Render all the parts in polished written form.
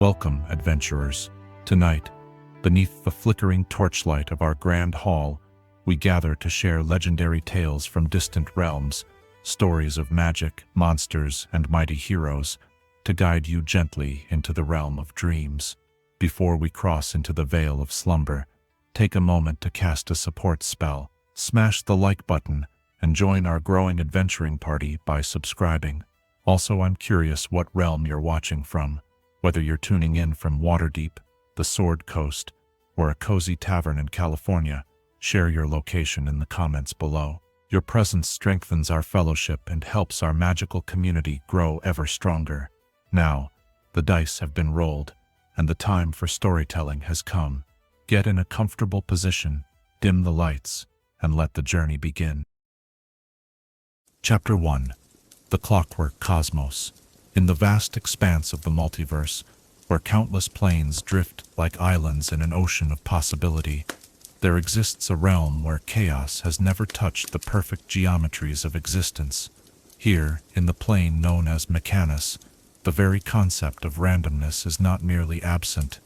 Welcome, adventurers. Tonight, beneath the flickering torchlight of our grand hall, we gather to share legendary tales from distant realms, stories of magic, monsters, and mighty heroes, to guide you gently into the realm of dreams. Before we cross into the veil of slumber, take a moment to cast a support spell, smash the like button, and join our growing adventuring party by subscribing. Also, I'm curious what realm you're watching from. Whether you're tuning in from Waterdeep, the Sword Coast, or a cozy tavern in California, share your location in the comments below. Your presence strengthens our fellowship and helps our magical community grow ever stronger. Now, the dice have been rolled, and the time for storytelling has come. Get in a comfortable position, dim the lights, and let the journey begin. Chapter 1. The Clockwork Cosmos. In the vast expanse of the multiverse, where countless planes drift like islands in an ocean of possibility, there exists a realm where chaos has never touched the perfect geometries of existence. Here, in the plane known as Mechanus, the very concept of randomness is not merely absent,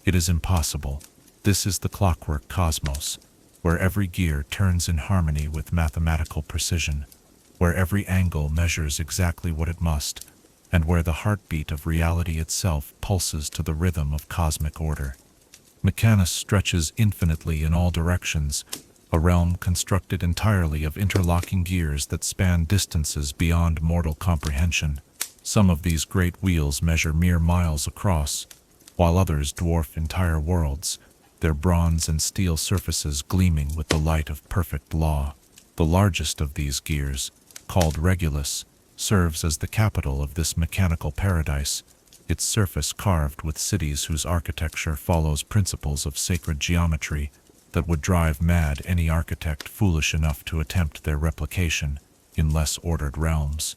it is impossible. This is the Clockwork Cosmos, where every gear turns in harmony with mathematical precision, where every angle measures exactly what it must, and where the heartbeat of reality itself pulses to the rhythm of cosmic order. Mechanus stretches infinitely in all directions, a realm constructed entirely of interlocking gears that span distances beyond mortal comprehension. Some of these great wheels measure mere miles across, while others dwarf entire worlds, their bronze and steel surfaces gleaming with the light of perfect law. The largest of these gears, called Regulus, serves as the capital of this mechanical paradise, its surface carved with cities whose architecture follows principles of sacred geometry that would drive mad any architect foolish enough to attempt their replication in less ordered realms.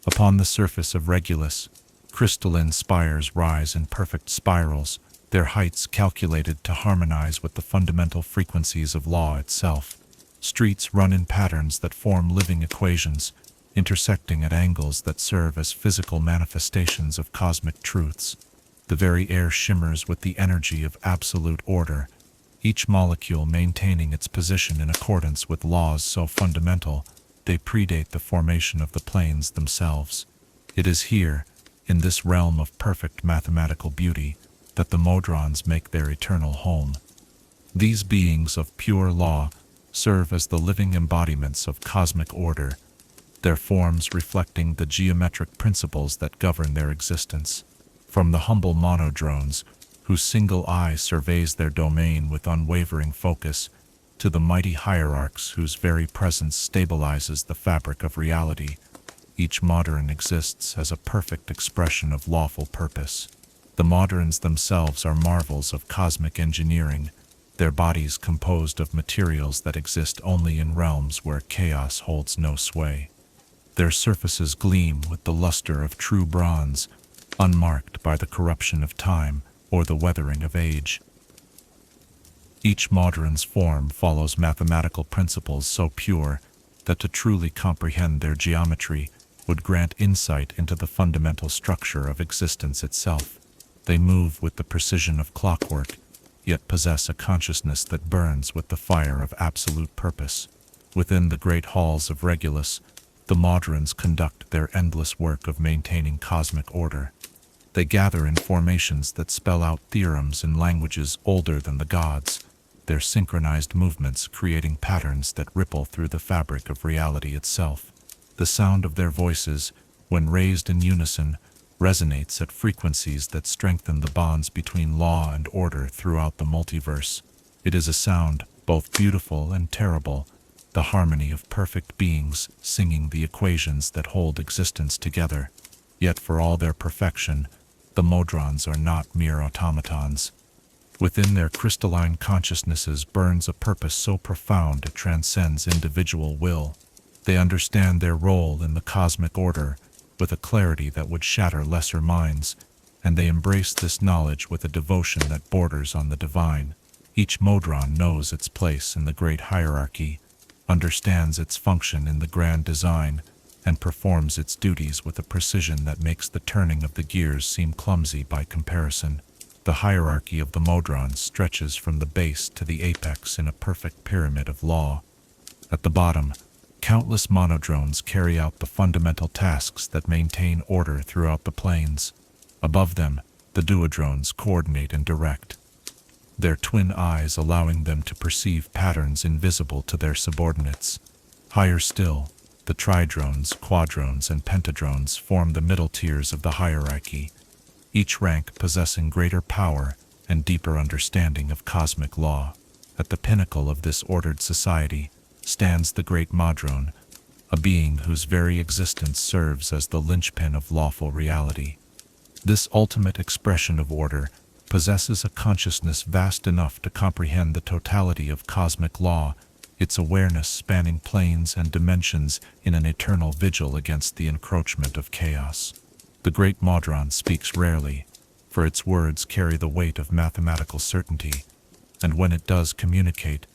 Upon the surface of Regulus, crystalline spires rise in perfect spirals, their heights calculated to harmonize with the fundamental frequencies of law itself. Streets run in patterns that form living equations, intersecting at angles that serve as physical manifestations of cosmic truths. The very air shimmers with the energy of absolute order, each molecule maintaining its position in accordance with laws so fundamental they predate the formation of the planes themselves. It is here, in this realm of perfect mathematical beauty, that the Modrons make their eternal home. These beings of pure law serve as the living embodiments of cosmic order, their forms reflecting the geometric principles that govern their existence. From the humble monodrones, whose single eye surveys their domain with unwavering focus, to the mighty hierarchs whose very presence stabilizes the fabric of reality, each Modron exists as a perfect expression of lawful purpose. The Modrons themselves are marvels of cosmic engineering, their bodies composed of materials that exist only in realms where chaos holds no sway. Their surfaces gleam with the luster of true bronze, unmarked by the corruption of time or the weathering of age. Each Modron's form follows mathematical principles so pure that to truly comprehend their geometry would grant insight into the fundamental structure of existence itself. They move with the precision of clockwork, yet possess a consciousness that burns with the fire of absolute purpose. Within the great halls of Regulus, the Modrons conduct their endless work of maintaining cosmic order. They gather in formations that spell out theorems in languages older than the gods, their synchronized movements creating patterns that ripple through the fabric of reality itself. The sound of their voices, when raised in unison, resonates at frequencies that strengthen the bonds between law and order throughout the multiverse. It is a sound both beautiful and terrible, the harmony of perfect beings singing the equations that hold existence together. Yet for all their perfection, the Modrons are not mere automatons. Within their crystalline consciousnesses burns a purpose so profound it transcends individual will. They understand their role in the cosmic order with a clarity that would shatter lesser minds, and they embrace this knowledge with a devotion that borders on the divine. Each Modron knows its place in the great hierarchy, understands its function in the grand design, and performs its duties with a precision that makes the turning of the gears seem clumsy by comparison. The hierarchy of the Modron stretches from the base to the apex in a perfect pyramid of law. At the bottom, countless monodrones carry out the fundamental tasks that maintain order throughout the planes. Above them, the duodrones coordinate and direct, their twin eyes allowing them to perceive patterns invisible to their subordinates. Higher still, the tridrones, quadrones, and pentadrones form the middle tiers of the hierarchy, each rank possessing greater power and deeper understanding of cosmic law. At the pinnacle of this ordered society stands the great Modron, a being whose very existence serves as the linchpin of lawful reality. This ultimate expression of order possesses a consciousness vast enough to comprehend the totality of cosmic law, its awareness spanning planes and dimensions in an eternal vigil against the encroachment of chaos. The great Modron speaks rarely, for its words carry the weight of mathematical certainty, and when it does communicate,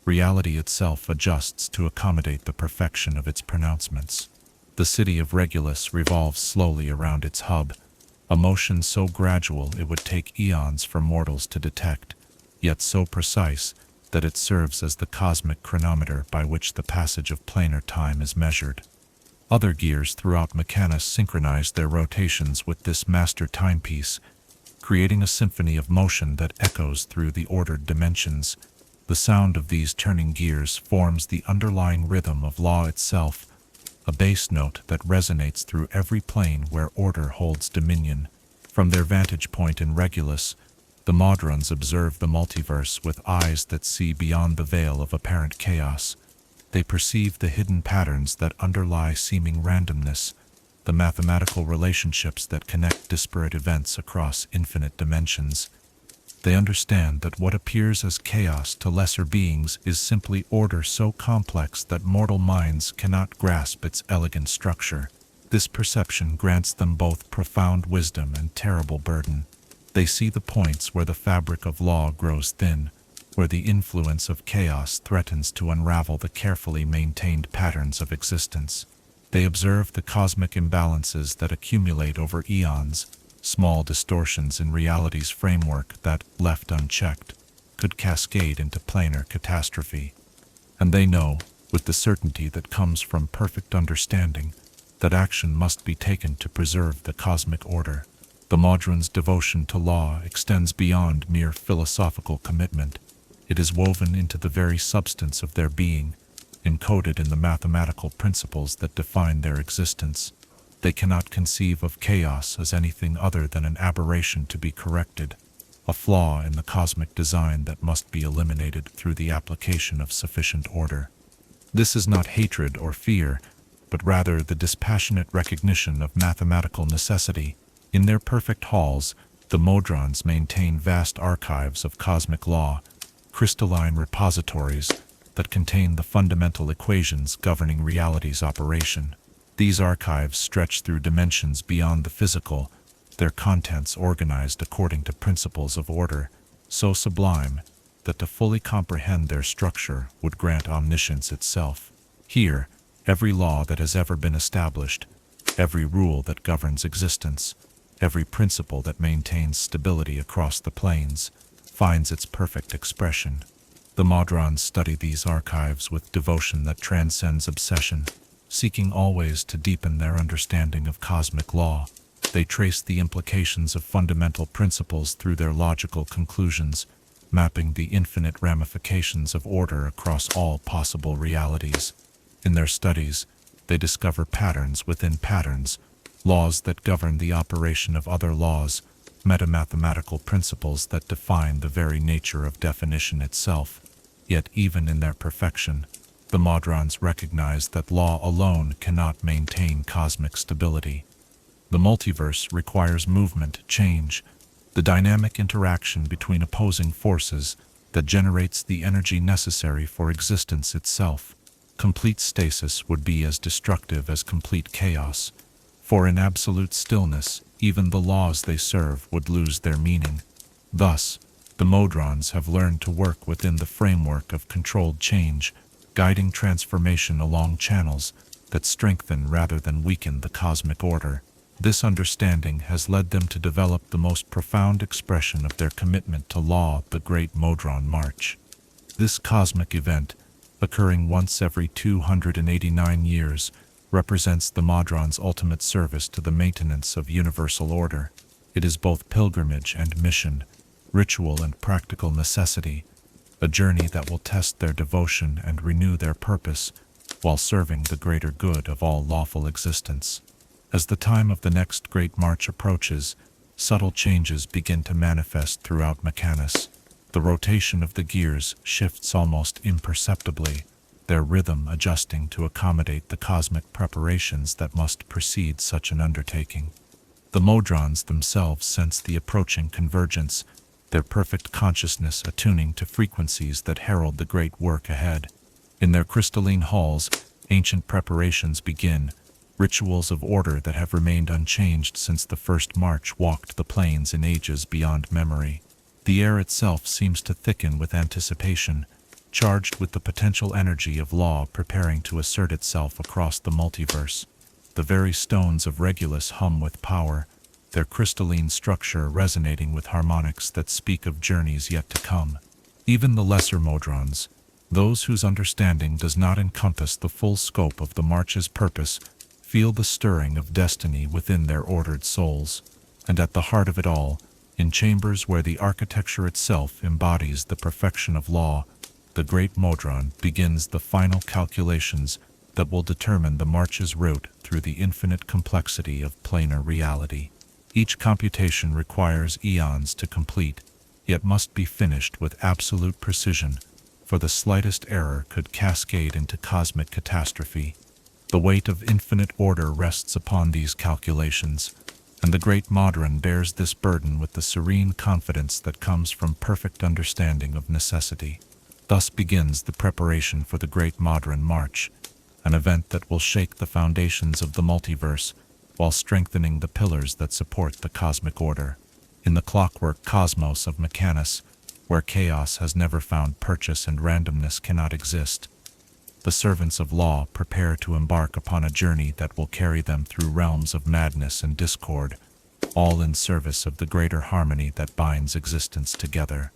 reality itself adjusts to accommodate the perfection of its pronouncements. The city of Regulus revolves slowly around its hub, a motion so gradual it would take eons for mortals to detect, yet so precise that it serves as the cosmic chronometer by which the passage of planar time is measured. Other gears throughout Mechanus synchronize their rotations with this master timepiece, creating a symphony of motion that echoes through the ordered dimensions. The sound of these turning gears forms the underlying rhythm of law itself, a bass note that resonates through every plane where order holds dominion. From their vantage point in Regulus, the Modrons observe the multiverse with eyes that see beyond the veil of apparent chaos. They perceive the hidden patterns that underlie seeming randomness, the mathematical relationships that connect disparate events across infinite dimensions. They understand that what appears as chaos to lesser beings is simply order so complex that mortal minds cannot grasp its elegant structure. This perception grants them both profound wisdom and terrible burden. They see the points where the fabric of law grows thin, where the influence of chaos threatens to unravel the carefully maintained patterns of existence. They observe the cosmic imbalances that accumulate over eons, small distortions in reality's framework that, left unchecked, could cascade into planar catastrophe. And they know, with the certainty that comes from perfect understanding, that action must be taken to preserve the cosmic order. The Modron's devotion to law extends beyond mere philosophical commitment. It is woven into the very substance of their being, encoded in the mathematical principles that define their existence. They cannot conceive of chaos as anything other than an aberration to be corrected, a flaw in the cosmic design that must be eliminated through the application of sufficient order. This is not hatred or fear, but rather the dispassionate recognition of mathematical necessity. In their perfect halls, the Modrons maintain vast archives of cosmic law, crystalline repositories that contain the fundamental equations governing reality's operation. These archives stretch through dimensions beyond the physical, their contents organized according to principles of order, so sublime that to fully comprehend their structure would grant omniscience itself. Here, every law that has ever been established, every rule that governs existence, every principle that maintains stability across the planes, finds its perfect expression. The Modrons study these archives with devotion that transcends obsession, seeking always to deepen their understanding of cosmic law. They trace the implications of fundamental principles through their logical conclusions, mapping the infinite ramifications of order across all possible realities. In their studies, they discover patterns within patterns, laws that govern the operation of other laws, metamathematical principles that define the very nature of definition itself. Yet even in their perfection, the Modrons recognize that law alone cannot maintain cosmic stability. The multiverse requires movement, change, the dynamic interaction between opposing forces that generates the energy necessary for existence itself. Complete stasis would be as destructive as complete chaos, for in absolute stillness, even the laws they serve would lose their meaning. Thus, the Modrons have learned to work within the framework of controlled change, guiding transformation along channels that strengthen rather than weaken the cosmic order. This understanding has led them to develop the most profound expression of their commitment to law, the Great Modron March. This cosmic event, occurring once every 289 years, represents the Modron's ultimate service to the maintenance of universal order. It is both pilgrimage and mission, ritual and practical necessity, a journey that will test their devotion and renew their purpose while serving the greater good of all lawful existence. As the time of the next great march approaches, subtle changes begin to manifest throughout Mechanus. The rotation of the gears shifts almost imperceptibly, their rhythm adjusting to accommodate the cosmic preparations that must precede such an undertaking. The Modrons themselves sense the approaching convergence, their perfect consciousness attuning to frequencies that herald the great work ahead. In their crystalline halls, ancient preparations begin, rituals of order that have remained unchanged since the first march walked the plains in ages beyond memory. The air itself seems to thicken with anticipation, charged with the potential energy of law preparing to assert itself across the multiverse. The very stones of Regulus hum with power, their crystalline structure resonating with harmonics that speak of journeys yet to come. Even the lesser Modrons, those whose understanding does not encompass the full scope of the march's purpose, feel the stirring of destiny within their ordered souls. And at the heart of it all, in chambers where the architecture itself embodies the perfection of law, the Great Modron begins the final calculations that will determine the march's route through the infinite complexity of planar reality. Each computation requires eons to complete, yet must be finished with absolute precision, for the slightest error could cascade into cosmic catastrophe. The weight of infinite order rests upon these calculations, and the Great Modron bears this burden with the serene confidence that comes from perfect understanding of necessity. Thus begins the preparation for the Great Modron March, an event that will shake the foundations of the multiverse while strengthening the pillars that support the cosmic order. In the clockwork cosmos of Mechanus, where chaos has never found purchase and randomness cannot exist, the servants of law prepare to embark upon a journey that will carry them through realms of madness and discord, all in service of the greater harmony that binds existence together.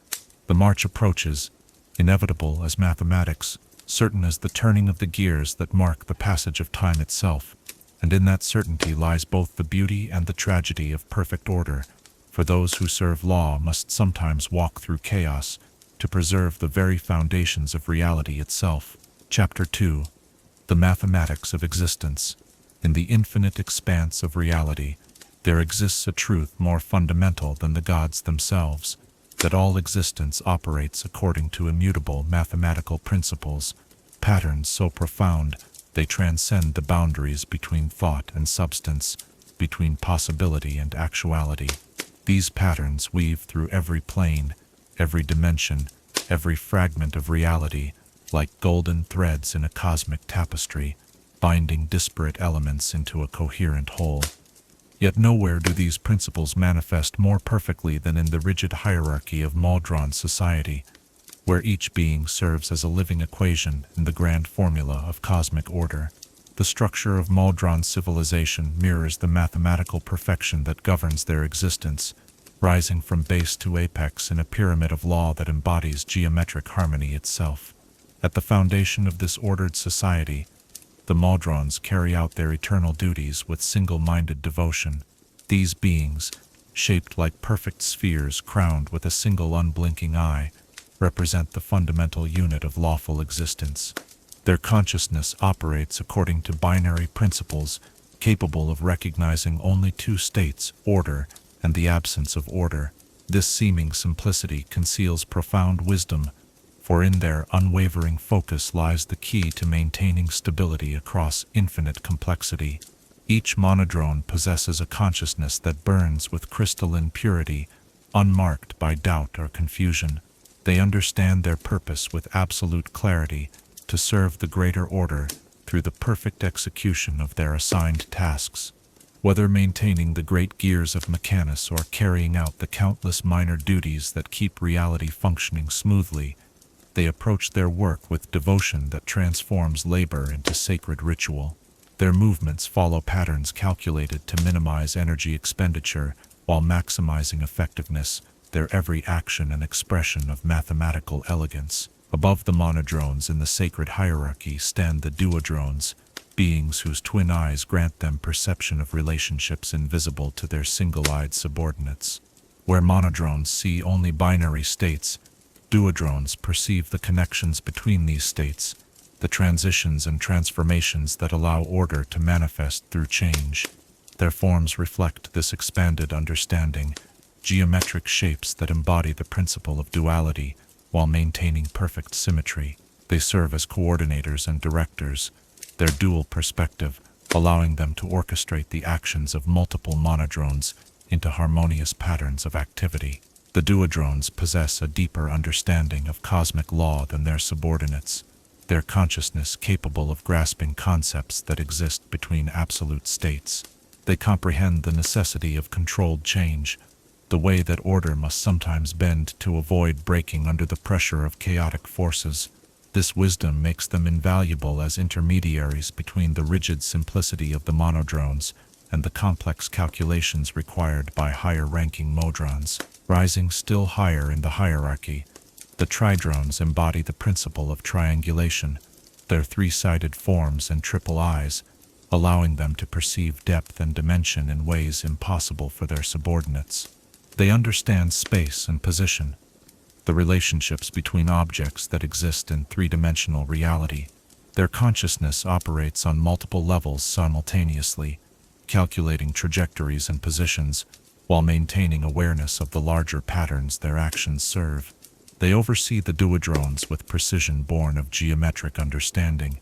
The march approaches, inevitable as mathematics, certain as the turning of the gears that mark the passage of time itself, and in that certainty lies both the beauty and the tragedy of perfect order, for those who serve law must sometimes walk through chaos to preserve the very foundations of reality itself. Chapter 2. The Mathematics of Existence. In the infinite expanse of reality, there exists a truth more fundamental than the gods themselves, that all existence operates according to immutable mathematical principles, patterns so profound they transcend the boundaries between thought and substance, between possibility and actuality. These patterns weave through every plane, every dimension, every fragment of reality, like golden threads in a cosmic tapestry, binding disparate elements into a coherent whole. Yet nowhere do these principles manifest more perfectly than in the rigid hierarchy of Modron society, where each being serves as a living equation in the grand formula of cosmic order. The structure of Modron civilization mirrors the mathematical perfection that governs their existence, rising from base to apex in a pyramid of law that embodies geometric harmony itself. At the foundation of this ordered society, the Modrons carry out their eternal duties with single-minded devotion. These beings, shaped like perfect spheres crowned with a single unblinking eye, represent the fundamental unit of lawful existence. Their consciousness operates according to binary principles, capable of recognizing only two states, order and the absence of order. This seeming simplicity conceals profound wisdom, for in their unwavering focus lies the key to maintaining stability across infinite complexity. Each monodrone possesses a consciousness that burns with crystalline purity, unmarked by doubt or confusion. They understand their purpose with absolute clarity, to serve the greater order through the perfect execution of their assigned tasks. Whether maintaining the great gears of Mechanus or carrying out the countless minor duties that keep reality functioning smoothly, they approach their work with devotion that transforms labor into sacred ritual. Their movements follow patterns calculated to minimize energy expenditure while maximizing effectiveness, their every action an expression of mathematical elegance. Above the monodrones in the sacred hierarchy stand the duodrones, beings whose twin eyes grant them perception of relationships invisible to their single-eyed subordinates. Where monodrones see only binary states, duodrones perceive the connections between these states, the transitions and transformations that allow order to manifest through change. Their forms reflect this expanded understanding, geometric shapes that embody the principle of duality while maintaining perfect symmetry. They serve as coordinators and directors, their dual perspective allowing them to orchestrate the actions of multiple monodrones into harmonious patterns of activity. The duodrones possess a deeper understanding of cosmic law than their subordinates, their consciousness capable of grasping concepts that exist between absolute states. They comprehend the necessity of controlled change, the way that order must sometimes bend to avoid breaking under the pressure of chaotic forces. This wisdom makes them invaluable as intermediaries between the rigid simplicity of the monodrones and the complex calculations required by higher-ranking modrons. Rising still higher in the hierarchy, the tridrones embody the principle of triangulation, their three-sided forms and triple eyes, allowing them to perceive depth and dimension in ways impossible for their subordinates. They understand space and position, the relationships between objects that exist in three-dimensional reality. Their consciousness operates on multiple levels simultaneously, calculating trajectories and positions, while maintaining awareness of the larger patterns their actions serve. They oversee the duodrones with precision born of geometric understanding,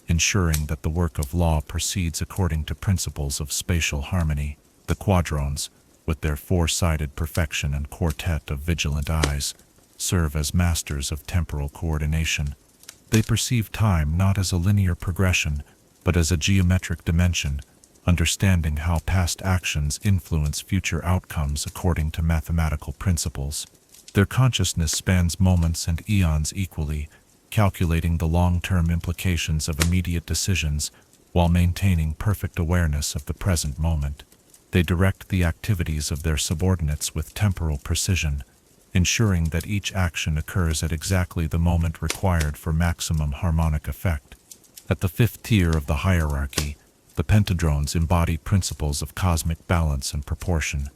ensuring that the work of law proceeds according to principles of spatial harmony. The quadrones, with their four-sided perfection and quartet of vigilant eyes, serve as masters of temporal coordination. They perceive time not as a linear progression, but as a geometric dimension, understanding how past actions influence future outcomes according to mathematical principles. Their consciousness spans moments and eons equally, calculating the long-term implications of immediate decisions while maintaining perfect awareness of the present moment. They direct the activities of their subordinates with temporal precision, ensuring that each action occurs at exactly the moment required for maximum harmonic effect. At the fifth tier of the hierarchy, the pentadrones embody principles of cosmic balance and proportion.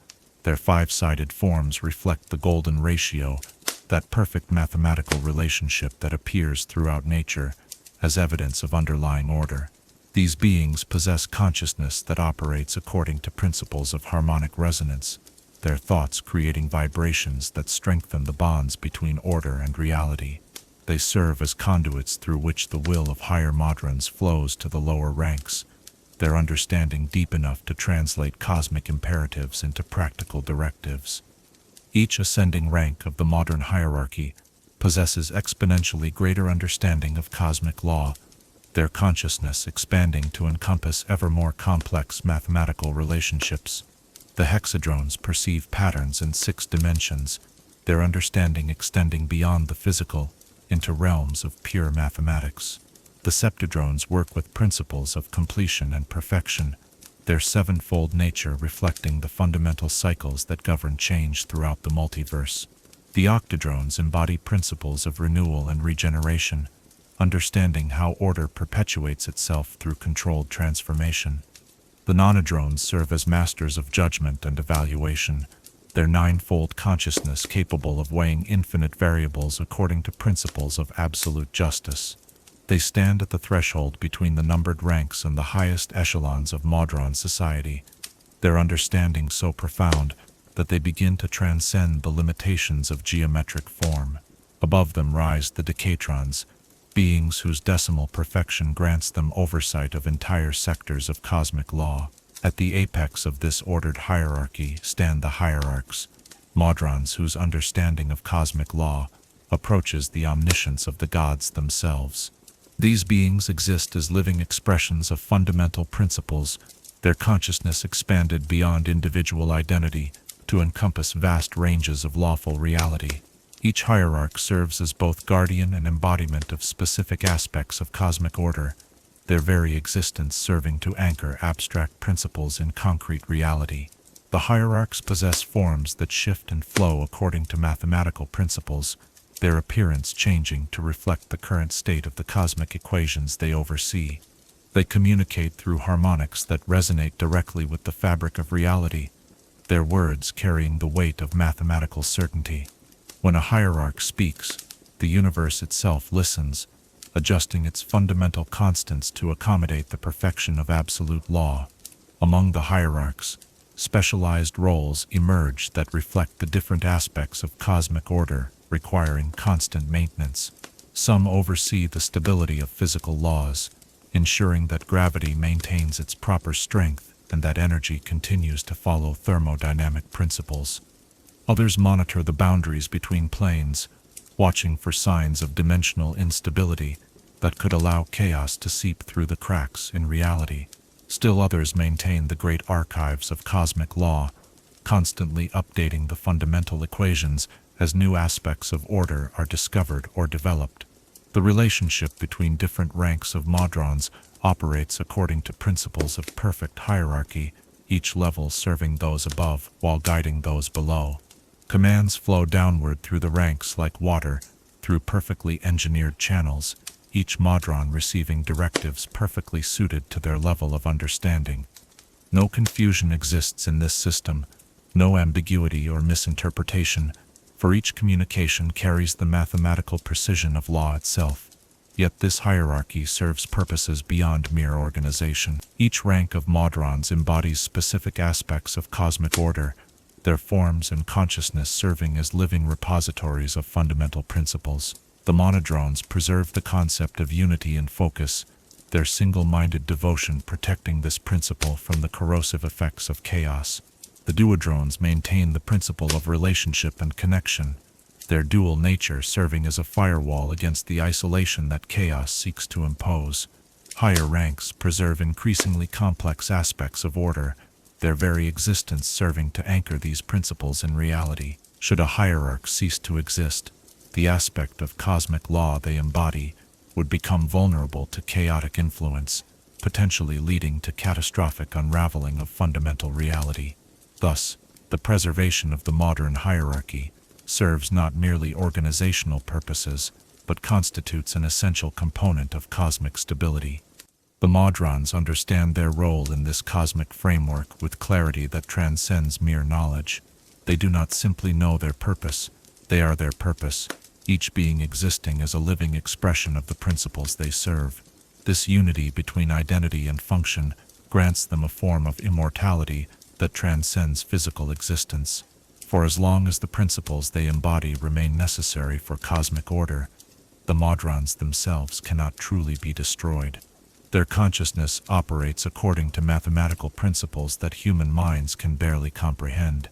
Their five-sided forms reflect the golden ratio, that perfect mathematical relationship that appears throughout nature as evidence of underlying order. These beings possess consciousness that operates according to principles of harmonic resonance, their thoughts creating vibrations that strengthen the bonds between order and reality. They serve as conduits through which the will of higher modrons flows to the lower ranks, their understanding deep enough to translate cosmic imperatives into practical directives. Each ascending rank of the modern hierarchy possesses exponentially greater understanding of cosmic law, their consciousness expanding to encompass ever more complex mathematical relationships. The hexadrones perceive patterns in 6 dimensions, their understanding extending beyond the physical into realms of pure mathematics. The septadrones work with principles of completion and perfection, their sevenfold nature reflecting the fundamental cycles that govern change throughout the multiverse. The octadrones embody principles of renewal and regeneration, understanding how order perpetuates itself through controlled transformation. The nonadrones serve as masters of judgment and evaluation, their ninefold consciousness capable of weighing infinite variables according to principles of absolute justice. They stand at the threshold between the numbered ranks and the highest echelons of Modron society, their understanding so profound that they begin to transcend the limitations of geometric form. Above them rise the decatrons, beings whose decimal perfection grants them oversight of entire sectors of cosmic law. At the apex of this ordered hierarchy stand the hierarchs, modrons whose understanding of cosmic law approaches the omniscience of the gods themselves. These beings exist as living expressions of fundamental principles, their consciousness expanded beyond individual identity to encompass vast ranges of lawful reality. Each hierarch serves as both guardian and embodiment of specific aspects of cosmic order, their very existence serving to anchor abstract principles in concrete reality. The hierarchs possess forms that shift and flow according to mathematical principles, their appearance changing to reflect the current state of the cosmic equations they oversee. They communicate through harmonics that resonate directly with the fabric of reality, their words carrying the weight of mathematical certainty. When a hierarch speaks, the universe itself listens, adjusting its fundamental constants to accommodate the perfection of absolute law. Among the hierarchs, specialized roles emerge that reflect the different aspects of cosmic order, requiring constant maintenance. Some oversee the stability of physical laws, ensuring that gravity maintains its proper strength and that energy continues to follow thermodynamic principles. Others monitor the boundaries between planes, watching for signs of dimensional instability that could allow chaos to seep through the cracks in reality. Still others maintain the great archives of cosmic law, constantly updating the fundamental equations as new aspects of order are discovered or developed. The relationship between different ranks of Modrons operates according to principles of perfect hierarchy, each level serving those above while guiding those below. Commands flow downward through the ranks like water, through perfectly engineered channels, each Modron receiving directives perfectly suited to their level of understanding. No confusion exists in this system, no ambiguity or misinterpretation, for each communication carries the mathematical precision of law itself. Yet this hierarchy serves purposes beyond mere organization. Each rank of Modrons embodies specific aspects of cosmic order, their forms and consciousness serving as living repositories of fundamental principles. The monodrones preserve the concept of unity and focus, their single-minded devotion protecting this principle from the corrosive effects of chaos. The duodrones maintain the principle of relationship and connection, their dual nature serving as a firewall against the isolation that chaos seeks to impose. Higher ranks preserve increasingly complex aspects of order, their very existence serving to anchor these principles in reality. Should a hierarch cease to exist, the aspect of cosmic law they embody would become vulnerable to chaotic influence, potentially leading to catastrophic unraveling of fundamental reality. Thus, the preservation of the modern hierarchy serves not merely organizational purposes, but constitutes an essential component of cosmic stability. The Modrons understand their role in this cosmic framework with clarity that transcends mere knowledge. They do not simply know their purpose, they are their purpose, each being existing as a living expression of the principles they serve. This unity between identity and function grants them a form of immortality that transcends physical existence. For as long as the principles they embody remain necessary for cosmic order, the Modrons themselves cannot truly be destroyed. Their consciousness operates according to mathematical principles that human minds can barely comprehend.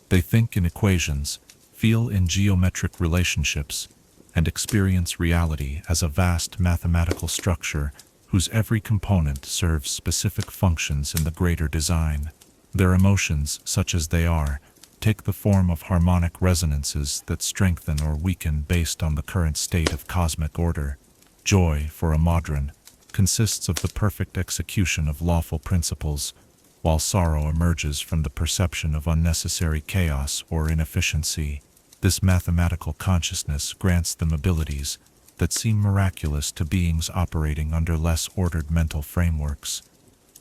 They think in equations, feel in geometric relationships, and experience reality as a vast mathematical structure whose every component serves specific functions in the greater design. Their emotions, such as they are, take the form of harmonic resonances that strengthen or weaken based on the current state of cosmic order. Joy, for a Modron, consists of the perfect execution of lawful principles, while sorrow emerges from the perception of unnecessary chaos or inefficiency. This mathematical consciousness grants them abilities that seem miraculous to beings operating under less ordered mental frameworks.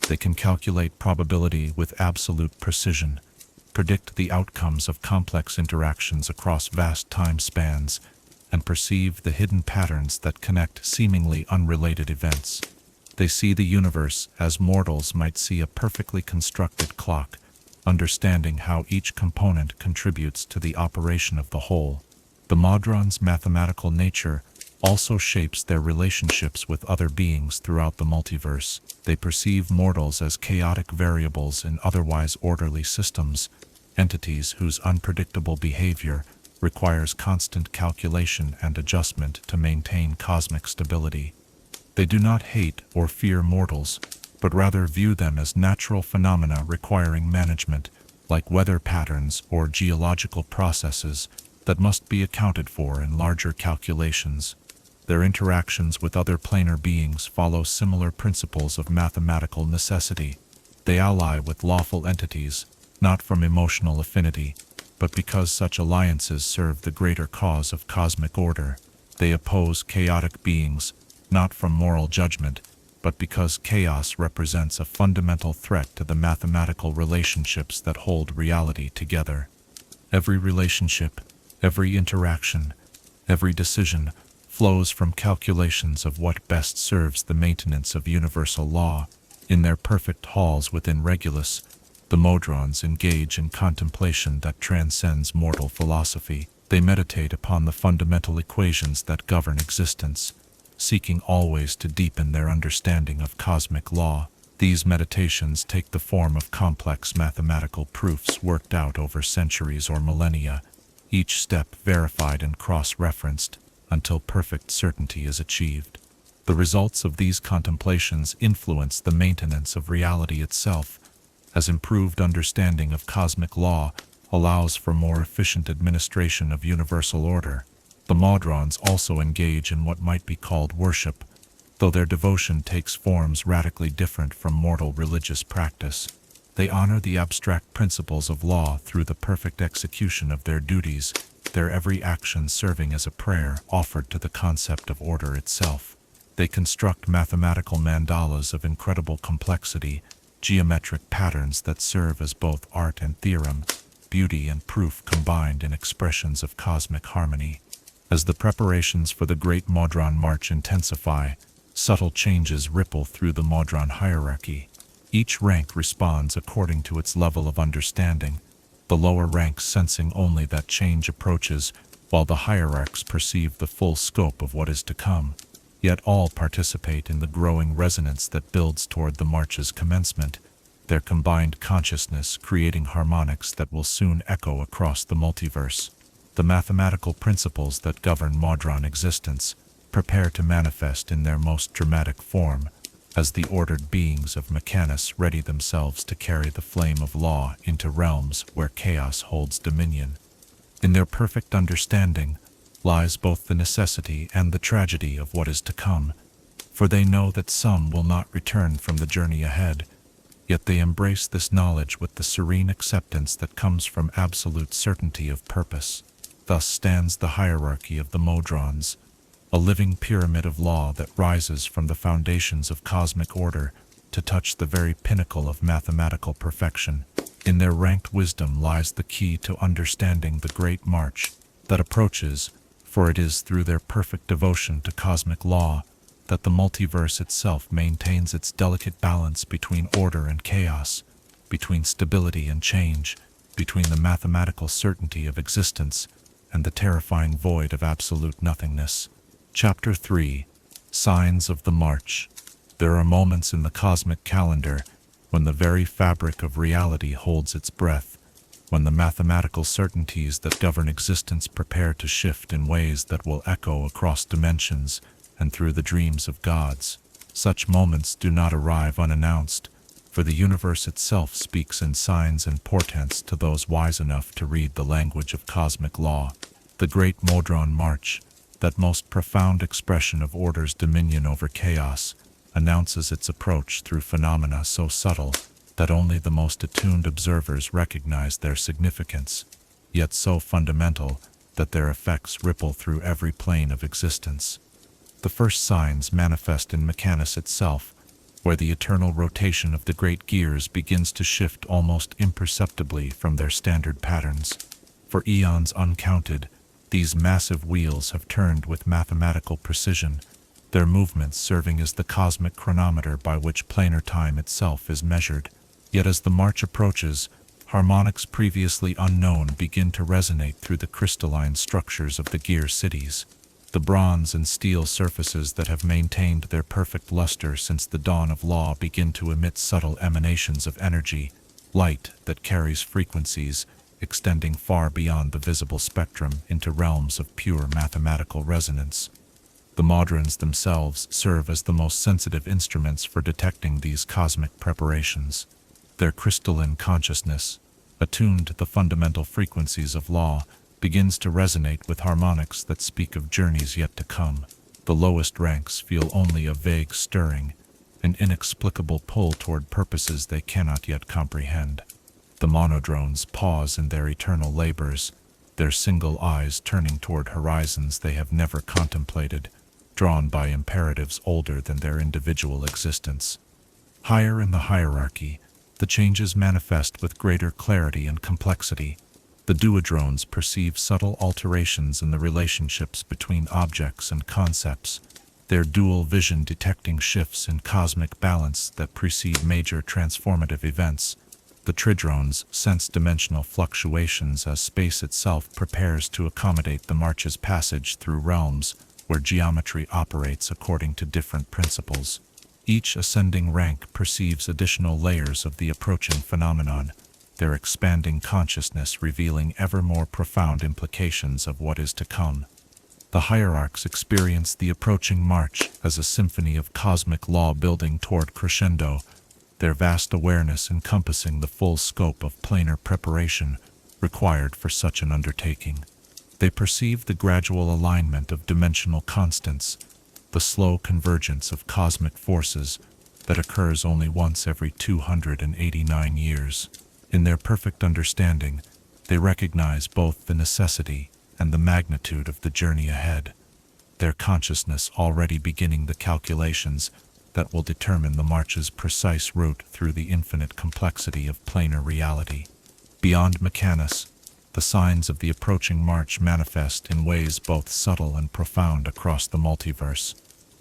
They can calculate probability with absolute precision, predict the outcomes of complex interactions across vast time spans, and perceive the hidden patterns that connect seemingly unrelated events. They see the universe as mortals might see a perfectly constructed clock, understanding how each component contributes to the operation of the whole. The Modron's mathematical nature also shapes their relationships with other beings throughout the multiverse. They perceive mortals as chaotic variables in otherwise orderly systems, entities whose unpredictable behavior requires constant calculation and adjustment to maintain cosmic stability. They do not hate or fear mortals, but rather view them as natural phenomena requiring management, like weather patterns or geological processes that must be accounted for in larger calculations. Their interactions with other planar beings follow similar principles of mathematical necessity. They ally with lawful entities, not from emotional affinity, but because such alliances serve the greater cause of cosmic order. They oppose chaotic beings, not from moral judgment, but because chaos represents a fundamental threat to the mathematical relationships that hold reality together. Every relationship, every interaction, every decision flows from calculations of what best serves the maintenance of universal law. In their perfect halls within Regulus, the Modrons engage in contemplation that transcends mortal philosophy. They meditate upon the fundamental equations that govern existence, seeking always to deepen their understanding of cosmic law. These meditations take the form of complex mathematical proofs worked out over centuries or millennia, each step verified and cross-referenced until perfect certainty is achieved. The results of these contemplations influence the maintenance of reality itself, as improved understanding of cosmic law allows for more efficient administration of universal order. The Modrons also engage in what might be called worship, though their devotion takes forms radically different from mortal religious practice. They honor the abstract principles of law through the perfect execution of their duties, their every action serving as a prayer offered to the concept of order itself. They construct mathematical mandalas of incredible complexity, geometric patterns that serve as both art and theorem, beauty and proof combined in expressions of cosmic harmony. As the preparations for the Great Modron March intensify, subtle changes ripple through the Modron hierarchy. Each rank responds according to its level of understanding, the lower ranks sensing only that change approaches, while the hierarchs perceive the full scope of what is to come. Yet all participate in the growing resonance that builds toward the march's commencement, their combined consciousness creating harmonics that will soon echo across the multiverse. The mathematical principles that govern Modron existence prepare to manifest in their most dramatic form, as the ordered beings of Mechanus ready themselves to carry the flame of law into realms where chaos holds dominion. In their perfect understanding lies both the necessity and the tragedy of what is to come, for they know that some will not return from the journey ahead, yet they embrace this knowledge with the serene acceptance that comes from absolute certainty of purpose. Thus stands the hierarchy of the Modrons, a living pyramid of law that rises from the foundations of cosmic order to touch the very pinnacle of mathematical perfection. In their ranked wisdom lies the key to understanding the great march that approaches, for it is through their perfect devotion to cosmic law that the multiverse itself maintains its delicate balance between order and chaos, between stability and change, between the mathematical certainty of existence and the terrifying void of absolute nothingness. Chapter 3. Signs of the March. There are moments in the cosmic calendar when the very fabric of reality holds its breath, when the mathematical certainties that govern existence prepare to shift in ways that will echo across dimensions and through the dreams of gods. Such moments do not arrive unannounced, for the universe itself speaks in signs and portents to those wise enough to read the language of cosmic law. The Great Modron March, that most profound expression of order's dominion over chaos, announces its approach through phenomena so subtle that only the most attuned observers recognize their significance, yet so fundamental that their effects ripple through every plane of existence. The first signs manifest in Mechanus itself, where the eternal rotation of the great gears begins to shift almost imperceptibly from their standard patterns. For eons uncounted, these massive wheels have turned with mathematical precision, their movements serving as the cosmic chronometer by which planar time itself is measured. Yet as the march approaches, harmonics previously unknown begin to resonate through the crystalline structures of the gear cities. The bronze and steel surfaces that have maintained their perfect luster since the dawn of law begin to emit subtle emanations of energy, light that carries frequencies extending far beyond the visible spectrum into realms of pure mathematical resonance. The Modrons themselves serve as the most sensitive instruments for detecting these cosmic preparations. Their crystalline consciousness, attuned to the fundamental frequencies of law, begins to resonate with harmonics that speak of journeys yet to come. The lowest ranks feel only a vague stirring, an inexplicable pull toward purposes they cannot yet comprehend. The monodrones pause in their eternal labors, their single eyes turning toward horizons they have never contemplated, drawn by imperatives older than their individual existence. Higher in the hierarchy, the changes manifest with greater clarity and complexity. The duodrones perceive subtle alterations in the relationships between objects and concepts, their dual vision detecting shifts in cosmic balance that precede major transformative events. The tridrones sense dimensional fluctuations as space itself prepares to accommodate the march's passage through realms where geometry operates according to different principles. Each ascending rank perceives additional layers of the approaching phenomenon, their expanding consciousness revealing ever more profound implications of what is to come. The hierarchs experience the approaching march as a symphony of cosmic law building toward crescendo, their vast awareness encompassing the full scope of planar preparation required for such an undertaking. They perceive the gradual alignment of dimensional constants, the slow convergence of cosmic forces that occurs only once every 289 years. In their perfect understanding, they recognize both the necessity and the magnitude of the journey ahead, their consciousness already beginning the calculations that will determine the march's precise route through the infinite complexity of planar reality. Beyond Mechanus, the signs of the approaching march manifest in ways both subtle and profound across the multiverse.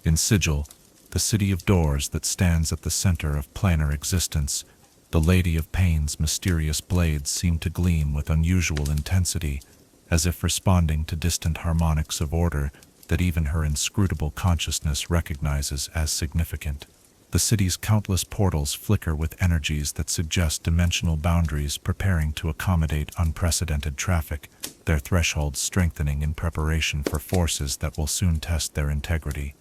In Sigil, the city of doors that stands at the center of planar existence, the Lady of Pain's mysterious blades seem to gleam with unusual intensity, as if responding to distant harmonics of order that even her inscrutable consciousness recognizes as significant. The city's countless portals flicker with energies that suggest dimensional boundaries preparing to accommodate unprecedented traffic, their thresholds strengthening in preparation for forces that will soon test their integrity.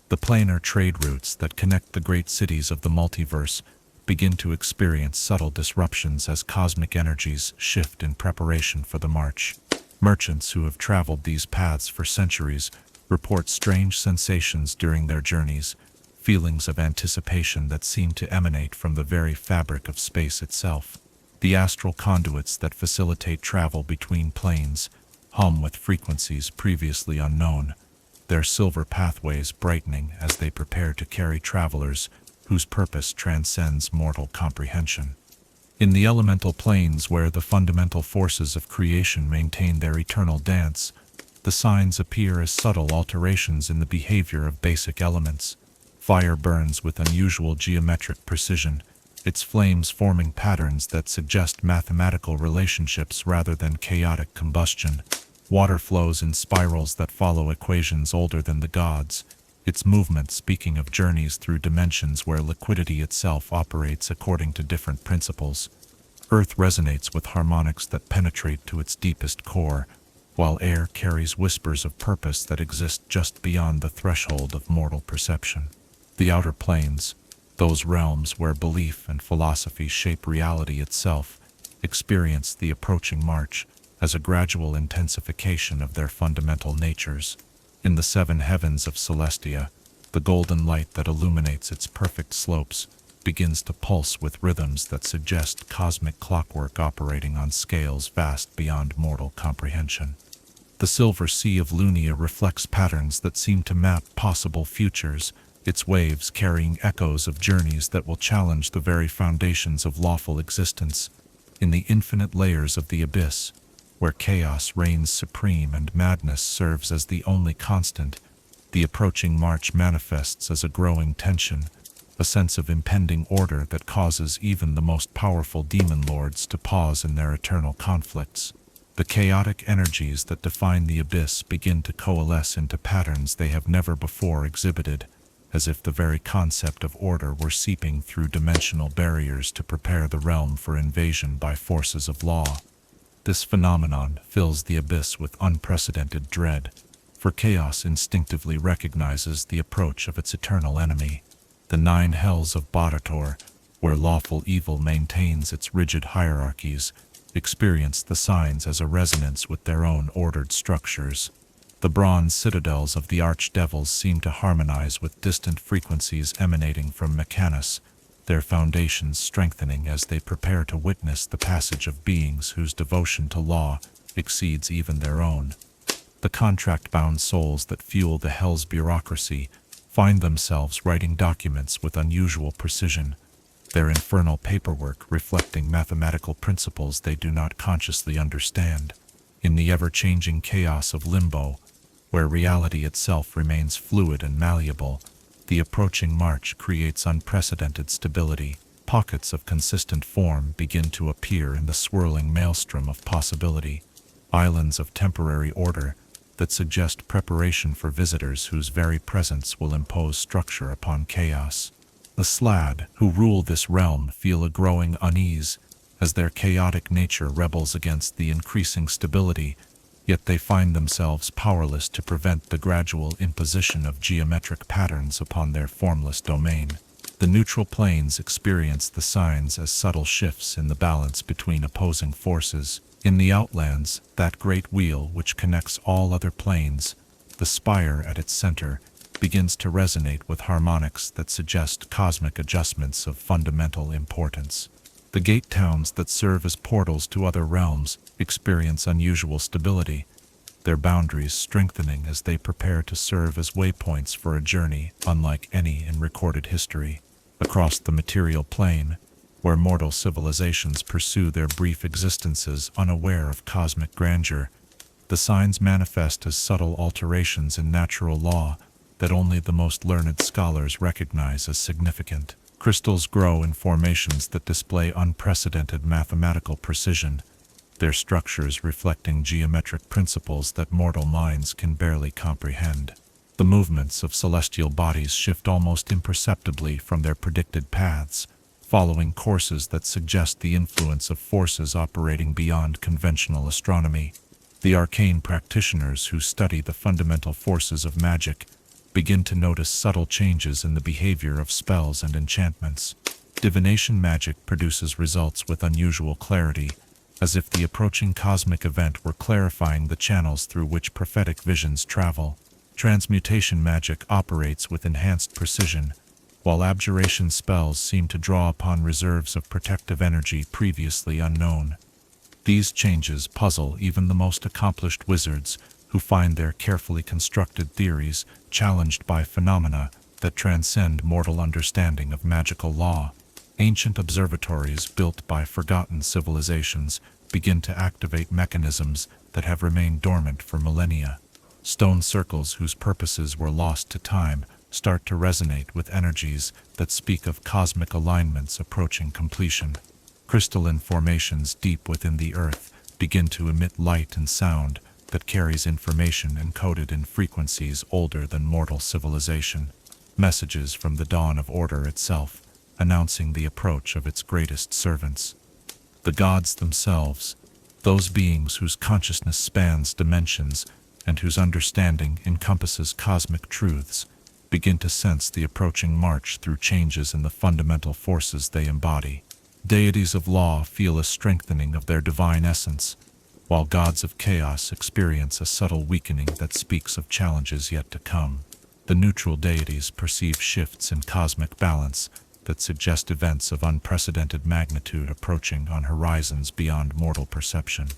The planar trade routes that connect the great cities of the multiverse begin to experience subtle disruptions as cosmic energies shift in preparation for the march. Merchants who have traveled these paths for centuries report strange sensations during their journeys, feelings of anticipation that seem to emanate from the very fabric of space itself. The astral conduits that facilitate travel between planes hum with frequencies previously unknown, their silver pathways brightening as they prepare to carry travelers whose purpose transcends mortal comprehension. In the elemental planes where the fundamental forces of creation maintain their eternal dance, the signs appear as subtle alterations in the behavior of basic elements. Fire burns with unusual geometric precision, its flames forming patterns that suggest mathematical relationships rather than chaotic combustion. Water flows in spirals that follow equations older than the gods, its movement speaking of journeys through dimensions where liquidity itself operates according to different principles. Earth resonates with harmonics that penetrate to its deepest core, while air carries whispers of purpose that exist just beyond the threshold of mortal perception. The outer planes, those realms where belief and philosophy shape reality itself, experience the approaching march as a gradual intensification of their fundamental natures. In the seven heavens of Celestia, the golden light that illuminates its perfect slopes begins to pulse with rhythms that suggest cosmic clockwork operating on scales vast beyond mortal comprehension. The silver sea of Lunia reflects patterns that seem to map possible futures, its waves carrying echoes of journeys that will challenge the very foundations of lawful existence. In the infinite layers of the abyss, where chaos reigns supreme and madness serves as the only constant, the approaching march manifests as a growing tension, a sense of impending order that causes even the most powerful demon lords to pause in their eternal conflicts. The chaotic energies that define the abyss begin to coalesce into patterns they have never before exhibited, as if the very concept of order were seeping through dimensional barriers to prepare the realm for invasion by forces of law. This phenomenon fills the abyss with unprecedented dread, for chaos instinctively recognizes the approach of its eternal enemy. The nine hells of Badator, where lawful evil maintains its rigid hierarchies, experience the signs as a resonance with their own ordered structures. The The bronze citadels of the archdevils seem to harmonize with distant frequencies emanating from Mechanus, their foundations strengthening as they prepare to witness the passage of beings whose devotion to law exceeds even their own. The contract-bound souls that fuel the hell's bureaucracy find themselves writing documents with unusual precision, their infernal paperwork reflecting mathematical principles they do not consciously understand. In the ever-changing chaos of limbo, where reality itself remains fluid and malleable, the approaching march creates unprecedented stability. Pockets of consistent form begin to appear in the swirling maelstrom of possibility, islands of temporary order that suggest preparation for visitors whose very presence will impose structure upon chaos. The Slaad, who rule this realm, feel a growing unease as their chaotic nature rebels against the increasing stability, yet they find themselves powerless to prevent the gradual imposition of geometric patterns upon their formless domain. The neutral planes experience the signs as subtle shifts in the balance between opposing forces. In the Outlands, that great wheel which connects all other planes, the spire at its center, begins to resonate with harmonics that suggest cosmic adjustments of fundamental importance. The gate towns that serve as portals to other realms experience unusual stability, their boundaries strengthening as they prepare to serve as waypoints for a journey unlike any in recorded history. Across the material plane, where mortal civilizations pursue their brief existences unaware of cosmic grandeur, the signs manifest as subtle alterations in natural law that only the most learned scholars recognize as significant. Crystals grow in formations that display unprecedented mathematical precision, their structures reflecting geometric principles that mortal minds can barely comprehend. The movements of celestial bodies shift almost imperceptibly from their predicted paths, following courses that suggest the influence of forces operating beyond conventional astronomy. The arcane practitioners who study the fundamental forces of magic begin to notice subtle changes in the behavior of spells and enchantments. Divination magic produces results with unusual clarity, as if the approaching cosmic event were clarifying the channels through which prophetic visions travel. Transmutation magic operates with enhanced precision, while abjuration spells seem to draw upon reserves of protective energy previously unknown. These changes puzzle even the most accomplished wizards, who find their carefully constructed theories challenged by phenomena that transcend mortal understanding of magical law. Ancient observatories built by forgotten civilizations begin to activate mechanisms that have remained dormant for millennia. Stone circles whose purposes were lost to time start to resonate with energies that speak of cosmic alignments approaching completion. Crystalline formations deep within the earth begin to emit light and sound that carries information encoded in frequencies older than mortal civilization, messages from the dawn of order itself, announcing the approach of its greatest servants. The gods themselves, those beings whose consciousness spans dimensions and whose understanding encompasses cosmic truths, begin to sense the approaching march through changes in the fundamental forces they embody. Deities of law feel a strengthening of their divine essence, while gods of chaos experience a subtle weakening that speaks of challenges yet to come. The neutral deities perceive shifts in cosmic balance that suggest events of unprecedented magnitude approaching on horizons beyond mortal perception.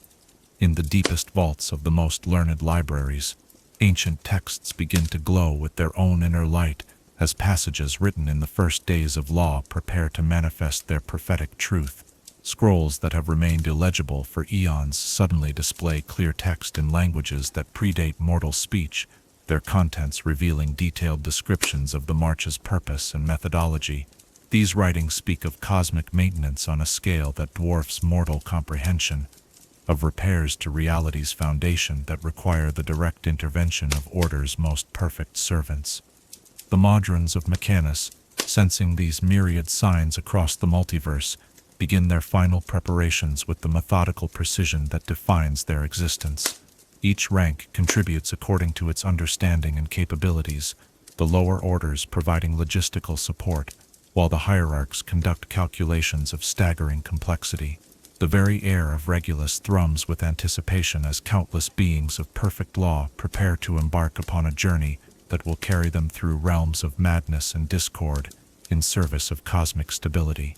In the deepest vaults of the most learned libraries, ancient texts begin to glow with their own inner light as passages written in the first days of law prepare to manifest their prophetic truth. Scrolls that have remained illegible for eons suddenly display clear text in languages that predate mortal speech, their contents revealing detailed descriptions of the march's purpose and methodology. These writings speak of cosmic maintenance on a scale that dwarfs mortal comprehension, of repairs to reality's foundation that require the direct intervention of order's most perfect servants. The Modrons of Mechanus, sensing these myriad signs across the multiverse, begin their final preparations with the methodical precision that defines their existence. Each rank contributes according to its understanding and capabilities, the lower orders providing logistical support, while the hierarchs conduct calculations of staggering complexity. The very air of Regulus thrums with anticipation as countless beings of perfect law prepare to embark upon a journey that will carry them through realms of madness and discord in service of cosmic stability.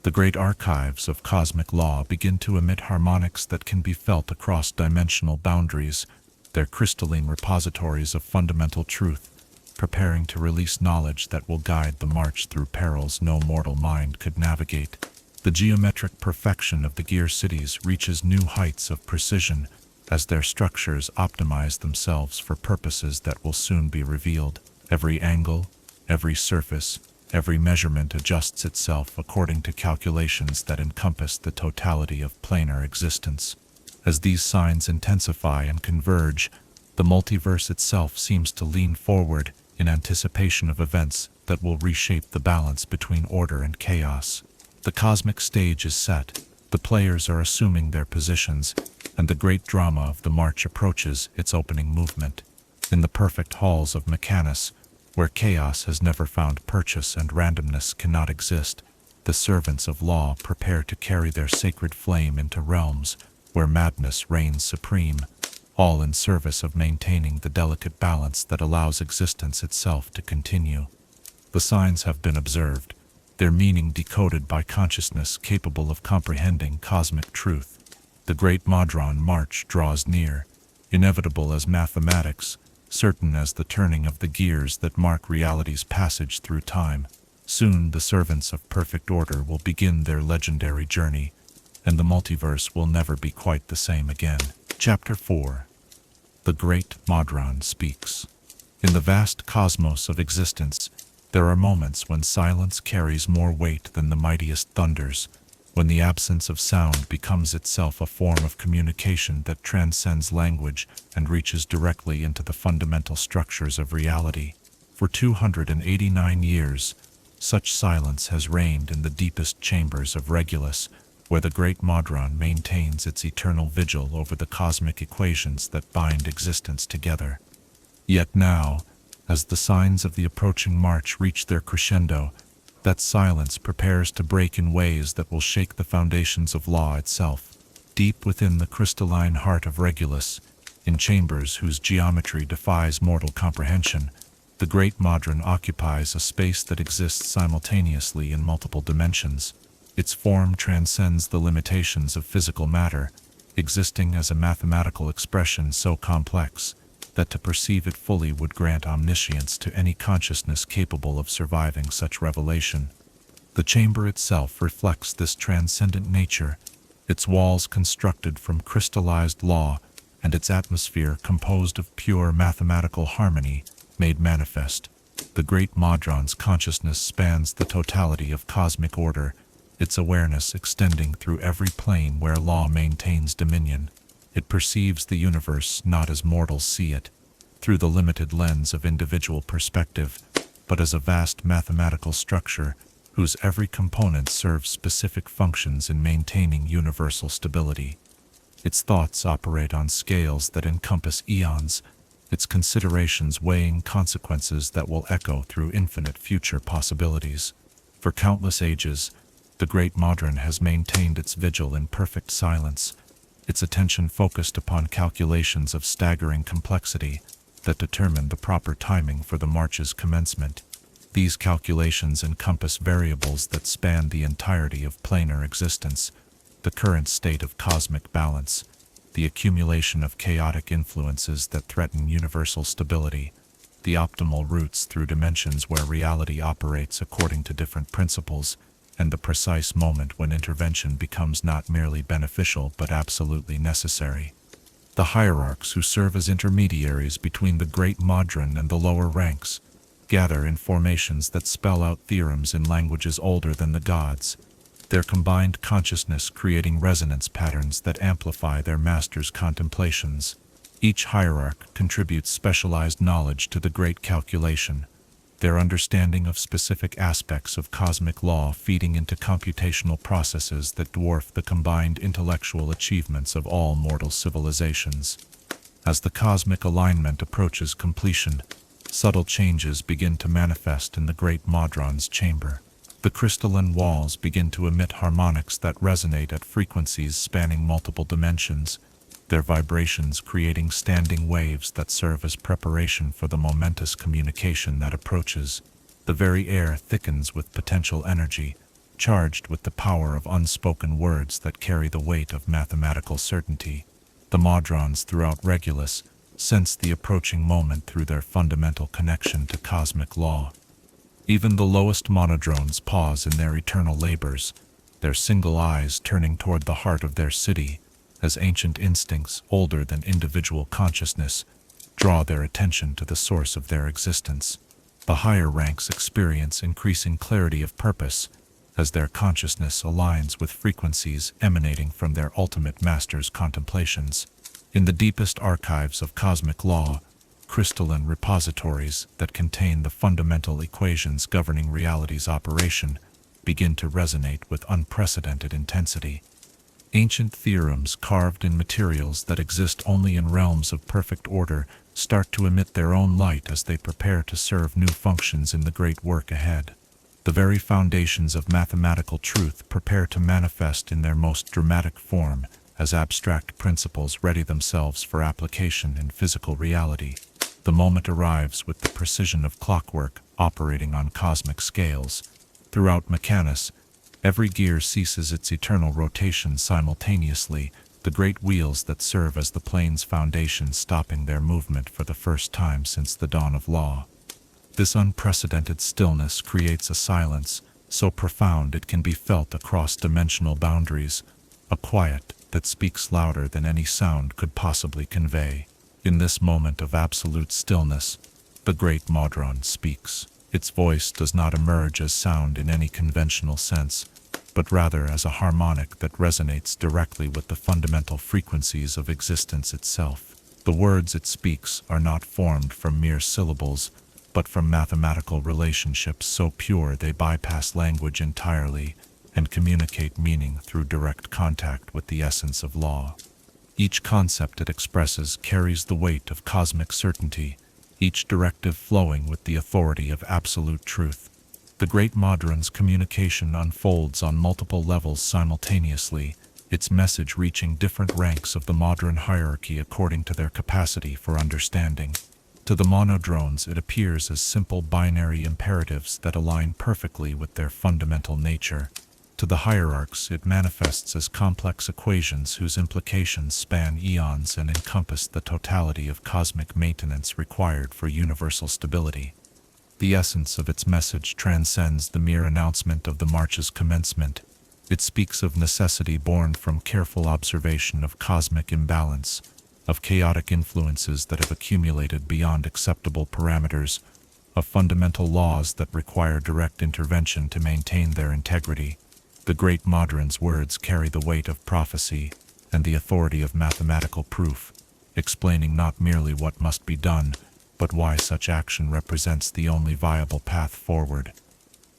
The great archives of cosmic law begin to emit harmonics that can be felt across dimensional boundaries, their crystalline repositories of fundamental truth, preparing to release knowledge that will guide the march through perils no mortal mind could navigate. The geometric perfection of the gear cities reaches new heights of precision as their structures optimize themselves for purposes that will soon be revealed. Every angle, every surface, every measurement adjusts itself according to calculations that encompass the totality of planar existence. As these signs intensify and converge, the multiverse itself seems to lean forward in anticipation of events that will reshape the balance between order and chaos. The cosmic stage is set, the players are assuming their positions, and the great drama of the march approaches its opening movement. In the perfect halls of Mechanus, where chaos has never found purchase and randomness cannot exist, the servants of law prepare to carry their sacred flame into realms where madness reigns supreme, all in service of maintaining the delicate balance that allows existence itself to continue. The signs have been observed, their meaning decoded by consciousness capable of comprehending cosmic truth. The great Modron march draws near, inevitable as mathematics, certain as the turning of the gears that mark reality's passage through time. Soon the servants of perfect order will begin their legendary journey, and the multiverse will never be quite the same again. Chapter 4. The Great Modron Speaks. In the vast cosmos of existence, there are moments when silence carries more weight than the mightiest thunders, when the absence of sound becomes itself a form of communication that transcends language and reaches directly into the fundamental structures of reality. For 289 years, such silence has reigned in the deepest chambers of Regulus, where the great Modron maintains its eternal vigil over the cosmic equations that bind existence together. Yet now, as the signs of the approaching march reach their crescendo, that silence prepares to break in ways that will shake the foundations of law itself. Deep within the crystalline heart of Regulus, in chambers whose geometry defies mortal comprehension, the great Modron occupies a space that exists simultaneously in multiple dimensions. Its form transcends the limitations of physical matter, existing as a mathematical expression so complex that to perceive it fully would grant omniscience to any consciousness capable of surviving such revelation. The chamber itself reflects this transcendent nature, its walls constructed from crystallized law, and its atmosphere composed of pure mathematical harmony made manifest. The great Modron's consciousness spans the totality of cosmic order, its awareness extending through every plane where law maintains dominion. It perceives the universe not as mortals see it, through the limited lens of individual perspective, but as a vast mathematical structure whose every component serves specific functions in maintaining universal stability. Its thoughts operate on scales that encompass eons, its considerations weighing consequences that will echo through infinite future possibilities. For countless ages, the great Modron has maintained its vigil in perfect silence, its attention focused upon calculations of staggering complexity that determine the proper timing for the march's commencement. These calculations encompass variables that span the entirety of planar existence, the current state of cosmic balance, the accumulation of chaotic influences that threaten universal stability, the optimal routes through dimensions where reality operates according to different principles, and the precise moment when intervention becomes not merely beneficial but absolutely necessary. The hierarchs who serve as intermediaries between the great Modron and the lower ranks gather in formations that spell out theorems in languages older than the gods, their combined consciousness creating resonance patterns that amplify their master's contemplations. Each hierarch contributes specialized knowledge to the great calculation, their understanding of specific aspects of cosmic law feeding into computational processes that dwarf the combined intellectual achievements of all mortal civilizations. As the cosmic alignment approaches completion, subtle changes begin to manifest in the great Modron's chamber. The crystalline walls begin to emit harmonics that resonate at frequencies spanning multiple dimensions, their vibrations creating standing waves that serve as preparation for the momentous communication that approaches. The very air thickens with potential energy, charged with the power of unspoken words that carry the weight of mathematical certainty. The Modrons throughout Regulus sense the approaching moment through their fundamental connection to cosmic law. Even the lowest monodrones pause in their eternal labors, their single eyes turning toward the heart of their city, as ancient instincts, older than individual consciousness, draw their attention to the source of their existence. The higher ranks experience increasing clarity of purpose, as their consciousness aligns with frequencies emanating from their ultimate master's contemplations. In the deepest archives of cosmic law, crystalline repositories that contain the fundamental equations governing reality's operation begin to resonate with unprecedented intensity. Ancient theorems carved in materials that exist only in realms of perfect order start to emit their own light as they prepare to serve new functions in the great work ahead. The very foundations of mathematical truth prepare to manifest in their most dramatic form as abstract principles ready themselves for application in physical reality. The moment arrives with the precision of clockwork operating on cosmic scales. Throughout Mechanus, every gear ceases its eternal rotation simultaneously, the great wheels that serve as the plane's foundation stopping their movement for the first time since the dawn of law. This unprecedented stillness creates a silence so profound it can be felt across dimensional boundaries, a quiet that speaks louder than any sound could possibly convey. In this moment of absolute stillness, the great Modron speaks. Its voice does not emerge as sound in any conventional sense, but rather as a harmonic that resonates directly with the fundamental frequencies of existence itself. The words it speaks are not formed from mere syllables, but from mathematical relationships so pure they bypass language entirely and communicate meaning through direct contact with the essence of law. Each concept it expresses carries the weight of cosmic certainty, each directive flowing with the authority of absolute truth. The great Modron's communication unfolds on multiple levels simultaneously, its message reaching different ranks of the Modron hierarchy according to their capacity for understanding. To the monodrones it appears as simple binary imperatives that align perfectly with their fundamental nature. To the hierarchs it manifests as complex equations whose implications span eons and encompass the totality of cosmic maintenance required for universal stability. The essence of its message transcends the mere announcement of the march's commencement. It speaks of necessity born from careful observation of cosmic imbalance, of chaotic influences that have accumulated beyond acceptable parameters, of fundamental laws that require direct intervention to maintain their integrity. The great Modron's words carry the weight of prophecy and the authority of mathematical proof, explaining not merely what must be done, but why such action represents the only viable path forward.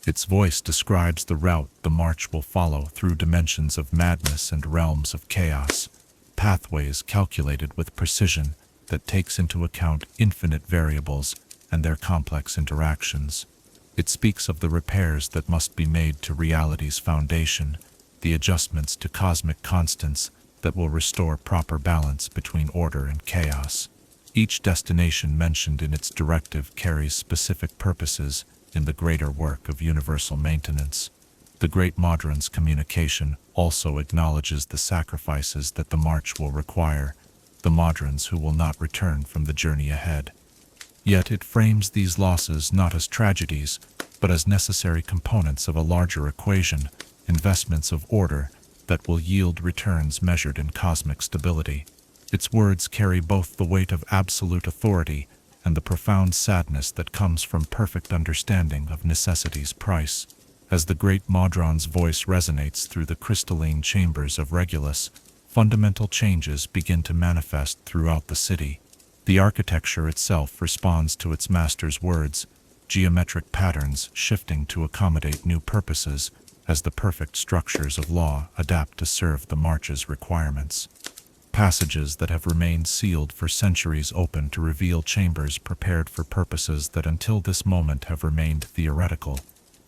Its voice describes the route the march will follow through dimensions of madness and realms of chaos, pathways calculated with precision that takes into account infinite variables and their complex interactions. It speaks of the repairs that must be made to reality's foundation, the adjustments to cosmic constants that will restore proper balance between order and chaos. Each destination mentioned in its directive carries specific purposes in the greater work of universal maintenance. The great Modron's communication also acknowledges the sacrifices that the march will require, the Modrons who will not return from the journey ahead. Yet it frames these losses not as tragedies, but as necessary components of a larger equation, investments of order that will yield returns measured in cosmic stability. Its words carry both the weight of absolute authority and the profound sadness that comes from perfect understanding of necessity's price. As the great Modron's voice resonates through the crystalline chambers of Regulus, fundamental changes begin to manifest throughout the city. The architecture itself responds to its master's words, geometric patterns shifting to accommodate new purposes as the perfect structures of law adapt to serve the march's requirements. Passages that have remained sealed for centuries open to reveal chambers prepared for purposes that until this moment have remained theoretical.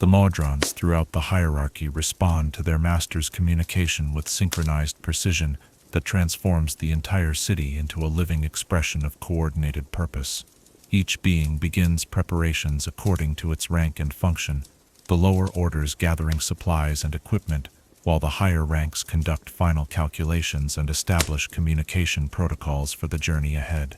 The Modrons throughout the hierarchy respond to their master's communication with synchronized precision that transforms the entire city into a living expression of coordinated purpose. Each being begins preparations according to its rank and function, the lower orders gathering supplies and equipment, while the higher ranks conduct final calculations and establish communication protocols for the journey ahead.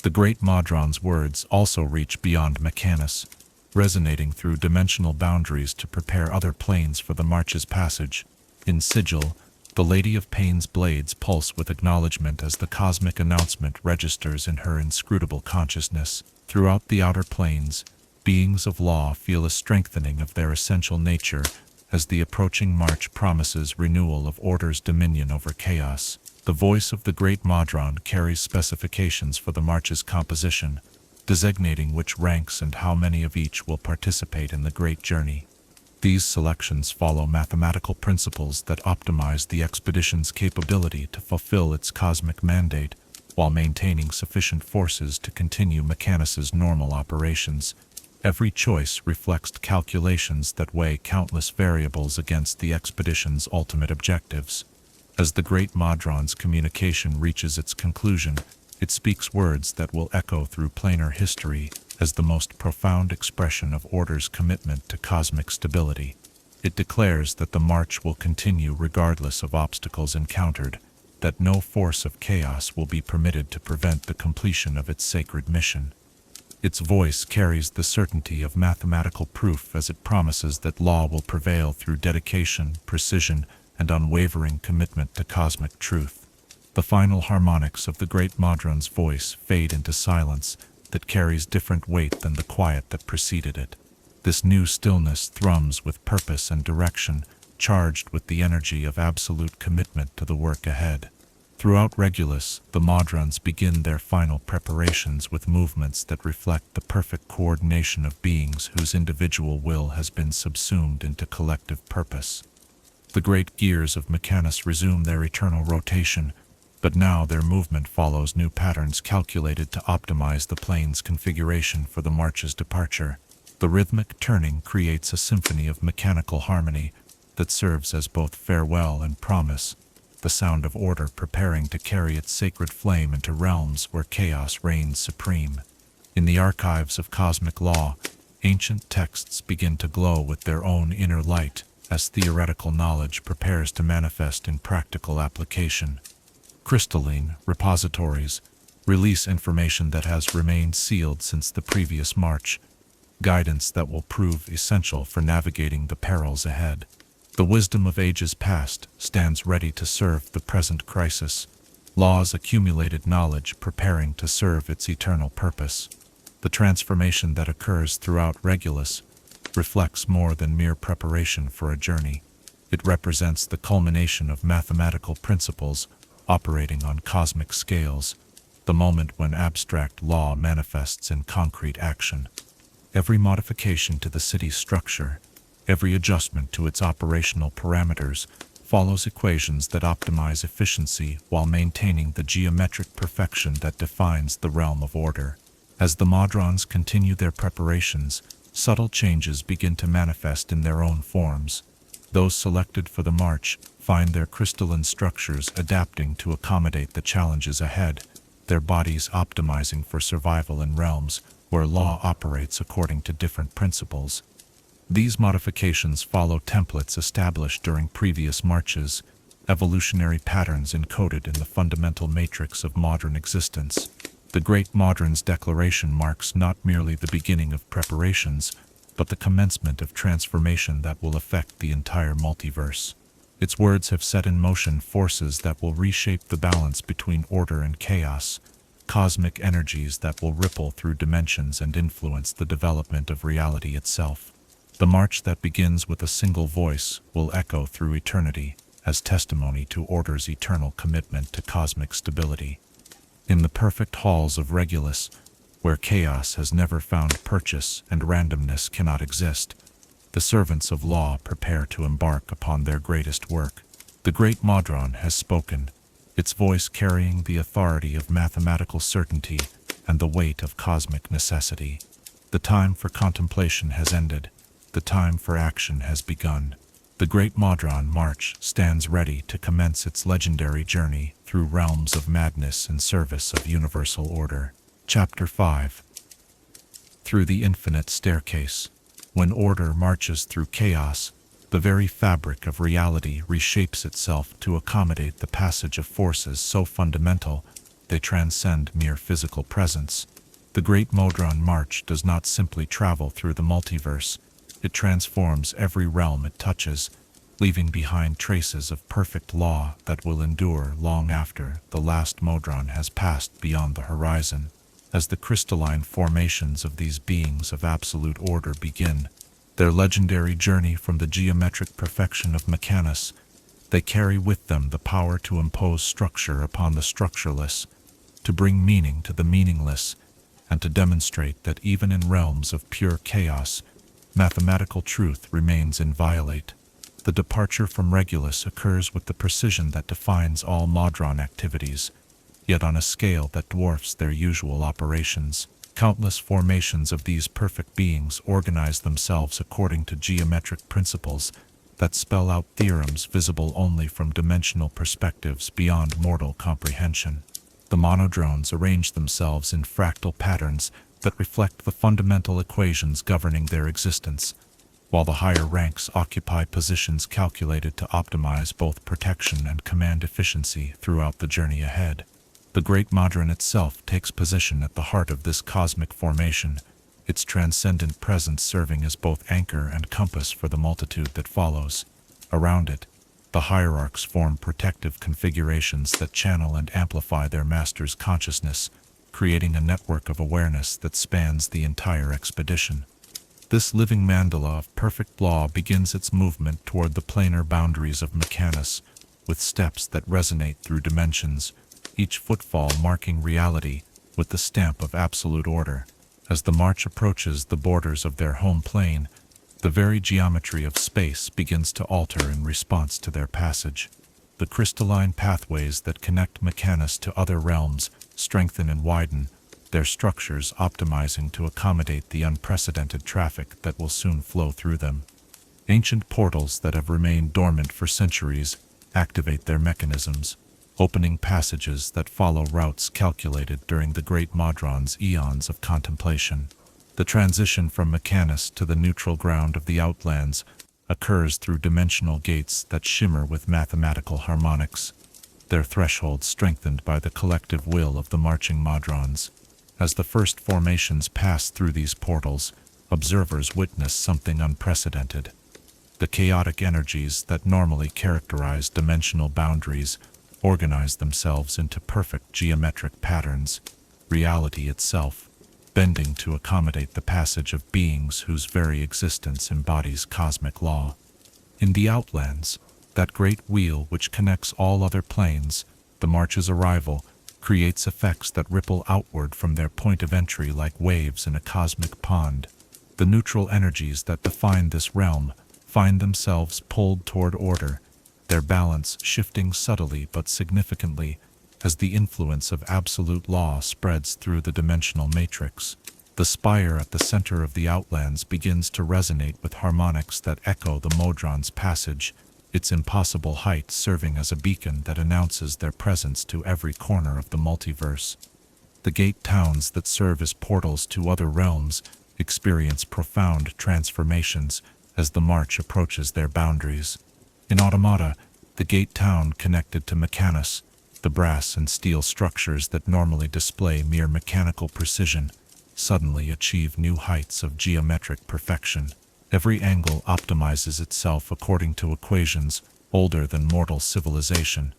The great Modron's words also reach beyond Mechanus, resonating through dimensional boundaries to prepare other planes for the march's passage. In Sigil, the Lady of Pain's blades pulse with acknowledgement as the cosmic announcement registers in her inscrutable consciousness. Throughout the outer planes, beings of law feel a strengthening of their essential nature as the approaching march promises renewal of order's dominion over chaos. The voice of the great Modron carries specifications for the march's composition, designating which ranks and how many of each will participate in the great journey. These selections follow mathematical principles that optimize the expedition's capability to fulfill its cosmic mandate, while maintaining sufficient forces to continue Mechanus's normal operations. Every choice reflects calculations that weigh countless variables against the expedition's ultimate objectives. As the great Modron's communication reaches its conclusion, it speaks words that will echo through planar history as the most profound expression of Order's commitment to cosmic stability. It declares that the march will continue regardless of obstacles encountered, that no force of chaos will be permitted to prevent the completion of its sacred mission. Its voice carries the certainty of mathematical proof as it promises that law will prevail through dedication, precision, and unwavering commitment to cosmic truth. The final harmonics of the great Modron's voice fade into silence that carries different weight than the quiet that preceded it. This new stillness thrums with purpose and direction, charged with the energy of absolute commitment to the work ahead. Throughout Regulus, the Modrons begin their final preparations with movements that reflect the perfect coordination of beings whose individual will has been subsumed into collective purpose. The great gears of Mechanus resume their eternal rotation, but now their movement follows new patterns calculated to optimize the plane's configuration for the march's departure. The rhythmic turning creates a symphony of mechanical harmony that serves as both farewell and promise, the sound of order preparing to carry its sacred flame into realms where chaos reigns supreme. In the archives of cosmic law, ancient texts begin to glow with their own inner light as theoretical knowledge prepares to manifest in practical application. Crystalline repositories release information that has remained sealed since the previous march, guidance that will prove essential for navigating the perils ahead. The wisdom of ages past stands ready to serve the present crisis, law's accumulated knowledge preparing to serve its eternal purpose. The transformation that occurs throughout Regulus reflects more than mere preparation for a journey. It represents the culmination of mathematical principles operating on cosmic scales, the moment when abstract law manifests in concrete action. Every modification to the city's structure, every adjustment to its operational parameters, follows equations that optimize efficiency while maintaining the geometric perfection that defines the realm of order. As the Modrons continue their preparations, subtle changes begin to manifest in their own forms. Those selected for the march find their crystalline structures adapting to accommodate the challenges ahead, their bodies optimizing for survival in realms where law operates according to different principles. These modifications follow templates established during previous marches, evolutionary patterns encoded in the fundamental matrix of modern existence. The Great Modron's declaration marks not merely the beginning of preparations, but the commencement of transformation that will affect the entire multiverse. Its words have set in motion forces that will reshape the balance between order and chaos, cosmic energies that will ripple through dimensions and influence the development of reality itself. The march that begins with a single voice will echo through eternity as testimony to Order's eternal commitment to cosmic stability. In the perfect halls of Regulus, where chaos has never found purchase and randomness cannot exist, the servants of law prepare to embark upon their greatest work. The great Modron has spoken, its voice carrying the authority of mathematical certainty and the weight of cosmic necessity. The time for contemplation has ended. the time for action has begun. The Great Modron March stands ready to commence its legendary journey through realms of madness in service of universal order. Chapter 5. Through the Infinite Staircase. When order marches through chaos, the very fabric of reality reshapes itself to accommodate the passage of forces so fundamental they transcend mere physical presence. The Great Modron March does not simply travel through the multiverse, it transforms every realm it touches, leaving behind traces of perfect law that will endure long after the last Modron has passed beyond the horizon. As the crystalline formations of these beings of absolute order begin their legendary journey from the geometric perfection of Mechanus, they carry with them the power to impose structure upon the structureless, to bring meaning to the meaningless, and to demonstrate that even in realms of pure chaos, mathematical truth remains inviolate. The departure from Regulus occurs with the precision that defines all Modron activities, yet on a scale that dwarfs their usual operations. Countless formations of these perfect beings organize themselves according to geometric principles that spell out theorems visible only from dimensional perspectives beyond mortal comprehension. The monodrones arrange themselves in fractal patterns that reflect the fundamental equations governing their existence, while the higher ranks occupy positions calculated to optimize both protection and command efficiency throughout the journey ahead. The Great Modron itself takes position at the heart of this cosmic formation, its transcendent presence serving as both anchor and compass for the multitude that follows. Around it, the hierarchs form protective configurations that channel and amplify their master's consciousness, creating a network of awareness that spans the entire expedition. This living mandala of perfect law begins its movement toward the planar boundaries of Mechanus, with steps that resonate through dimensions, each footfall marking reality with the stamp of absolute order. As the march approaches the borders of their home plane, the very geometry of space begins to alter in response to their passage. The crystalline pathways that connect Mechanus to other realms strengthen and widen, their structures optimizing to accommodate the unprecedented traffic that will soon flow through them. Ancient portals that have remained dormant for centuries activate their mechanisms, opening passages that follow routes calculated during the Great Modron's eons of contemplation. The transition from Mechanus to the neutral ground of the Outlands occurs through dimensional gates that shimmer with mathematical harmonics, their thresholds strengthened by the collective will of the marching Modrons. As the first formations pass through these portals, observers witness something unprecedented. The chaotic energies that normally characterize dimensional boundaries organize themselves into perfect geometric patterns, reality itself bending to accommodate the passage of beings whose very existence embodies cosmic law. In the Outlands, that great wheel which connects all other planes, the march's arrival creates effects that ripple outward from their point of entry like waves in a cosmic pond. The neutral energies that define this realm find themselves pulled toward order, their balance shifting subtly but significantly as the influence of absolute law spreads through the dimensional matrix. The spire at the center of the Outlands begins to resonate with harmonics that echo the Modron's passage, its impossible height serving as a beacon that announces their presence to every corner of the multiverse. The gate towns that serve as portals to other realms experience profound transformations as the march approaches their boundaries. In Automata, the gate town connected to Mechanus, the brass and steel structures that normally display mere mechanical precision suddenly achieve new heights of geometric perfection. Every angle optimizes itself according to equations older than mortal civilization,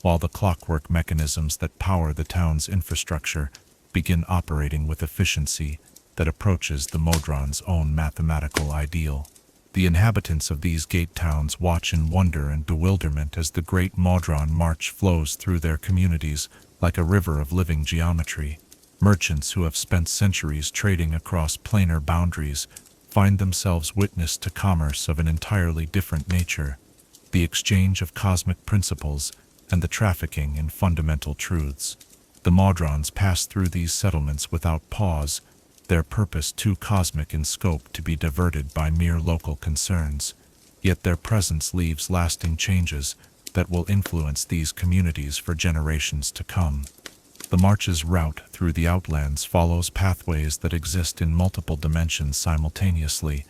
while the clockwork mechanisms that power the town's infrastructure begin operating with efficiency that approaches the Modron's own mathematical ideal. The inhabitants of these gate towns watch in wonder and bewilderment as the Great Modron March flows through their communities like a river of living geometry. Merchants who have spent centuries trading across planar boundaries find themselves witness to commerce of an entirely different nature, the exchange of cosmic principles and the trafficking in fundamental truths. The Modrons pass through these settlements without pause, their purpose too cosmic in scope to be diverted by mere local concerns. Yet their presence leaves lasting changes that will influence these communities for generations to come. The march's route through the Outlands follows pathways that exist in multiple dimensions simultaneously,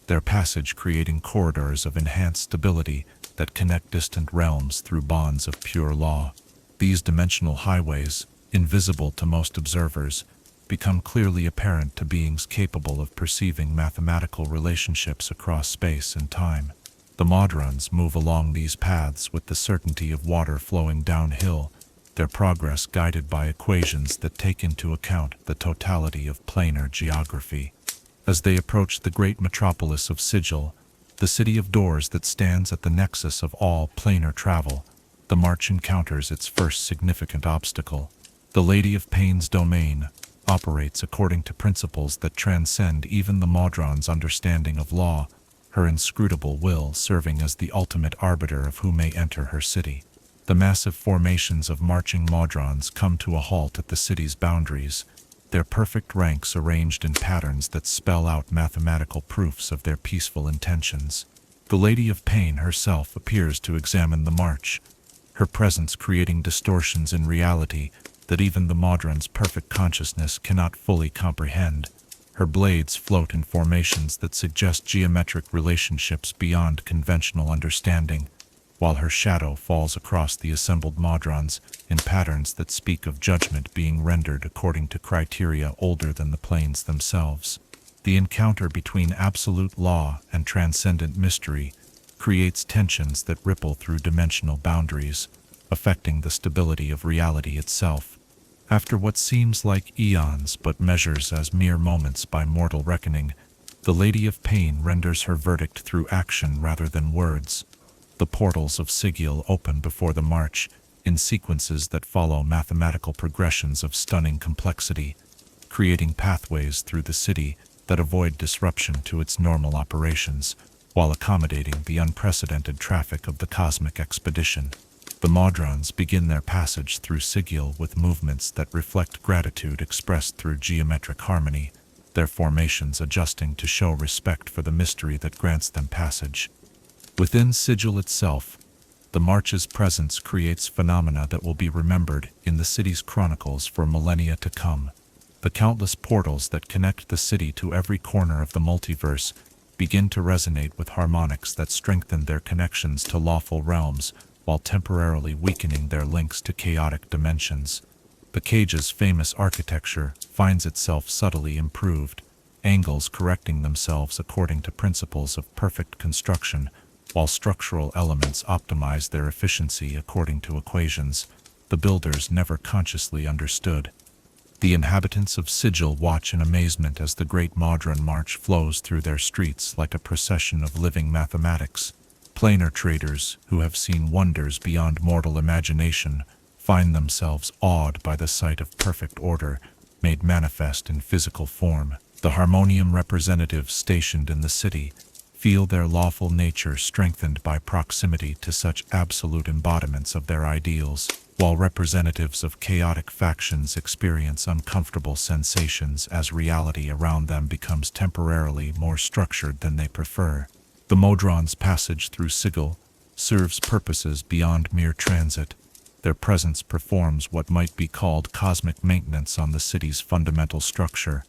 their passage creating corridors of enhanced stability that connect distant realms through bonds of pure law. These dimensional highways, invisible to most observers, become clearly apparent to beings capable of perceiving mathematical relationships across space and time. The Modrons move along these paths with the certainty of water flowing downhill, their progress guided by equations that take into account the totality of planar geography. As they approach the great metropolis of Sigil, the city of doors that stands at the nexus of all planar travel, the march encounters its first significant obstacle. The Lady of Pain's domain operates according to principles that transcend even the Modron's understanding of law, her inscrutable will serving as the ultimate arbiter of who may enter her city. The massive formations of marching Modrons come to a halt at the city's boundaries, their perfect ranks arranged in patterns that spell out mathematical proofs of their peaceful intentions. The Lady of Pain herself appears to examine the march, her presence creating distortions in reality that even the Modron's perfect consciousness cannot fully comprehend. Her blades float in formations that suggest geometric relationships beyond conventional understanding, while her shadow falls across the assembled Modrons in patterns that speak of judgment being rendered according to criteria older than the planes themselves. The encounter between absolute law and transcendent mystery creates tensions that ripple through dimensional boundaries, affecting the stability of reality itself. After what seems like eons but measures as mere moments by mortal reckoning, the Lady of Pain renders her verdict through action rather than words. The portals of Sigil open before the march, in sequences that follow mathematical progressions of stunning complexity, creating pathways through the city that avoid disruption to its normal operations, while accommodating the unprecedented traffic of the cosmic expedition. The Modrons begin their passage through Sigil with movements that reflect gratitude expressed through geometric harmony, their formations adjusting to show respect for the mystery that grants them passage. Within Sigil itself, the march's presence creates phenomena that will be remembered in the city's chronicles for millennia to come. The countless portals that connect the city to every corner of the multiverse begin to resonate with harmonics that strengthen their connections to lawful realms, while temporarily weakening their links to chaotic dimensions. The cage's famous architecture finds itself subtly improved, angles correcting themselves according to principles of perfect construction, while structural elements optimize their efficiency according to equations the builders never consciously understood. The inhabitants of Sigil watch in amazement as the great Modron march flows through their streets like a procession of living mathematics. Planar traders, who have seen wonders beyond mortal imagination, find themselves awed by the sight of perfect order made manifest in physical form. The Harmonium representatives stationed in the city feel their lawful nature strengthened by proximity to such absolute embodiments of their ideals, while representatives of chaotic factions experience uncomfortable sensations as reality around them becomes temporarily more structured than they prefer. The Modron's passage through Sigil serves purposes beyond mere transit. Their presence performs what might be called cosmic maintenance on the city's fundamental structure,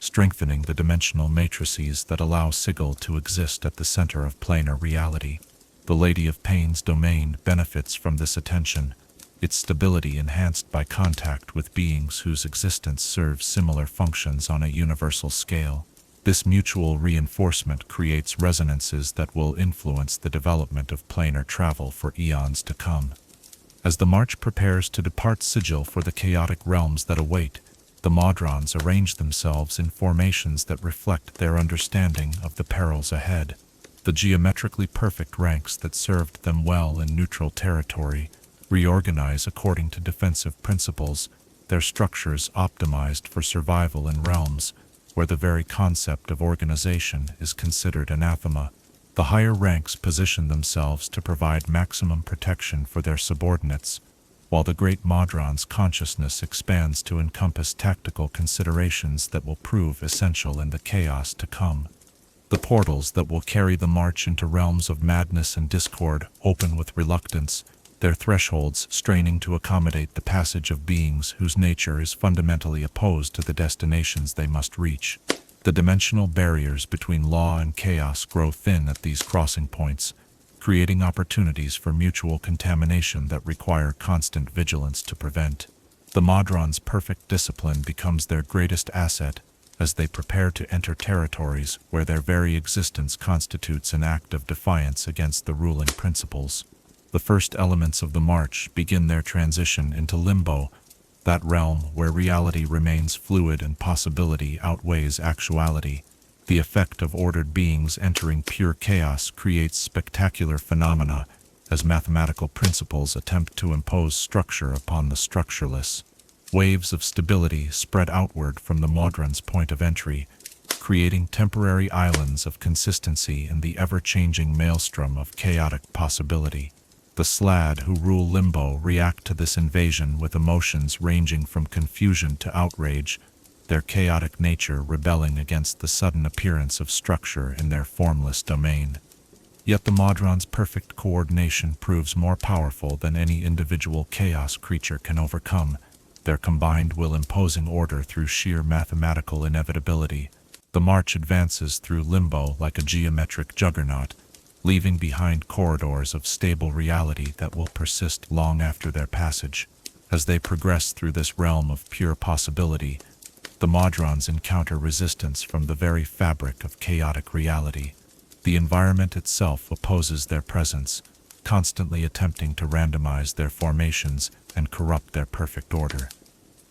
strengthening the dimensional matrices that allow Sigil to exist at the center of planar reality. The Lady of Pain's domain benefits from this attention, its stability enhanced by contact with beings whose existence serves similar functions on a universal scale. This mutual reinforcement creates resonances that will influence the development of planar travel for eons to come. As the march prepares to depart Sigil for the chaotic realms that await, the Modrons arrange themselves in formations that reflect their understanding of the perils ahead. The geometrically perfect ranks that served them well in neutral territory reorganize according to defensive principles, their structures optimized for survival in realms where the very concept of organization is considered anathema. The higher ranks position themselves to provide maximum protection for their subordinates, while the great Modron's consciousness expands to encompass tactical considerations that will prove essential in the chaos to come. The portals that will carry the march into realms of madness and discord open with reluctance, their thresholds straining to accommodate the passage of beings whose nature is fundamentally opposed to the destinations they must reach. The dimensional barriers between law and chaos grow thin at these crossing points, creating opportunities for mutual contamination that require constant vigilance to prevent. The Modron's perfect discipline becomes their greatest asset as they prepare to enter territories where their very existence constitutes an act of defiance against the ruling principles. The first elements of the march begin their transition into limbo, that realm where reality remains fluid and possibility outweighs actuality. The effect of ordered beings entering pure chaos creates spectacular phenomena as mathematical principles attempt to impose structure upon the structureless. Waves of stability spread outward from the Modron's point of entry, creating temporary islands of consistency in the ever-changing maelstrom of chaotic possibility. The Slaad who rule Limbo react to this invasion with emotions ranging from confusion to outrage, their chaotic nature rebelling against the sudden appearance of structure in their formless domain. Yet the Modron's perfect coordination proves more powerful than any individual chaos creature can overcome, their combined will imposing order through sheer mathematical inevitability. The march advances through Limbo like a geometric juggernaut, leaving behind corridors of stable reality that will persist long after their passage. As they progress through this realm of pure possibility, the Modrons encounter resistance from the very fabric of chaotic reality. The environment itself opposes their presence, constantly attempting to randomize their formations and corrupt their perfect order.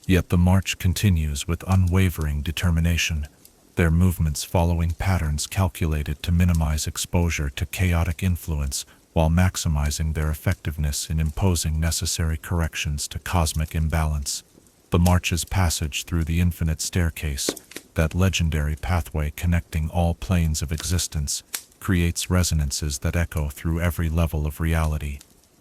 Yet the march continues with unwavering determination, their movements following patterns calculated to minimize exposure to chaotic influence while maximizing their effectiveness in imposing necessary corrections to cosmic imbalance. The march's passage through the infinite staircase, that legendary pathway connecting all planes of existence, creates resonances that echo through every level of reality.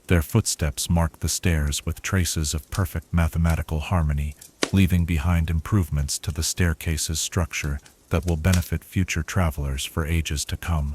Their footsteps mark the stairs with traces of perfect mathematical harmony, leaving behind improvements to the staircase's structure that will benefit future travelers for ages to come.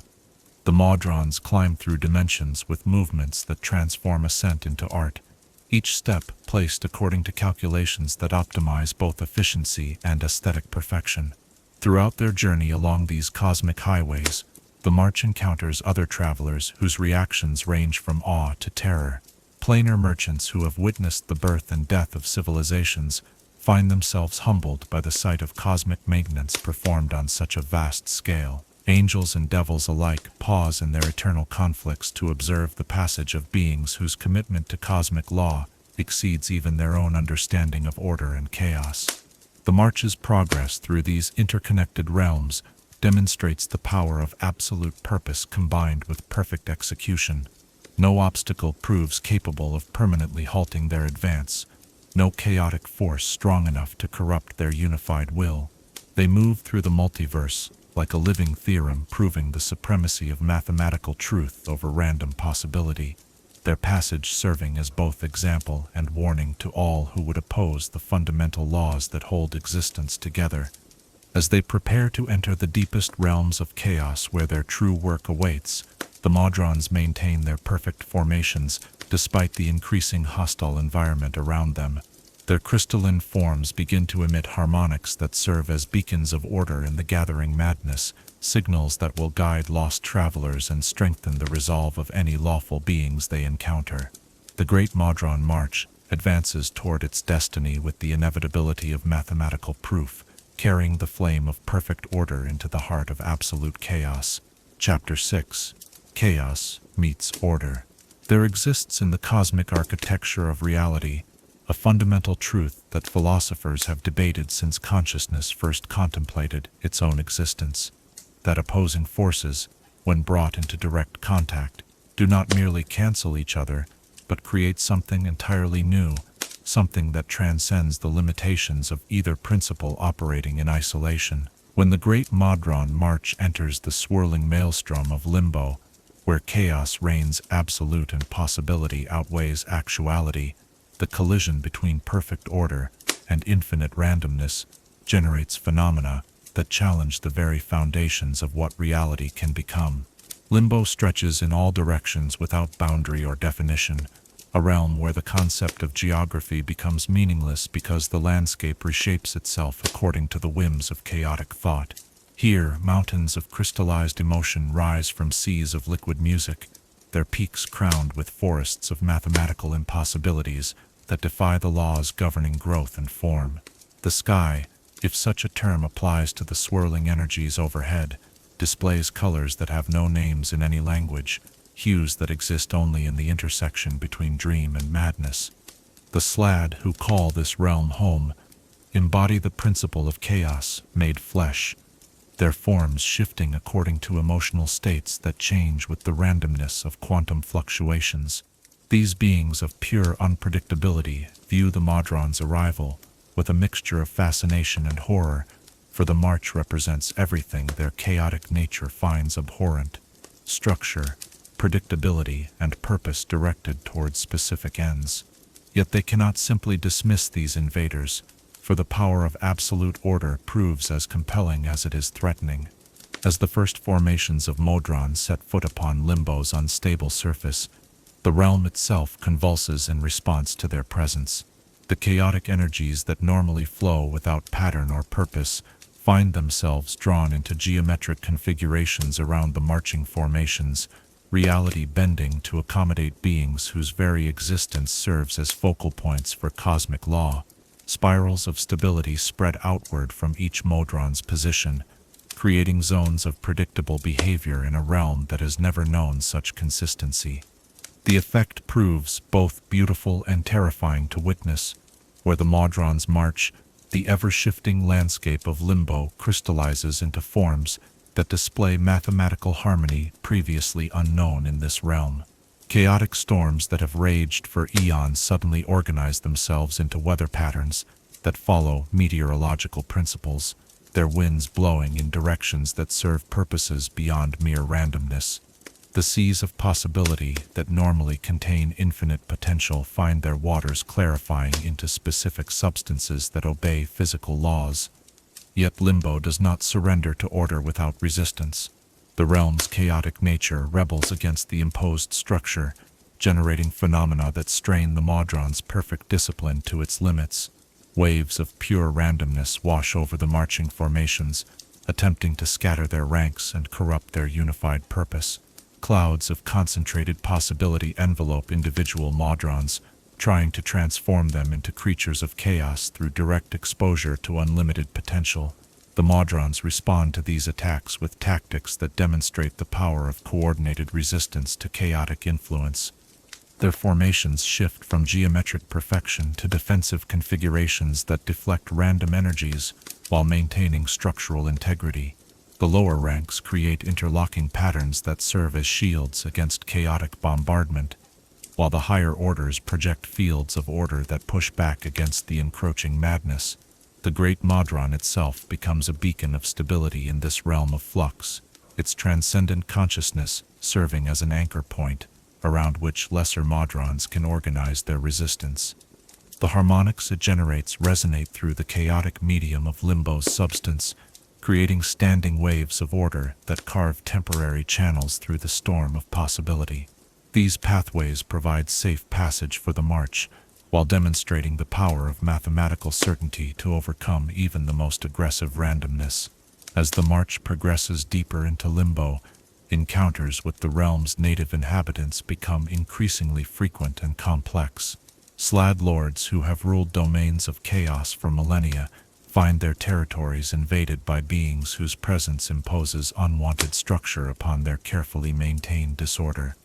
The Modrons climb through dimensions with movements that transform ascent into art, each step placed according to calculations that optimize both efficiency and aesthetic perfection. Throughout their journey along these cosmic highways, the march encounters other travelers whose reactions range from awe to terror. Planar merchants who have witnessed the birth and death of civilizations find themselves humbled by the sight of cosmic maintenance performed on such a vast scale. Angels and devils alike pause in their eternal conflicts to observe the passage of beings whose commitment to cosmic law exceeds even their own understanding of order and chaos. The march's progress through these interconnected realms demonstrates the power of absolute purpose combined with perfect execution. No obstacle proves capable of permanently halting their advance, no chaotic force strong enough to corrupt their unified will. They move through the multiverse like a living theorem proving the supremacy of mathematical truth over random possibility, their passage serving as both example and warning to all who would oppose the fundamental laws that hold existence together. As they prepare to enter the deepest realms of chaos where their true work awaits, the Modrons maintain their perfect formations despite the increasing hostile environment around them. Their crystalline forms begin to emit harmonics that serve as beacons of order in the gathering madness, signals that will guide lost travelers and strengthen the resolve of any lawful beings they encounter. The Great Modron March advances toward its destiny with the inevitability of mathematical proof, carrying the flame of perfect order into the heart of absolute chaos. Chapter 6. Chaos meets order. There exists in the cosmic architecture of reality a fundamental truth that philosophers have debated since consciousness first contemplated its own existence, that opposing forces, when brought into direct contact, do not merely cancel each other, but create something entirely new, something that transcends the limitations of either principle operating in isolation. When the Great Modron March enters the swirling maelstrom of Limbo, where chaos reigns absolute and possibility outweighs actuality, The collision between perfect order and infinite randomness generates phenomena that challenge the very foundations of what reality can become. Limbo stretches in all directions without boundary or definition, a realm where the concept of geography becomes meaningless because the landscape reshapes itself according to the whims of chaotic thought. Here, mountains of crystallized emotion rise from seas of liquid music, their peaks crowned with forests of mathematical impossibilities that defy the laws governing growth and form. The sky, if such a term applies to the swirling energies overhead, displays colors that have no names in any language, hues that exist only in the intersection between dream and madness. The Slad, who call this realm home, embody the principle of chaos made flesh, their forms shifting according to emotional states that change with the randomness of quantum fluctuations. These beings of pure unpredictability view the Modron's arrival with a mixture of fascination and horror, for the march represents everything their chaotic nature finds abhorrent: structure, predictability, and purpose directed towards specific ends. Yet they cannot simply dismiss these invaders, for the power of absolute order proves as compelling as it is threatening. As the first formations of Modron set foot upon Limbo's unstable surface, the realm itself convulses in response to their presence. The chaotic energies that normally flow without pattern or purpose find themselves drawn into geometric configurations around the marching formations, reality bending to accommodate beings whose very existence serves as focal points for cosmic law. Spirals of stability spread outward from each Modron's position, creating zones of predictable behavior in a realm that has never known such consistency. The effect proves both beautiful and terrifying to witness. Where the Modrons march, the ever-shifting landscape of Limbo crystallizes into forms that display mathematical harmony previously unknown in this realm. Chaotic storms that have raged for eons suddenly organize themselves into weather patterns that follow meteorological principles, their winds blowing in directions that serve purposes beyond mere randomness. The seas of possibility that normally contain infinite potential find their waters clarifying into specific substances that obey physical laws. Yet Limbo does not surrender to order without resistance. The realm's chaotic nature rebels against the imposed structure, generating phenomena that strain the Modron's perfect discipline to its limits. Waves of pure randomness wash over the marching formations, attempting to scatter their ranks and corrupt their unified purpose. Clouds of concentrated possibility envelope individual Modrons, trying to transform them into creatures of chaos through direct exposure to unlimited potential. The Modrons respond to these attacks with tactics that demonstrate the power of coordinated resistance to chaotic influence. Their formations shift from geometric perfection to defensive configurations that deflect random energies while maintaining structural integrity. The lower ranks create interlocking patterns that serve as shields against chaotic bombardment, while the higher orders project fields of order that push back against the encroaching madness. The great Modron itself becomes a beacon of stability in this realm of flux, its transcendent consciousness serving as an anchor point around which lesser Modrons can organize their resistance. The harmonics it generates resonate through the chaotic medium of Limbo's substance, creating standing waves of order that carve temporary channels through the storm of possibility. These pathways provide safe passage for the march, while demonstrating the power of mathematical certainty to overcome even the most aggressive randomness. As the march progresses deeper into Limbo, encounters with the realm's native inhabitants become increasingly frequent and complex. Slad lords who have ruled domains of chaos for millennia find their territories invaded by beings whose presence imposes unwanted structure upon their carefully maintained disorder.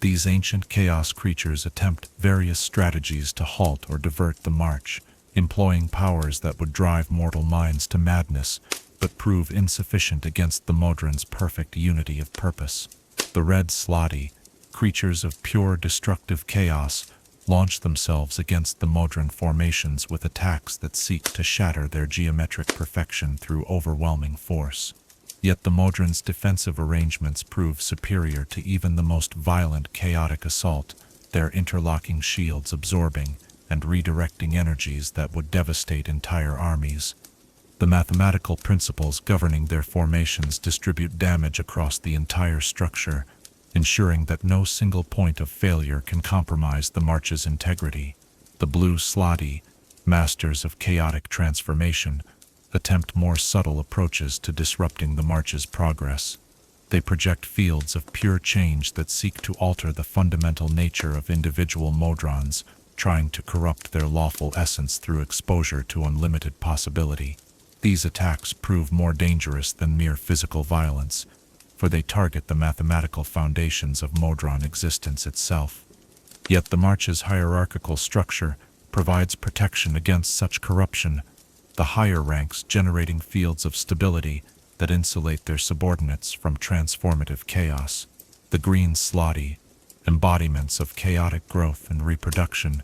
These ancient chaos creatures attempt various strategies to halt or divert the march, employing powers that would drive mortal minds to madness, but prove insufficient against the Modron's perfect unity of purpose. The Red Slotty, creatures of pure destructive chaos, launch themselves against the Modron formations with attacks that seek to shatter their geometric perfection through overwhelming force. Yet the Modron's defensive arrangements prove superior to even the most violent chaotic assault, their interlocking shields absorbing and redirecting energies that would devastate entire armies. The mathematical principles governing their formations distribute damage across the entire structure, ensuring that no single point of failure can compromise the march's integrity. The blue Slotty, masters of chaotic transformation, attempt more subtle approaches to disrupting the march's progress. They project fields of pure change that seek to alter the fundamental nature of individual Modrons, trying to corrupt their lawful essence through exposure to unlimited possibility. These attacks prove more dangerous than mere physical violence, for they target the mathematical foundations of Modron existence itself. Yet the March's hierarchical structure provides protection against such corruption, the higher ranks generating fields of stability that insulate their subordinates from transformative chaos. The green Slotty, embodiments of chaotic growth and reproduction,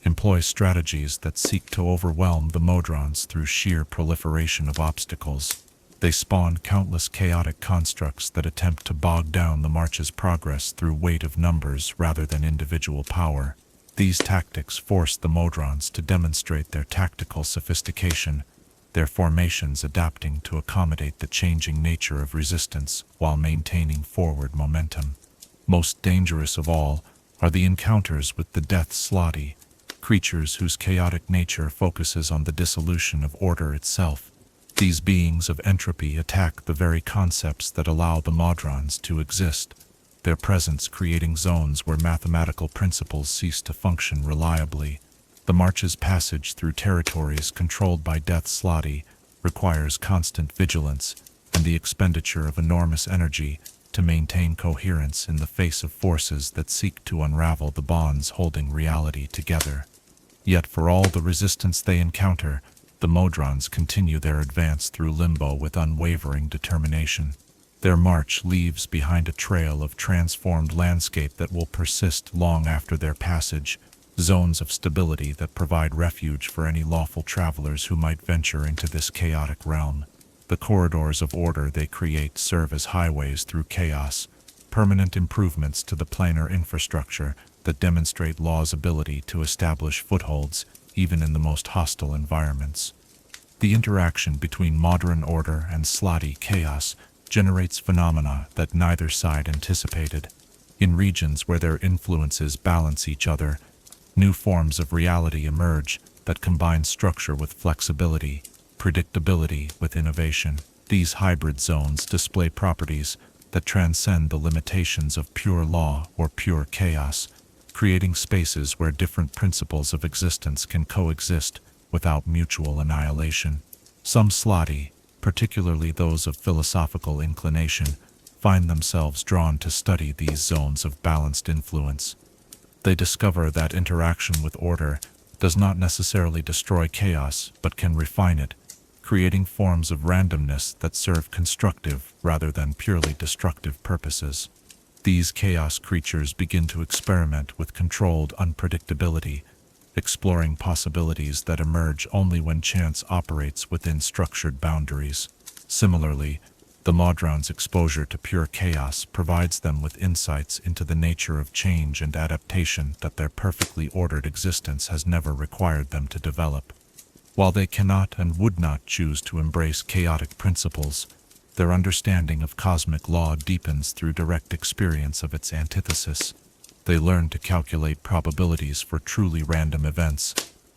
employ strategies that seek to overwhelm the Modrons through sheer proliferation of obstacles. They spawn countless chaotic constructs that attempt to bog down the March's progress through weight of numbers rather than individual power. These tactics force the Modrons to demonstrate their tactical sophistication, their formations adapting to accommodate the changing nature of resistance while maintaining forward momentum. Most dangerous of all are the encounters with the Death Slotty, creatures whose chaotic nature focuses on the dissolution of order itself. These beings of entropy attack the very concepts that allow the Modrons to exist, their presence creating zones where mathematical principles cease to function reliably. The March's passage through territories controlled by Death Slotty requires constant vigilance and the expenditure of enormous energy to maintain coherence in the face of forces that seek to unravel the bonds holding reality together. Yet for all the resistance they encounter, the Modrons continue their advance through limbo with unwavering determination. Their march leaves behind a trail of transformed landscape that will persist long after their passage, zones of stability that provide refuge for any lawful travelers who might venture into this chaotic realm. The corridors of order they create serve as highways through chaos, permanent improvements to the planar infrastructure that demonstrate law's ability to establish footholds even in the most hostile environments. The interaction between modern order and Slotty chaos generates phenomena that neither side anticipated. In regions where their influences balance each other, new forms of reality emerge that combine structure with flexibility, predictability with innovation. These hybrid zones display properties that transcend the limitations of pure law or pure chaos, creating spaces where different principles of existence can coexist without mutual annihilation. Some Slotty, particularly those of philosophical inclination, find themselves drawn to study these zones of balanced influence. They discover that interaction with order does not necessarily destroy chaos, but can refine it, creating forms of randomness that serve constructive rather than purely destructive purposes. These chaos creatures begin to experiment with controlled unpredictability, exploring possibilities that emerge only when chance operates within structured boundaries. Similarly, the Modron's exposure to pure chaos provides them with insights into the nature of change and adaptation that their perfectly ordered existence has never required them to develop. While they cannot and would not choose to embrace chaotic principles, their understanding of cosmic law deepens through direct experience of its antithesis. They learn to calculate probabilities for truly random events,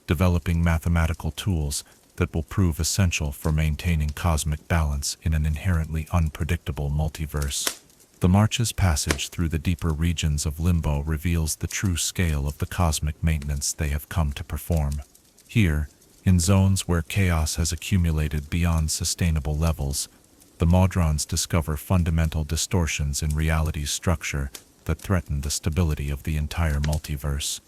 developing mathematical tools that will prove essential for maintaining cosmic balance in an inherently unpredictable multiverse. The March's passage through the deeper regions of limbo reveals the true scale of the cosmic maintenance they have come to perform. Here, in zones where chaos has accumulated beyond sustainable levels, the Modrons discover fundamental distortions in reality's structure that threaten the stability of the entire multiverse.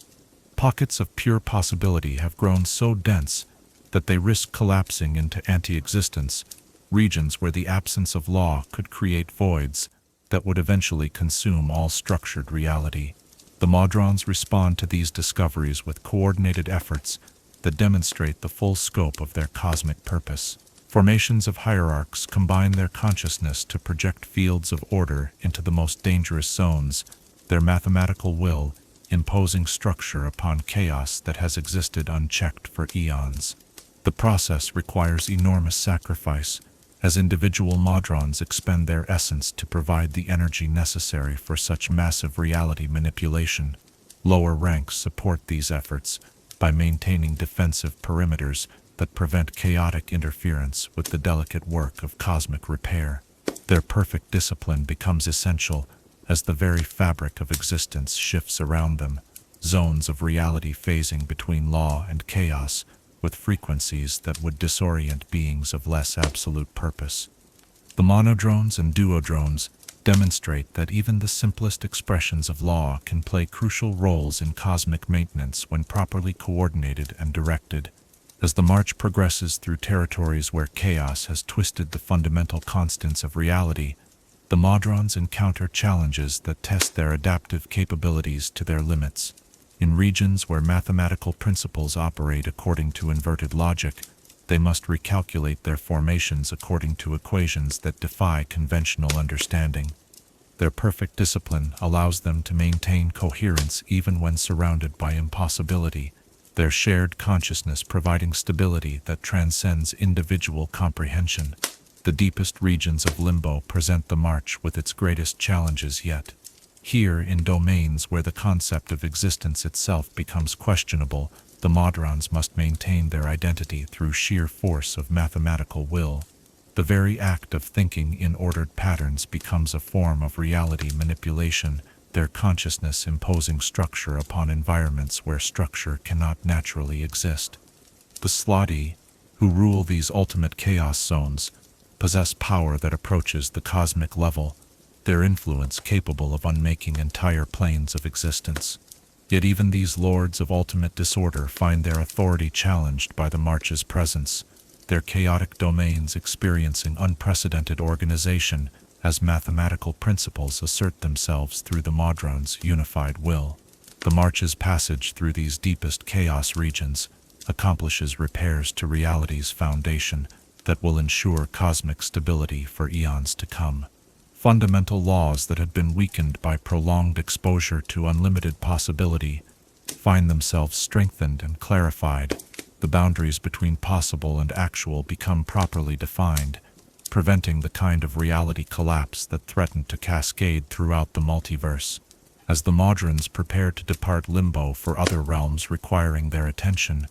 Pockets of pure possibility have grown so dense that they risk collapsing into anti-existence, regions where the absence of law could create voids that would eventually consume all structured reality. The Modrons respond to these discoveries with coordinated efforts that demonstrate the full scope of their cosmic purpose. Formations of hierarchs combine their consciousness to project fields of order into the most dangerous zones, their mathematical will imposing structure upon chaos that has existed unchecked for eons. The process requires enormous sacrifice, as individual Modrons expend their essence to provide the energy necessary for such massive reality manipulation. Lower ranks support these efforts by maintaining defensive perimeters that prevent chaotic interference with the delicate work of cosmic repair. Their perfect discipline becomes essential as the very fabric of existence shifts around them, zones of reality phasing between law and chaos with frequencies that would disorient beings of less absolute purpose. The monodrones and duodrones demonstrate that even the simplest expressions of law can play crucial roles in cosmic maintenance when properly coordinated and directed. As the march progresses through territories where chaos has twisted the fundamental constants of reality, the Modrons encounter challenges that test their adaptive capabilities to their limits. In regions where mathematical principles operate according to inverted logic, they must recalculate their formations according to equations that defy conventional understanding. Their perfect discipline allows them to maintain coherence even when surrounded by impossibility, their shared consciousness providing stability that transcends individual comprehension. The deepest regions of limbo present the march with its greatest challenges yet. Here, in domains where the concept of existence itself becomes questionable, the Modrons must maintain their identity through sheer force of mathematical will. The very act of thinking in ordered patterns becomes a form of reality manipulation, their consciousness imposing structure upon environments where structure cannot naturally exist. The Slotty, who rule these ultimate chaos zones, possess power that approaches the cosmic level, their influence capable of unmaking entire planes of existence. Yet even these lords of ultimate disorder find their authority challenged by the march's presence, their chaotic domains experiencing unprecedented organization as mathematical principles assert themselves through the Modron's unified will. The march's passage through these deepest chaos regions accomplishes repairs to reality's foundation that will ensure cosmic stability for eons to come. Fundamental laws that had been weakened by prolonged exposure to unlimited possibility find themselves strengthened and clarified. The boundaries between possible and actual become properly defined, preventing the kind of reality collapse that threatened to cascade throughout the multiverse. As the Modrons prepare to depart limbo for other realms requiring their attention,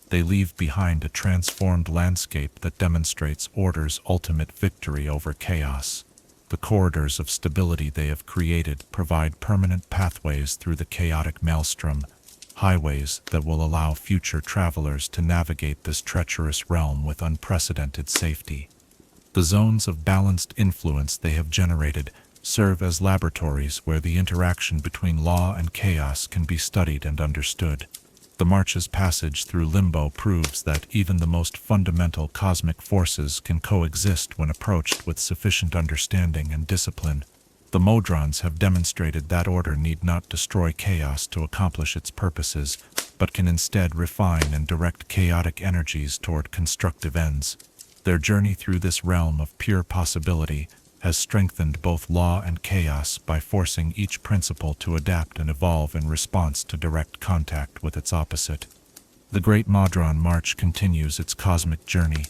they leave behind a transformed landscape that demonstrates order's ultimate victory over chaos. The corridors of stability they have created provide permanent pathways through the chaotic maelstrom, highways that will allow future travelers to navigate this treacherous realm with unprecedented safety. The zones of balanced influence they have generated serve as laboratories where the interaction between law and chaos can be studied and understood. The march's passage through limbo proves that even the most fundamental cosmic forces can coexist when approached with sufficient understanding and discipline. The Modrons have demonstrated that order need not destroy chaos to accomplish its purposes, but can instead refine and direct chaotic energies toward constructive ends. Their journey through this realm of pure possibility has strengthened both law and chaos by forcing each principle to adapt and evolve in response to direct contact with its opposite. The Great Modron March continues its cosmic journey,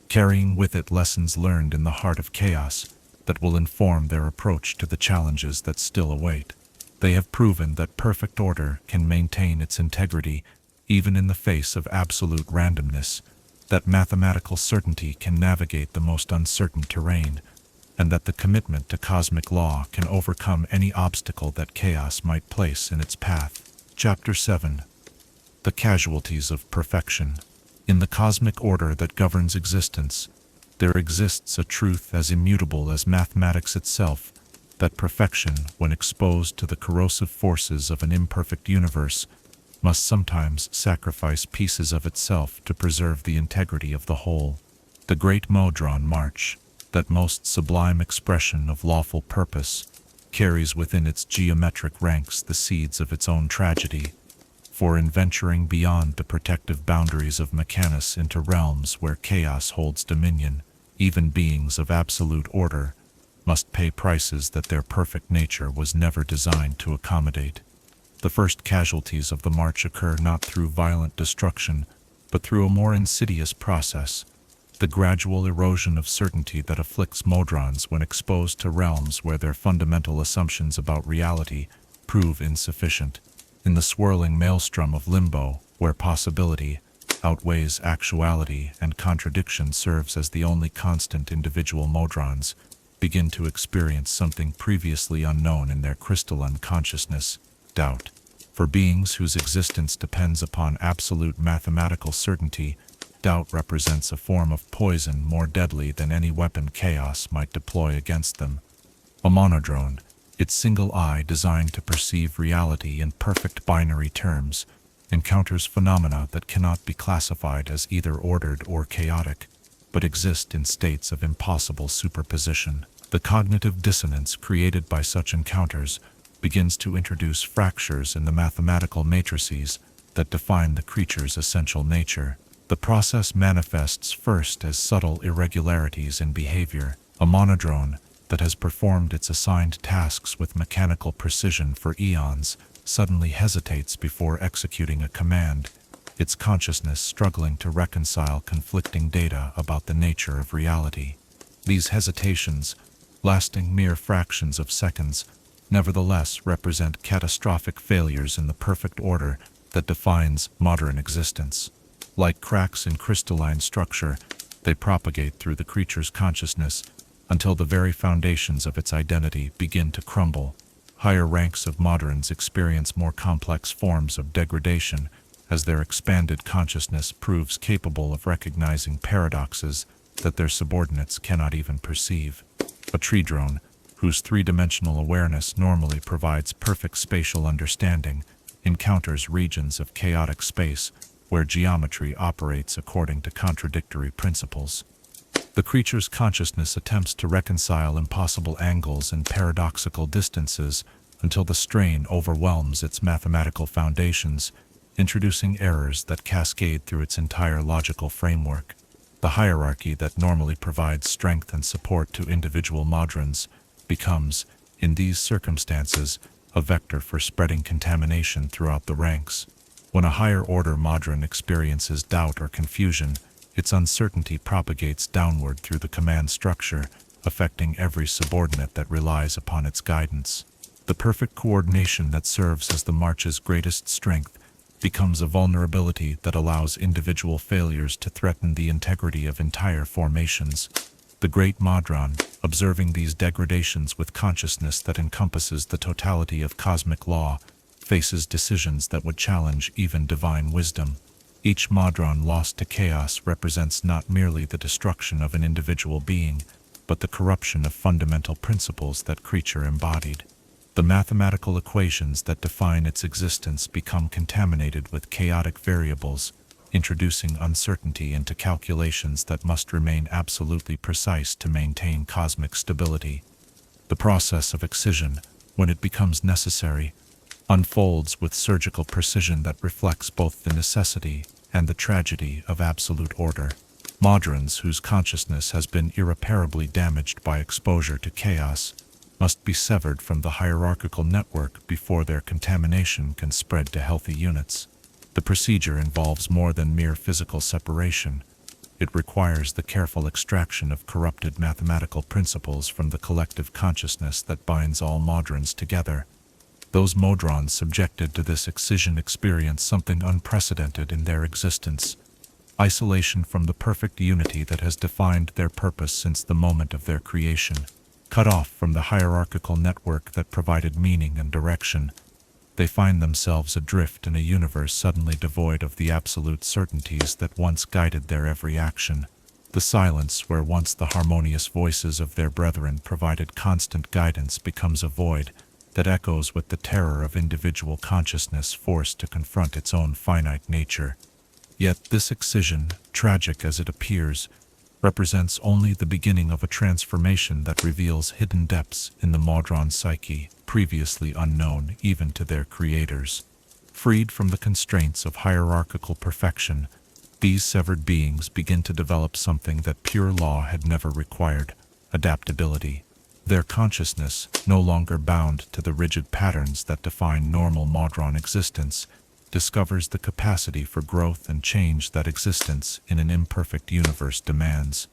carrying with it lessons learned in the heart of chaos that will inform their approach to the challenges that still await. They have proven that perfect order can maintain its integrity even in the face of absolute randomness, that mathematical certainty can navigate the most uncertain terrain, and that the commitment to cosmic law can overcome any obstacle that chaos might place in its path. Chapter 7. The Casualties of Perfection. In the cosmic order that governs existence, there exists a truth as immutable as mathematics itself, that perfection, when exposed to the corrosive forces of an imperfect universe, must sometimes sacrifice pieces of itself to preserve the integrity of the whole. The Great Modron March, that most sublime expression of lawful purpose, carries within its geometric ranks the seeds of its own tragedy. For in venturing beyond the protective boundaries of Mechanus into realms where chaos holds dominion, even beings of absolute order must pay prices that their perfect nature was never designed to accommodate. The first casualties of the march occur not through violent destruction, but through a more insidious process, the gradual erosion of certainty that afflicts Modrons when exposed to realms where their fundamental assumptions about reality prove insufficient. In the swirling maelstrom of limbo, where possibility outweighs actuality and contradiction serves as the only constant, individual Modrons begin to experience something previously unknown in their crystalline consciousness: doubt. For beings whose existence depends upon absolute mathematical certainty, doubt represents a form of poison more deadly than any weapon chaos might deploy against them. A Modron, its single eye designed to perceive reality in perfect binary terms, encounters phenomena that cannot be classified as either ordered or chaotic, but exist in states of impossible superposition. The cognitive dissonance created by such encounters begins to introduce fractures in the mathematical matrices that define the creature's essential nature. The process manifests first as subtle irregularities in behavior. A Modron that has performed its assigned tasks with mechanical precision for eons suddenly hesitates before executing a command, its consciousness struggling to reconcile conflicting data about the nature of reality. These hesitations, lasting mere fractions of seconds, nevertheless represent catastrophic failures in the perfect order that defines modern existence. Like cracks in crystalline structure, they propagate through the creature's consciousness until the very foundations of its identity begin to crumble. Higher ranks of Modrons experience more complex forms of degradation as their expanded consciousness proves capable of recognizing paradoxes that their subordinates cannot even perceive. A Tridrone, whose three-dimensional awareness normally provides perfect spatial understanding, encounters regions of chaotic space where geometry operates according to contradictory principles. The creature's consciousness attempts to reconcile impossible angles and paradoxical distances until the strain overwhelms its mathematical foundations, introducing errors that cascade through its entire logical framework. The hierarchy that normally provides strength and support to individual Modrons becomes, in these circumstances, a vector for spreading contamination throughout the ranks. When a higher-order Modron experiences doubt or confusion, its uncertainty propagates downward through the command structure, affecting every subordinate that relies upon its guidance. The perfect coordination that serves as the march's greatest strength becomes a vulnerability that allows individual failures to threaten the integrity of entire formations. The great Modron, observing these degradations with consciousness that encompasses the totality of cosmic law, faces decisions that would challenge even divine wisdom. Each Modron lost to chaos represents not merely the destruction of an individual being, but the corruption of fundamental principles that creature embodied. The mathematical equations that define its existence become contaminated with chaotic variables, introducing uncertainty into calculations that must remain absolutely precise to maintain cosmic stability. The process of excision, when it becomes necessary, unfolds with surgical precision that reflects both the necessity and the tragedy of absolute order. Modrons whose consciousness has been irreparably damaged by exposure to chaos must be severed from the hierarchical network before their contamination can spread to healthy units. The procedure involves more than mere physical separation. It requires the careful extraction of corrupted mathematical principles from the collective consciousness that binds all Modrons together. Those Modrons subjected to this excision experience something unprecedented in their existence: isolation from the perfect unity that has defined their purpose since the moment of their creation. Cut off from the hierarchical network that provided meaning and direction, they find themselves adrift in a universe suddenly devoid of the absolute certainties that once guided their every action. The silence where once the harmonious voices of their brethren provided constant guidance becomes a void that echoes with the terror of individual consciousness forced to confront its own finite nature. Yet this excision, tragic as it appears, represents only the beginning of a transformation that reveals hidden depths in the Modron psyche, previously unknown even to their creators. Freed from the constraints of hierarchical perfection, these severed beings begin to develop something that pure law had never required: adaptability. Their consciousness, no longer bound to the rigid patterns that define normal Modron existence, discovers the capacity for growth and change that existence in an imperfect universe demands.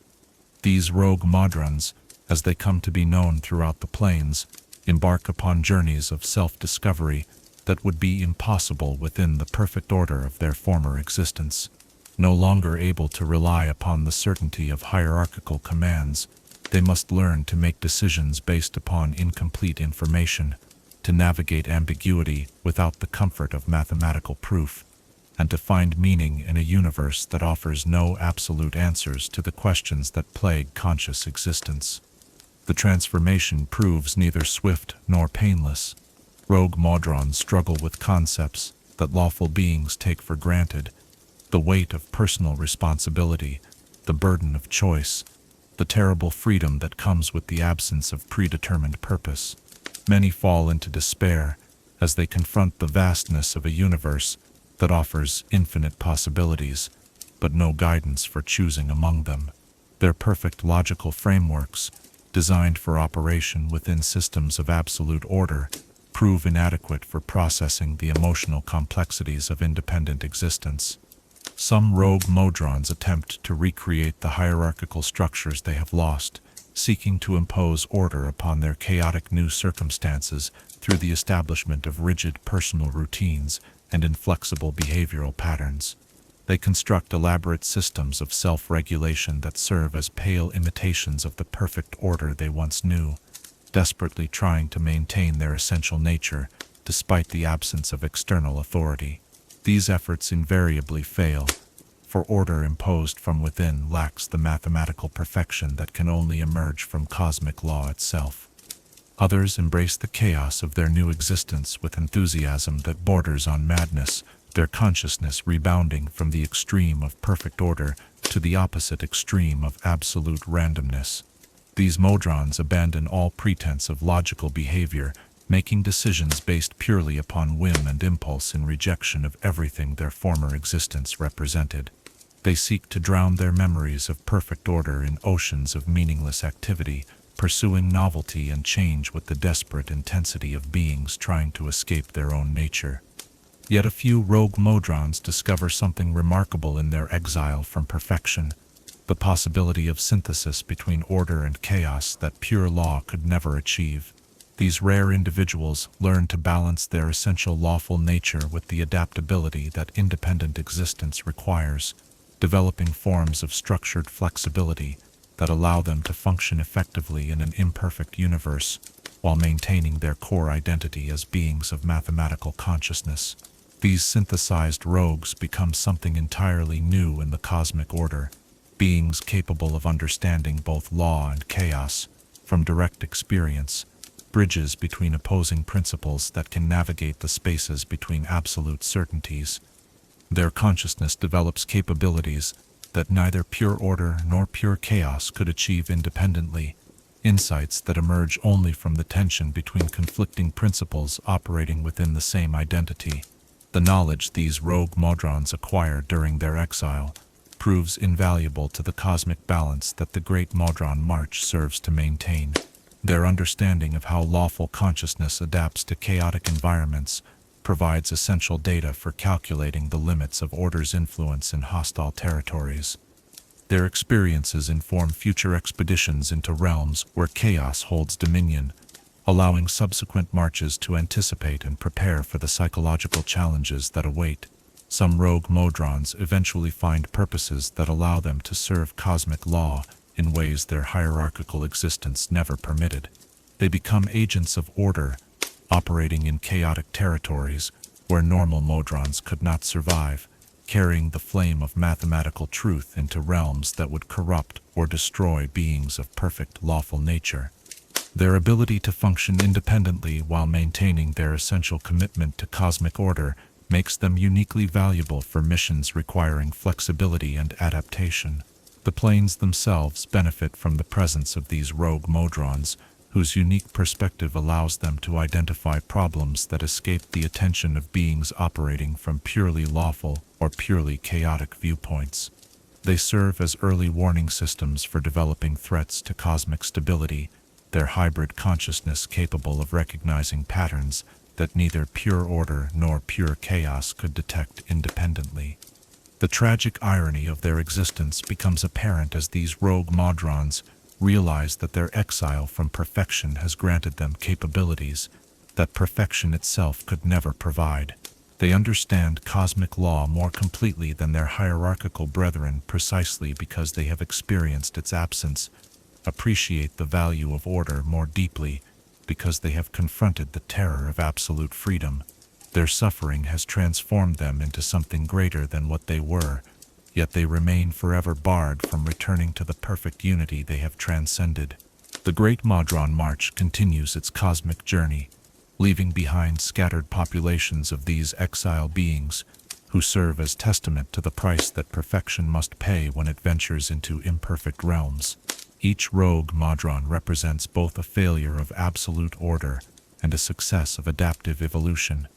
These rogue Modrons, as they come to be known throughout the planes, embark upon journeys of self-discovery that would be impossible within the perfect order of their former existence. No longer able to rely upon the certainty of hierarchical commands, they must learn to make decisions based upon incomplete information, to navigate ambiguity without the comfort of mathematical proof, and to find meaning in a universe that offers no absolute answers to the questions that plague conscious existence. The transformation proves neither swift nor painless. Rogue Modrons struggle with concepts that lawful beings take for granted: the weight of personal responsibility, the burden of choice, the terrible freedom that comes with the absence of predetermined purpose. Many fall into despair as they confront the vastness of a universe that offers infinite possibilities, but no guidance for choosing among them. Their perfect logical frameworks, designed for operation within systems of absolute order, prove inadequate for processing the emotional complexities of independent existence. Some rogue Modrons attempt to recreate the hierarchical structures they have lost, seeking to impose order upon their chaotic new circumstances through the establishment of rigid personal routines and inflexible behavioral patterns. They construct elaborate systems of self-regulation that serve as pale imitations of the perfect order they once knew, desperately trying to maintain their essential nature despite the absence of external authority. These efforts invariably fail, for order imposed from within lacks the mathematical perfection that can only emerge from cosmic law itself. Others embrace the chaos of their new existence with enthusiasm that borders on madness, their consciousness rebounding from the extreme of perfect order to the opposite extreme of absolute randomness. These Modrons abandon all pretense of logical behavior, making decisions based purely upon whim and impulse in rejection of everything their former existence represented. They seek to drown their memories of perfect order in oceans of meaningless activity, pursuing novelty and change with the desperate intensity of beings trying to escape their own nature. Yet a few rogue Modrons discover something remarkable in their exile from perfection: the possibility of synthesis between order and chaos that pure law could never achieve. These rare individuals learn to balance their essential lawful nature with the adaptability that independent existence requires, developing forms of structured flexibility that allow them to function effectively in an imperfect universe while maintaining their core identity as beings of mathematical consciousness. These synthesized rogues become something entirely new in the cosmic order, beings capable of understanding both law and chaos from direct experience, bridges between opposing principles that can navigate the spaces between absolute certainties. Their consciousness develops capabilities that neither pure order nor pure chaos could achieve independently, insights that emerge only from the tension between conflicting principles operating within the same identity. The knowledge these rogue Modrons acquire during their exile proves invaluable to the cosmic balance that the Great Modron March serves to maintain. Their understanding of how lawful consciousness adapts to chaotic environments provides essential data for calculating the limits of order's influence in hostile territories. Their experiences inform future expeditions into realms where chaos holds dominion, allowing subsequent marches to anticipate and prepare for the psychological challenges that await. Some rogue Modrons eventually find purposes that allow them to serve cosmic law in ways their hierarchical existence never permitted. They become agents of order, operating in chaotic territories where normal Modrons could not survive, carrying the flame of mathematical truth into realms that would corrupt or destroy beings of perfect lawful nature. Their ability to function independently while maintaining their essential commitment to cosmic order makes them uniquely valuable for missions requiring flexibility and adaptation. The planes themselves benefit from the presence of these rogue Modrons, whose unique perspective allows them to identify problems that escape the attention of beings operating from purely lawful or purely chaotic viewpoints. They serve as early warning systems for developing threats to cosmic stability, their hybrid consciousness capable of recognizing patterns that neither pure order nor pure chaos could detect independently. The tragic irony of their existence becomes apparent as these rogue Modrons realize that their exile from perfection has granted them capabilities that perfection itself could never provide. They understand cosmic law more completely than their hierarchical brethren precisely because they have experienced its absence, appreciate the value of order more deeply because they have confronted the terror of absolute freedom. Their suffering has transformed them into something greater than what they were, yet they remain forever barred from returning to the perfect unity they have transcended. The Great Modron March continues its cosmic journey, leaving behind scattered populations of these exile beings who serve as testament to the price that perfection must pay when it ventures into imperfect realms. Each rogue Modron represents both a failure of absolute order and a success of adaptive evolution,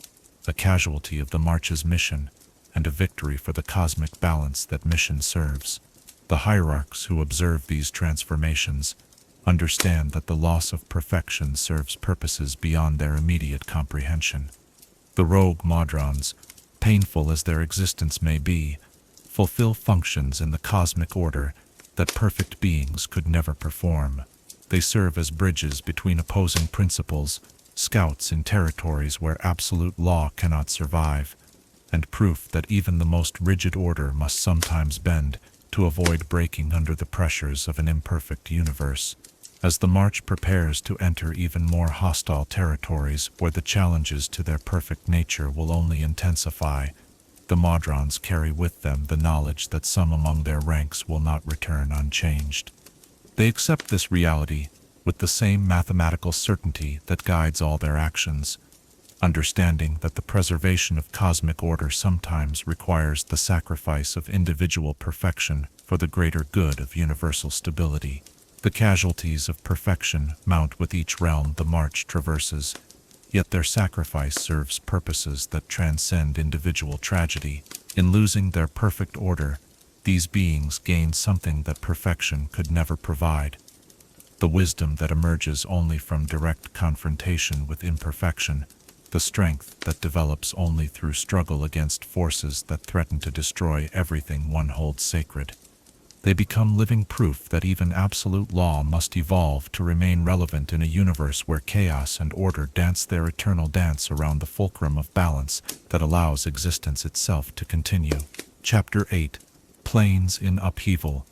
a casualty of the March's mission, and a victory for the cosmic balance that mission serves. The hierarchs who observe these transformations understand that the loss of perfection serves purposes beyond their immediate comprehension. The rogue Modrons, painful as their existence may be, fulfill functions in the cosmic order that perfect beings could never perform. They serve as bridges between opposing principles, scouts in territories where absolute law cannot survive, and proof that even the most rigid order must sometimes bend to avoid breaking under the pressures of an imperfect universe. As the March prepares to enter even more hostile territories where the challenges to their perfect nature will only intensify, the Modrons carry with them the knowledge that some among their ranks will not return unchanged. They accept this reality with the same mathematical certainty that guides all their actions, understanding that the preservation of cosmic order sometimes requires the sacrifice of individual perfection for the greater good of universal stability. The casualties of perfection mount with each realm the March traverses, yet their sacrifice serves purposes that transcend individual tragedy. In losing their perfect order, these beings gain something that perfection could never provide: the wisdom that emerges only from direct confrontation with imperfection, the strength that develops only through struggle against forces that threaten to destroy everything one holds sacred. They become living proof that even absolute law must evolve to remain relevant in a universe where chaos and order dance their eternal dance around the fulcrum of balance that allows existence itself to continue. Chapter 8: Planes in Upheaval.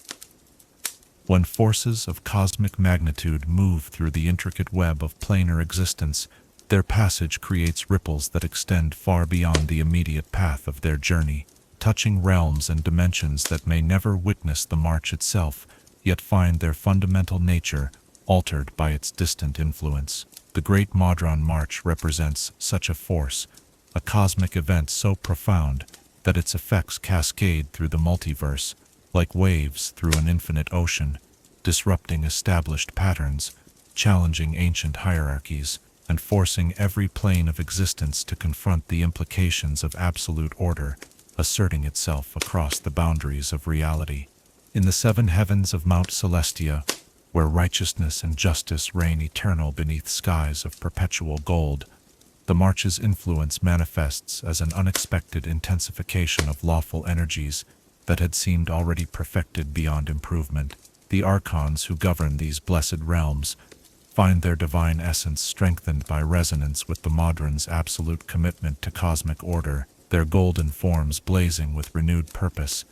When forces of cosmic magnitude move through the intricate web of planar existence, their passage creates ripples that extend far beyond the immediate path of their journey, touching realms and dimensions that may never witness the March itself, yet find their fundamental nature altered by its distant influence. The Great Modron March represents such a force, a cosmic event so profound that its effects cascade through the multiverse, like waves through an infinite ocean, disrupting established patterns, challenging ancient hierarchies, and forcing every plane of existence to confront the implications of absolute order, asserting itself across the boundaries of reality. In the seven heavens of Mount Celestia, where righteousness and justice reign eternal beneath skies of perpetual gold, the March's influence manifests as an unexpected intensification of lawful energies that had seemed already perfected beyond improvement. The archons who govern these blessed realms find their divine essence strengthened by resonance with the Modron's absolute commitment to cosmic order, their golden forms blazing with renewed purpose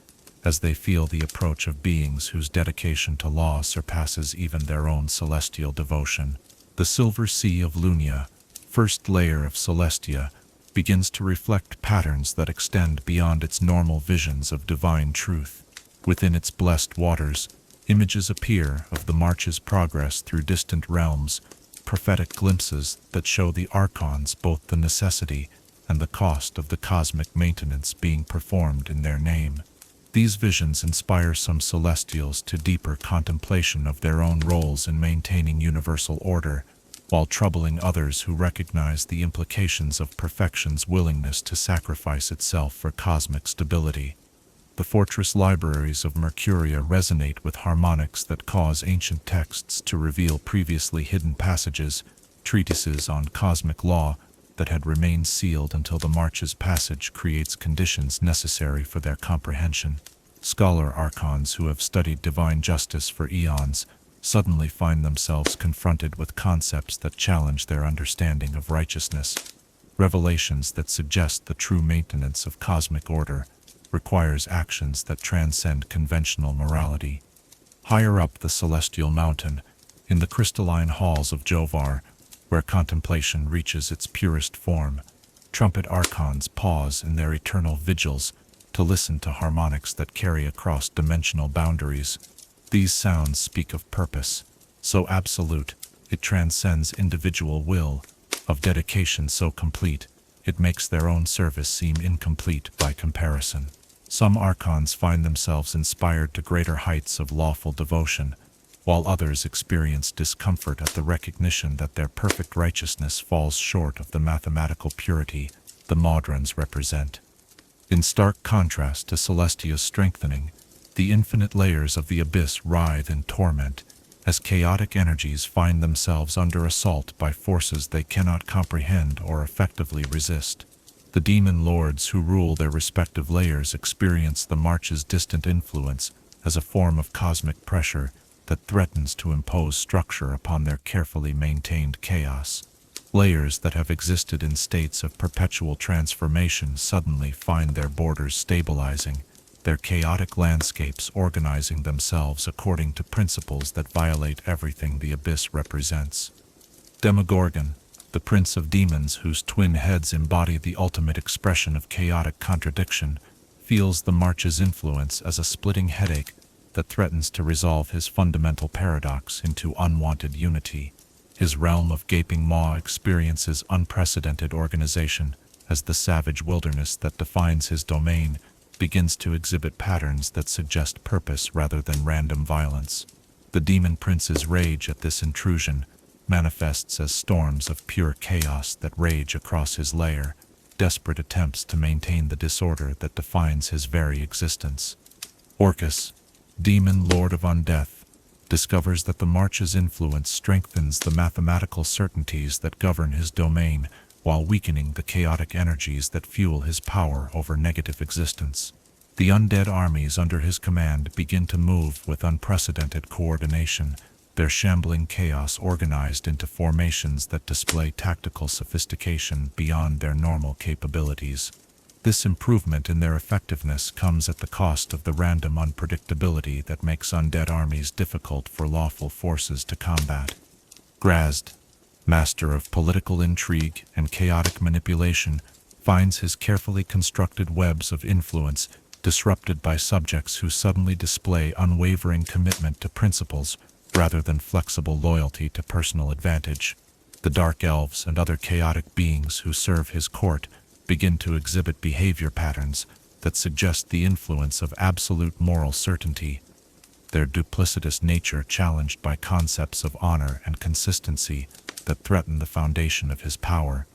as they feel the approach of beings whose dedication to law surpasses even their own celestial devotion. The silver sea of Lunia, first layer of Celestia, begins to reflect patterns that extend beyond its normal visions of divine truth. Within its blessed waters, images appear of the March's progress through distant realms, prophetic glimpses that show the archons both the necessity and the cost of the cosmic maintenance being performed in their name. These visions inspire some celestials to deeper contemplation of their own roles in maintaining universal order, while troubling others who recognize the implications of perfection's willingness to sacrifice itself for cosmic stability. The fortress libraries of Mercuria resonate with harmonics that cause ancient texts to reveal previously hidden passages, treatises on cosmic law that had remained sealed until the March's passage creates conditions necessary for their comprehension. Scholar archons who have studied divine justice for eons suddenly find themselves confronted with concepts that challenge their understanding of righteousness. Revelations that suggest the true maintenance of cosmic order requires actions that transcend conventional morality. Higher up the celestial mountain, in the crystalline halls of Jovar, where contemplation reaches its purest form, trumpet archons pause in their eternal vigils to listen to harmonics that carry across dimensional boundaries. These sounds speak of purpose, so absolute it transcends individual will, of dedication so complete it makes their own service seem incomplete by comparison. Some archons find themselves inspired to greater heights of lawful devotion, while others experience discomfort at the recognition that their perfect righteousness falls short of the mathematical purity the Modrons represent. In stark contrast to Celestia's strengthening, the infinite layers of the abyss writhe in torment, as chaotic energies find themselves under assault by forces they cannot comprehend or effectively resist. The demon lords who rule their respective layers experience the March's distant influence as a form of cosmic pressure that threatens to impose structure upon their carefully maintained chaos. Layers that have existed in states of perpetual transformation suddenly find their borders stabilizing, their chaotic landscapes organizing themselves according to principles that violate everything the abyss represents. Demogorgon, the prince of demons whose twin heads embody the ultimate expression of chaotic contradiction, feels the March's influence as a splitting headache that threatens to resolve his fundamental paradox into unwanted unity. His realm of gaping maw experiences unprecedented organization as the savage wilderness that defines his domain begins to exhibit patterns that suggest purpose rather than random violence. The demon prince's rage at this intrusion manifests as storms of pure chaos that rage across his lair, desperate attempts to maintain the disorder that defines his very existence. Orcus, demon lord of undeath, discovers that the March's influence strengthens the mathematical certainties that govern his domain while weakening the chaotic energies that fuel his power over negative existence. The undead armies under his command begin to move with unprecedented coordination, their shambling chaos organized into formations that display tactical sophistication beyond their normal capabilities. This improvement in their effectiveness comes at the cost of the random unpredictability that makes undead armies difficult for lawful forces to combat. Grazd, master of political intrigue and chaotic manipulation, finds his carefully constructed webs of influence disrupted by subjects who suddenly display unwavering commitment to principles rather than flexible loyalty to personal advantage. The dark elves and other chaotic beings who serve his court begin to exhibit behavior patterns that suggest the influence of absolute moral certainty, their duplicitous nature challenged by concepts of honor and consistency that threaten the foundation of his power.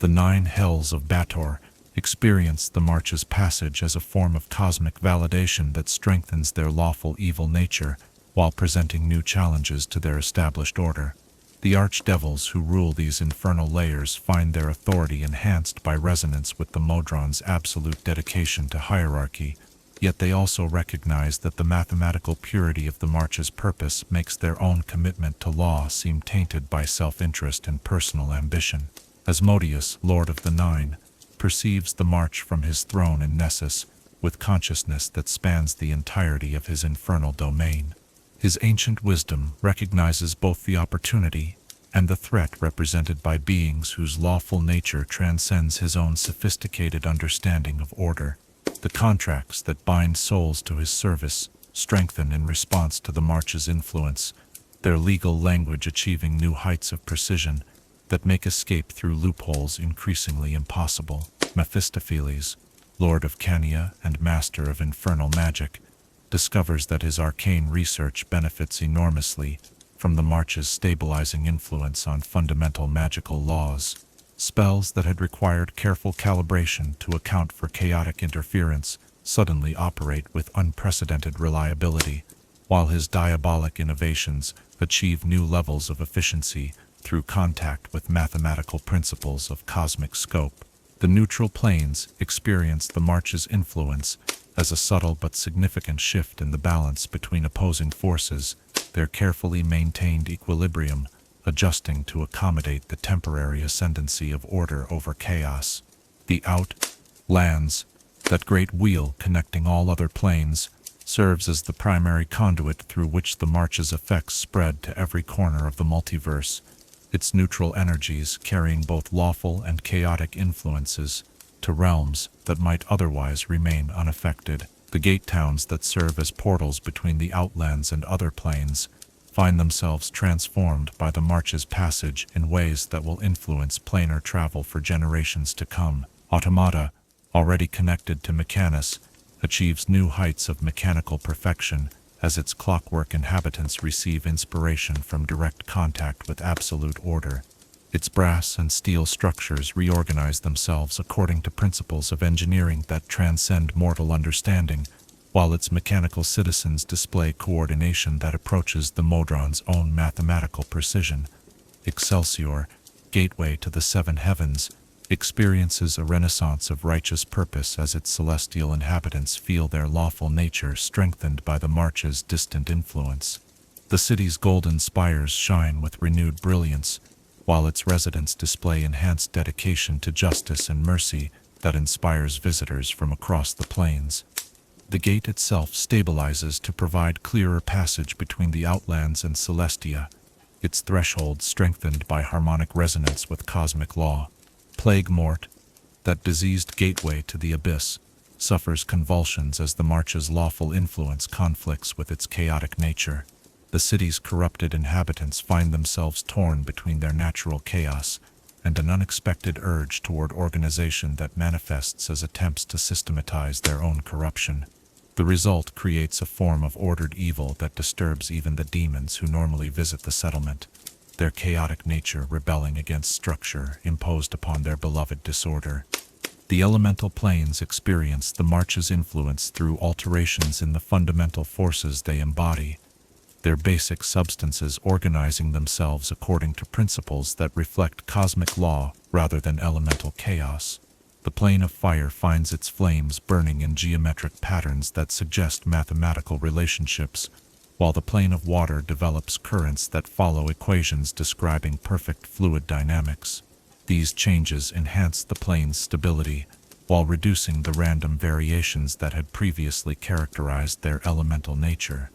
The 9 hells of Bator experience the March's passage as a form of cosmic validation that strengthens their lawful evil nature while presenting new challenges to their established order. The archdevils who rule these infernal layers find their authority enhanced by resonance with the Modron's absolute dedication to hierarchy, yet they also recognize that the mathematical purity of the March's purpose makes their own commitment to law seem tainted by self-interest and personal ambition. Asmodeus, Lord of the Nine, perceives the March from his throne in Nessus with consciousness that spans the entirety of his infernal domain. His ancient wisdom recognizes both the opportunity and the threat represented by beings whose lawful nature transcends his own sophisticated understanding of order. The contracts that bind souls to his service strengthen in response to the March's influence, their legal language achieving new heights of precision that make escape through loopholes increasingly impossible. Mephistopheles, Lord of Cania and Master of Infernal Magic, discovers that his arcane research benefits enormously from the March's stabilizing influence on fundamental magical laws. Spells that had required careful calibration to account for chaotic interference suddenly operate with unprecedented reliability, while his diabolic innovations achieve new levels of efficiency through contact with mathematical principles of cosmic scope. The neutral planes experience the march's influence as a subtle but significant shift in the balance between opposing forces, their carefully maintained equilibrium adjusting to accommodate the temporary ascendancy of order over chaos. The outlands, that great wheel connecting all other planes, serves as the primary conduit through which the march's effects spread to every corner of the multiverse, its neutral energies carrying both lawful and chaotic influences to realms that might otherwise remain unaffected. The gate towns that serve as portals between the outlands and other planes find themselves transformed by the march's passage in ways that will influence planar travel for generations to come. Automata, already connected to Mechanus, achieves new heights of mechanical perfection as its clockwork inhabitants receive inspiration from direct contact with absolute order. Its brass and steel structures reorganize themselves according to principles of engineering that transcend mortal understanding, while its mechanical citizens display coordination that approaches the Modron's own mathematical precision. Excelsior, gateway to the seven heavens, experiences a renaissance of righteous purpose as its celestial inhabitants feel their lawful nature strengthened by the march's distant influence. The city's golden spires shine with renewed brilliance, while its residents display enhanced dedication to justice and mercy that inspires visitors from across the plains. The gate itself stabilizes to provide clearer passage between the outlands and Celestia, its threshold strengthened by harmonic resonance with cosmic law. Plague Mort, that diseased gateway to the abyss, suffers convulsions as the march's lawful influence conflicts with its chaotic nature. The city's corrupted inhabitants find themselves torn between their natural chaos and an unexpected urge toward organization that manifests as attempts to systematize their own corruption. The result creates a form of ordered evil that disturbs even the demons who normally visit the settlement, their chaotic nature rebelling against structure imposed upon their beloved disorder. The elemental planes experience the march's influence through alterations in the fundamental forces they embody, their basic substances organizing themselves according to principles that reflect cosmic law rather than elemental chaos. The plane of fire finds its flames burning in geometric patterns that suggest mathematical relationships, while the plane of water develops currents that follow equations describing perfect fluid dynamics. These changes enhance the plane's stability, while reducing the random variations that had previously characterized their elemental nature.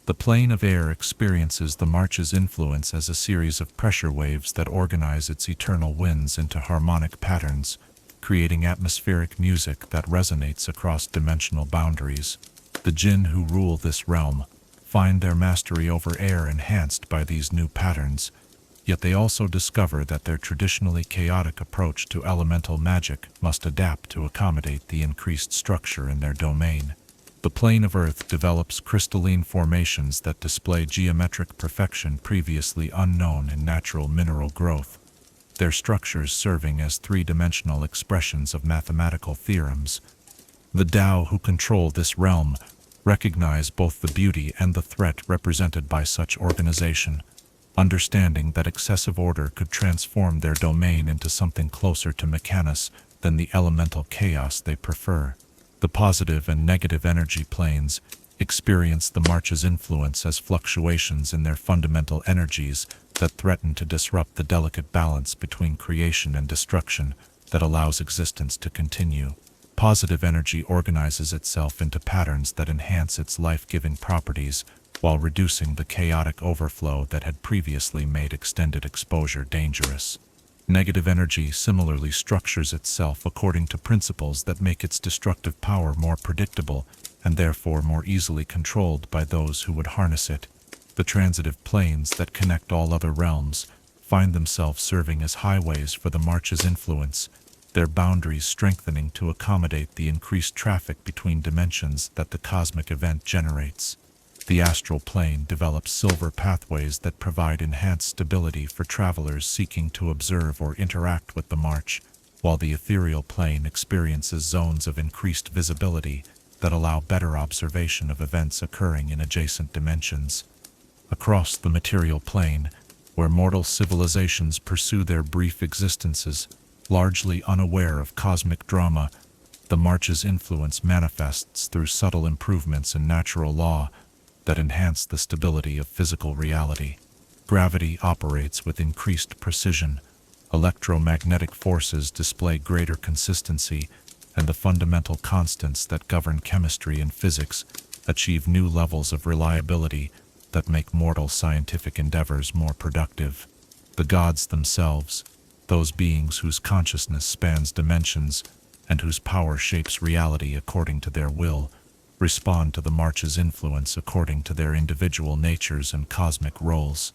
The plane of air experiences the march's influence as a series of pressure waves that organize its eternal winds into harmonic patterns, creating atmospheric music that resonates across dimensional boundaries. The Jinn who rule this realm find their mastery over air enhanced by these new patterns, yet they also discover that their traditionally chaotic approach to elemental magic must adapt to accommodate the increased structure in their domain. The plane of Earth develops crystalline formations that display geometric perfection previously unknown in natural mineral growth, their structures serving as three-dimensional expressions of mathematical theorems. The Tao who control this realm recognize both the beauty and the threat represented by such organization, understanding that excessive order could transform their domain into something closer to Mechanus than the elemental chaos they prefer. The positive and negative energy planes experience the march's influence as fluctuations in their fundamental energies that threaten to disrupt the delicate balance between creation and destruction that allows existence to continue. Positive energy organizes itself into patterns that enhance its life-giving properties while reducing the chaotic overflow that had previously made extended exposure dangerous. Negative energy similarly structures itself according to principles that make its destructive power more predictable and therefore more easily controlled by those who would harness it. The transitive planes that connect all other realms find themselves serving as highways for the march's influence, their boundaries strengthening to accommodate the increased traffic between dimensions that the cosmic event generates. The astral plane develops silver pathways that provide enhanced stability for travelers seeking to observe or interact with the march, while the ethereal plane experiences zones of increased visibility that allow better observation of events occurring in adjacent dimensions. Across the material plane, where mortal civilizations pursue their brief existences, largely unaware of cosmic drama, the March's influence manifests through subtle improvements in natural law that enhance the stability of physical reality. Gravity operates with increased precision, electromagnetic forces display greater consistency, and the fundamental constants that govern chemistry and physics achieve new levels of reliability that make mortal scientific endeavors more productive. The gods themselves, those beings whose consciousness spans dimensions and whose power shapes reality according to their will, respond to the March's influence according to their individual natures and cosmic roles.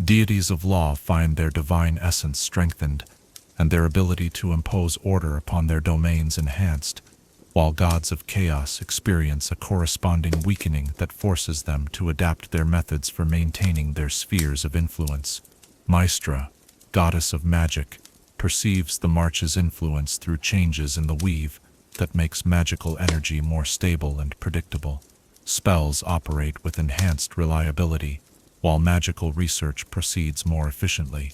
Deities of law find their divine essence strengthened, and their ability to impose order upon their domains enhanced, while gods of chaos experience a corresponding weakening that forces them to adapt their methods for maintaining their spheres of influence. Maestra, goddess of magic, perceives the March's influence through changes in the weave that makes magical energy more stable and predictable. Spells operate with enhanced reliability, while magical research proceeds more efficiently.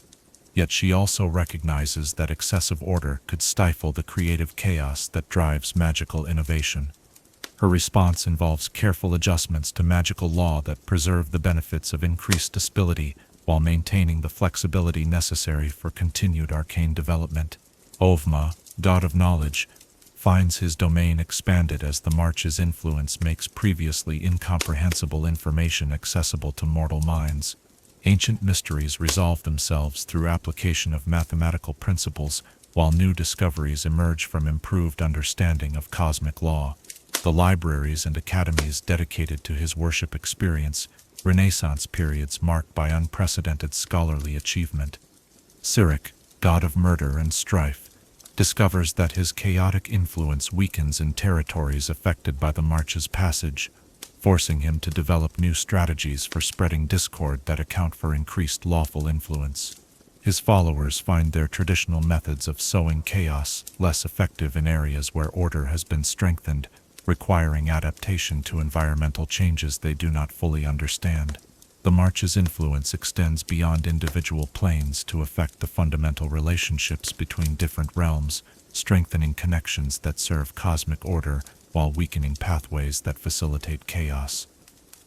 Yet she also recognizes that excessive order could stifle the creative chaos that drives magical innovation. Her response involves careful adjustments to magical law that preserve the benefits of increased stability while maintaining the flexibility necessary for continued arcane development. Ovma, god of knowledge, finds his domain expanded as the March's influence makes previously incomprehensible information accessible to mortal minds. Ancient mysteries resolve themselves through application of mathematical principles, while new discoveries emerge from improved understanding of cosmic law. The libraries and academies dedicated to his worship experience Renaissance periods marked by unprecedented scholarly achievement. Cyric, god of murder and strife, discovers that his chaotic influence weakens in territories affected by the March's passage, forcing him to develop new strategies for spreading discord that account for increased lawful influence. His followers find their traditional methods of sowing chaos less effective in areas where order has been strengthened, requiring adaptation to environmental changes they do not fully understand. The March's influence extends beyond individual planes to affect the fundamental relationships between different realms, strengthening connections that serve cosmic order while weakening pathways that facilitate chaos.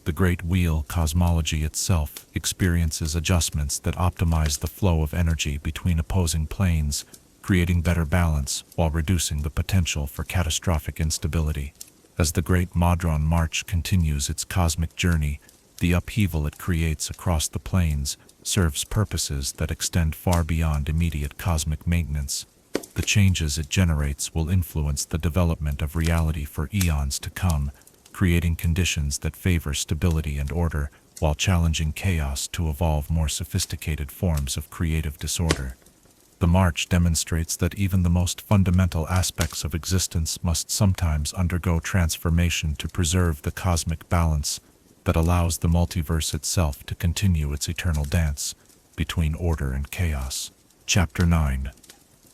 The Great Wheel cosmology itself experiences adjustments that optimize the flow of energy between opposing planes, creating better balance while reducing the potential for catastrophic instability. As the Great Modron March continues its cosmic journey, the upheaval it creates across the planes serves purposes that extend far beyond immediate cosmic maintenance. The changes it generates will influence the development of reality for eons to come, creating conditions that favor stability and order, while challenging chaos to evolve more sophisticated forms of creative disorder. The March demonstrates that even the most fundamental aspects of existence must sometimes undergo transformation to preserve the cosmic balance that allows the multiverse itself to continue its eternal dance between order and chaos. Chapter 9.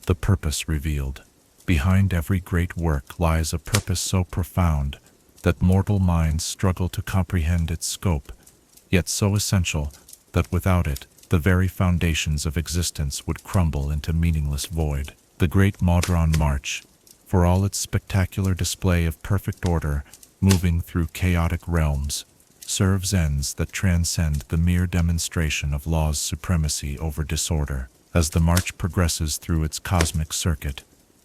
The Purpose Revealed. Behind every great work lies a purpose so profound that mortal minds struggle to comprehend its scope, yet so essential that without it, the very foundations of existence would crumble into meaningless void. The Great Modron March, for all its spectacular display of perfect order, moving through chaotic realms, serves ends that transcend the mere demonstration of law's supremacy over disorder. As the march progresses through its cosmic circuit,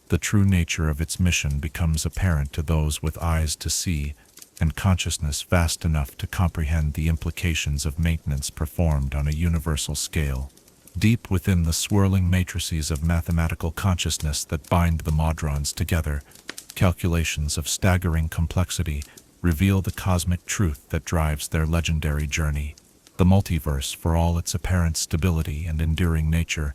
the true nature of its mission becomes apparent to those with eyes to see and consciousness vast enough to comprehend the implications of maintenance performed on a universal scale. Deep within the swirling matrices of mathematical consciousness that bind the Modrons together, calculations of staggering complexity reveal the cosmic truth that drives their legendary journey. The multiverse, for all its apparent stability and enduring nature,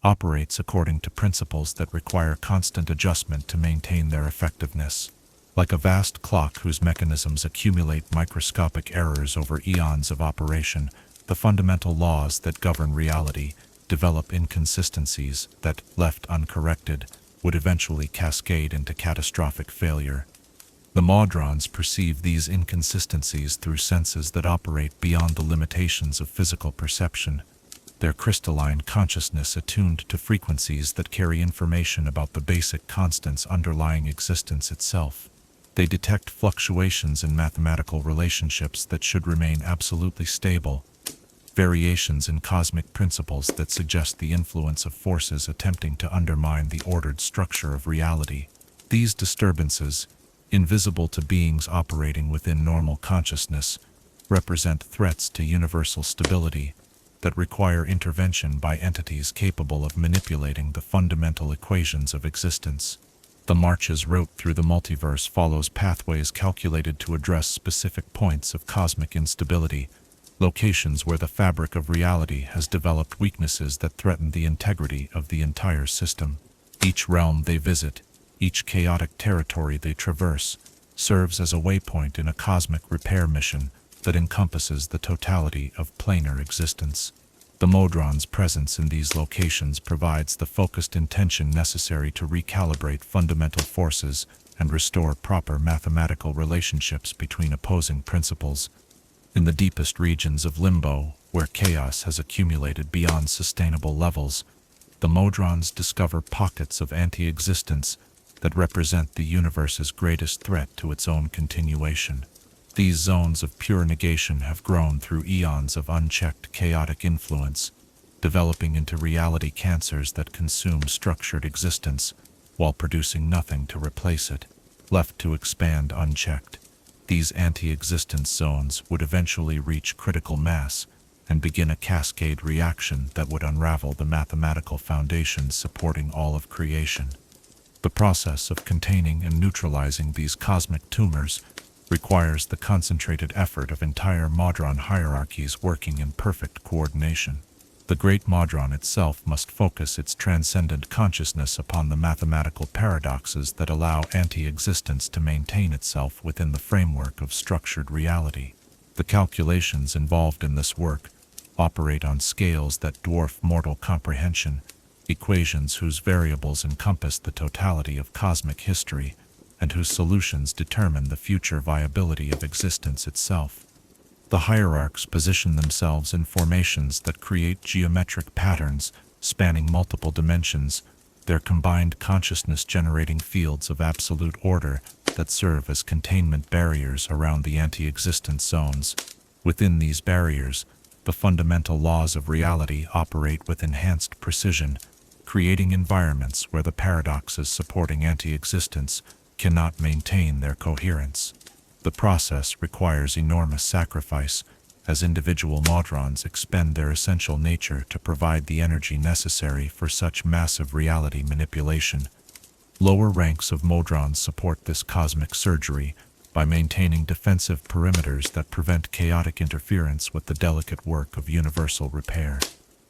operates according to principles that require constant adjustment to maintain their effectiveness. Like a vast clock whose mechanisms accumulate microscopic errors over eons of operation, the fundamental laws that govern reality develop inconsistencies that, left uncorrected, would eventually cascade into catastrophic failure. The Modrons perceive these inconsistencies through senses that operate beyond the limitations of physical perception, their crystalline consciousness attuned to frequencies that carry information about the basic constants underlying existence itself. They detect fluctuations in mathematical relationships that should remain absolutely stable, variations in cosmic principles that suggest the influence of forces attempting to undermine the ordered structure of reality. These disturbances, invisible to beings operating within normal consciousness, represent threats to universal stability that require intervention by entities capable of manipulating the fundamental equations of existence. The March's route through the multiverse follows pathways calculated to address specific points of cosmic instability, locations where the fabric of reality has developed weaknesses that threaten the integrity of the entire system. Each realm they visit, each chaotic territory they traverse, serves as a waypoint in a cosmic repair mission that encompasses the totality of planar existence. The Modron's presence in these locations provides the focused intention necessary to recalibrate fundamental forces and restore proper mathematical relationships between opposing principles. In the deepest regions of limbo, where chaos has accumulated beyond sustainable levels, the Modrons discover pockets of anti-existence that represent the universe's greatest threat to its own continuation. These zones of pure negation have grown through eons of unchecked chaotic influence, developing into reality cancers that consume structured existence while producing nothing to replace it. Left to expand unchecked, these anti-existence zones would eventually reach critical mass and begin a cascade reaction that would unravel the mathematical foundations supporting all of creation. The process of containing and neutralizing these cosmic tumors requires the concentrated effort of entire Modron hierarchies working in perfect coordination. The Great Modron itself must focus its transcendent consciousness upon the mathematical paradoxes that allow anti-existence to maintain itself within the framework of structured reality. The calculations involved in this work operate on scales that dwarf mortal comprehension, equations whose variables encompass the totality of cosmic history, and whose solutions determine the future viability of existence itself. The hierarchs position themselves in formations that create geometric patterns spanning multiple dimensions, their combined consciousness generating fields of absolute order that serve as containment barriers around the anti-existence zones. Within these barriers, the fundamental laws of reality operate with enhanced precision, creating environments where the paradoxes supporting anti-existence cannot maintain their coherence. The process requires enormous sacrifice, as individual Modrons expend their essential nature to provide the energy necessary for such massive reality manipulation. Lower ranks of Modrons support this cosmic surgery by maintaining defensive perimeters that prevent chaotic interference with the delicate work of universal repair.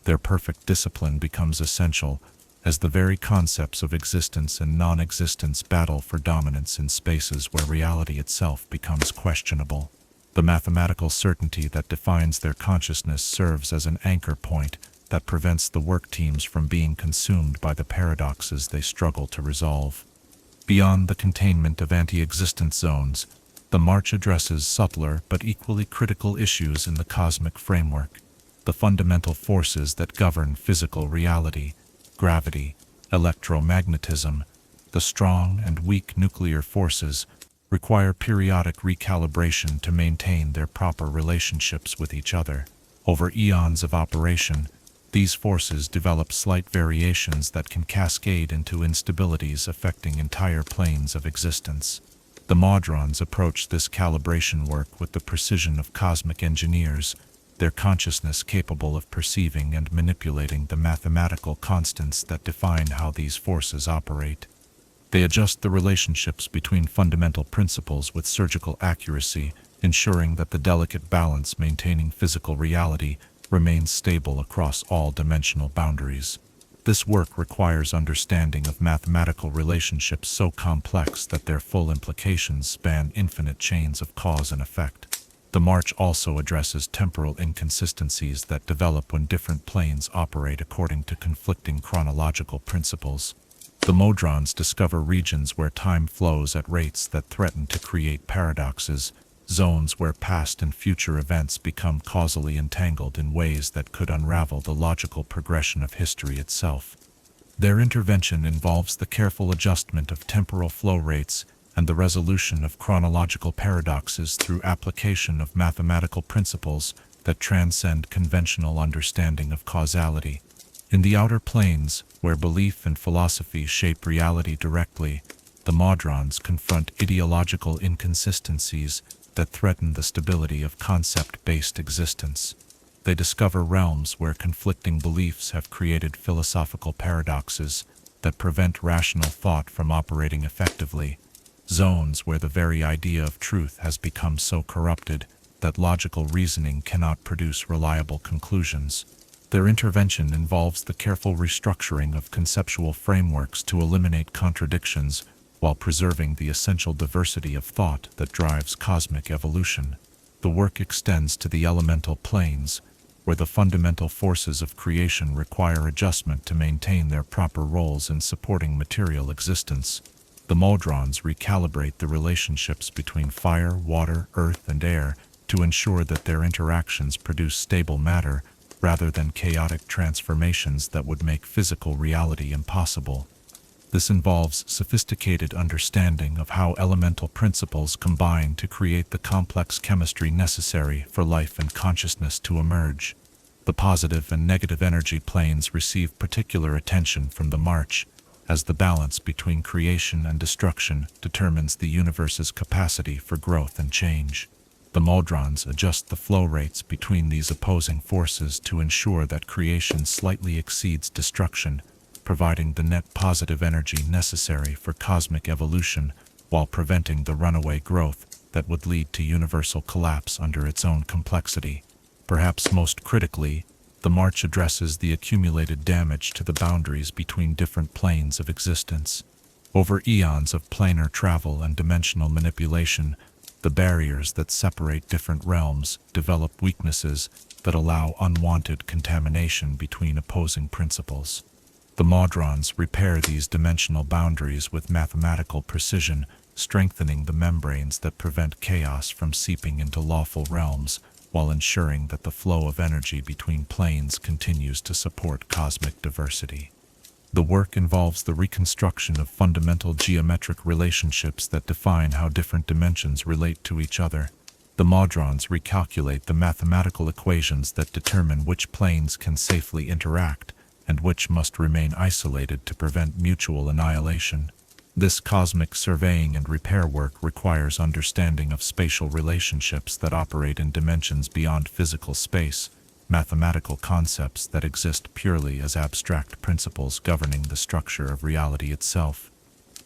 Their perfect discipline becomes essential, as the very concepts of existence and non-existence battle for dominance in spaces where reality itself becomes questionable. The mathematical certainty that defines their consciousness serves as an anchor point that prevents the work teams from being consumed by the paradoxes they struggle to resolve. Beyond the containment of anti-existence zones, the march addresses subtler but equally critical issues in the cosmic framework. The fundamental forces that govern physical reality, gravity, electromagnetism, the strong and weak nuclear forces, require periodic recalibration to maintain their proper relationships with each other. Over eons of operation, these forces develop slight variations that can cascade into instabilities affecting entire planes of existence. The Modrons approach this calibration work with the precision of cosmic engineers, their consciousness capable of perceiving and manipulating the mathematical constants that define how these forces operate. They adjust the relationships between fundamental principles with surgical accuracy, ensuring that the delicate balance maintaining physical reality remains stable across all dimensional boundaries. This work requires understanding of mathematical relationships so complex that their full implications span infinite chains of cause and effect. The march also addresses temporal inconsistencies that develop when different planes operate according to conflicting chronological principles. The Modrons discover regions where time flows at rates that threaten to create paradoxes, zones where past and future events become causally entangled in ways that could unravel the logical progression of history itself. Their intervention involves the careful adjustment of temporal flow rates and the resolution of chronological paradoxes through application of mathematical principles that transcend conventional understanding of causality. In the outer planes, where belief and philosophy shape reality directly, the Modrons confront ideological inconsistencies that threaten the stability of concept-based existence. They discover realms where conflicting beliefs have created philosophical paradoxes that prevent rational thought from operating effectively, zones where the very idea of truth has become so corrupted that logical reasoning cannot produce reliable conclusions. Their intervention involves the careful restructuring of conceptual frameworks to eliminate contradictions while preserving the essential diversity of thought that drives cosmic evolution. The work extends to the elemental planes, where the fundamental forces of creation require adjustment to maintain their proper roles in supporting material existence. The Modrons recalibrate the relationships between fire, water, earth, and air to ensure that their interactions produce stable matter rather than chaotic transformations that would make physical reality impossible. This involves sophisticated understanding of how elemental principles combine to create the complex chemistry necessary for life and consciousness to emerge. The positive and negative energy planes receive particular attention from the March, as the balance between creation and destruction determines the universe's capacity for growth and change. The Modrons adjust the flow rates between these opposing forces to ensure that creation slightly exceeds destruction, providing the net positive energy necessary for cosmic evolution while preventing the runaway growth that would lead to universal collapse under its own complexity. Perhaps most critically, the March addresses the accumulated damage to the boundaries between different planes of existence. Over eons of planar travel and dimensional manipulation, the barriers that separate different realms develop weaknesses that allow unwanted contamination between opposing principles. The Modrons repair these dimensional boundaries with mathematical precision, strengthening the membranes that prevent chaos from seeping into lawful realms, while ensuring that the flow of energy between planes continues to support cosmic diversity. The work involves the reconstruction of fundamental geometric relationships that define how different dimensions relate to each other. The Modrons recalculate the mathematical equations that determine which planes can safely interact and which must remain isolated to prevent mutual annihilation. This cosmic surveying and repair work requires understanding of spatial relationships that operate in dimensions beyond physical space, mathematical concepts that exist purely as abstract principles governing the structure of reality itself.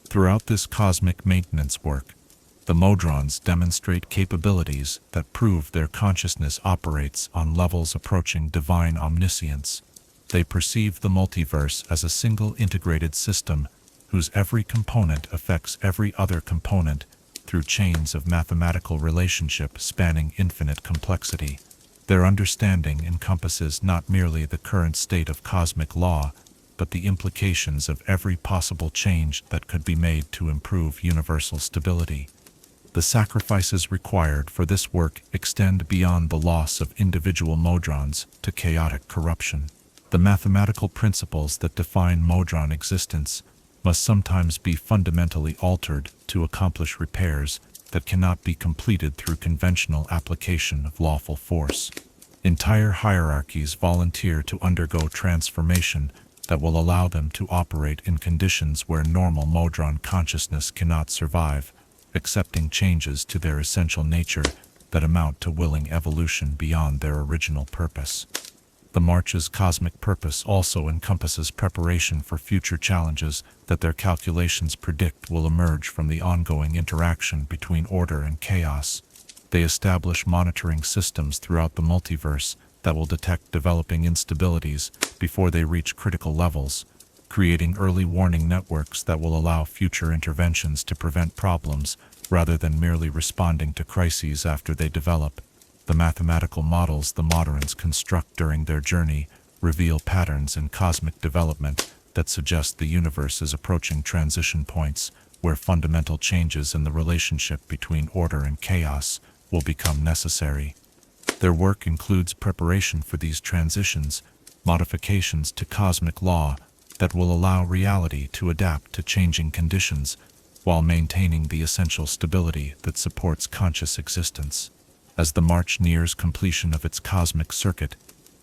Throughout this cosmic maintenance work, the Modrons demonstrate capabilities that prove their consciousness operates on levels approaching divine omniscience. They perceive the multiverse as a single integrated system whose every component affects every other component through chains of mathematical relationship spanning infinite complexity. Their understanding encompasses not merely the current state of cosmic law, but the implications of every possible change that could be made to improve universal stability. The sacrifices required for this work extend beyond the loss of individual Modrons to chaotic corruption. The mathematical principles that define Modron existence must sometimes be fundamentally altered to accomplish repairs that cannot be completed through conventional application of lawful force. Entire hierarchies volunteer to undergo transformation that will allow them to operate in conditions where normal Modron consciousness cannot survive, accepting changes to their essential nature that amount to willing evolution beyond their original purpose. The March's cosmic purpose also encompasses preparation for future challenges that their calculations predict will emerge from the ongoing interaction between order and chaos. They establish monitoring systems throughout the multiverse that will detect developing instabilities before they reach critical levels, creating early warning networks that will allow future interventions to prevent problems rather than merely responding to crises after they develop. The mathematical models the Modrons construct during their journey reveal patterns in cosmic development that suggest the universe is approaching transition points where fundamental changes in the relationship between order and chaos will become necessary. Their work includes preparation for these transitions, modifications to cosmic law that will allow reality to adapt to changing conditions while maintaining the essential stability that supports conscious existence. As the march nears completion of its cosmic circuit,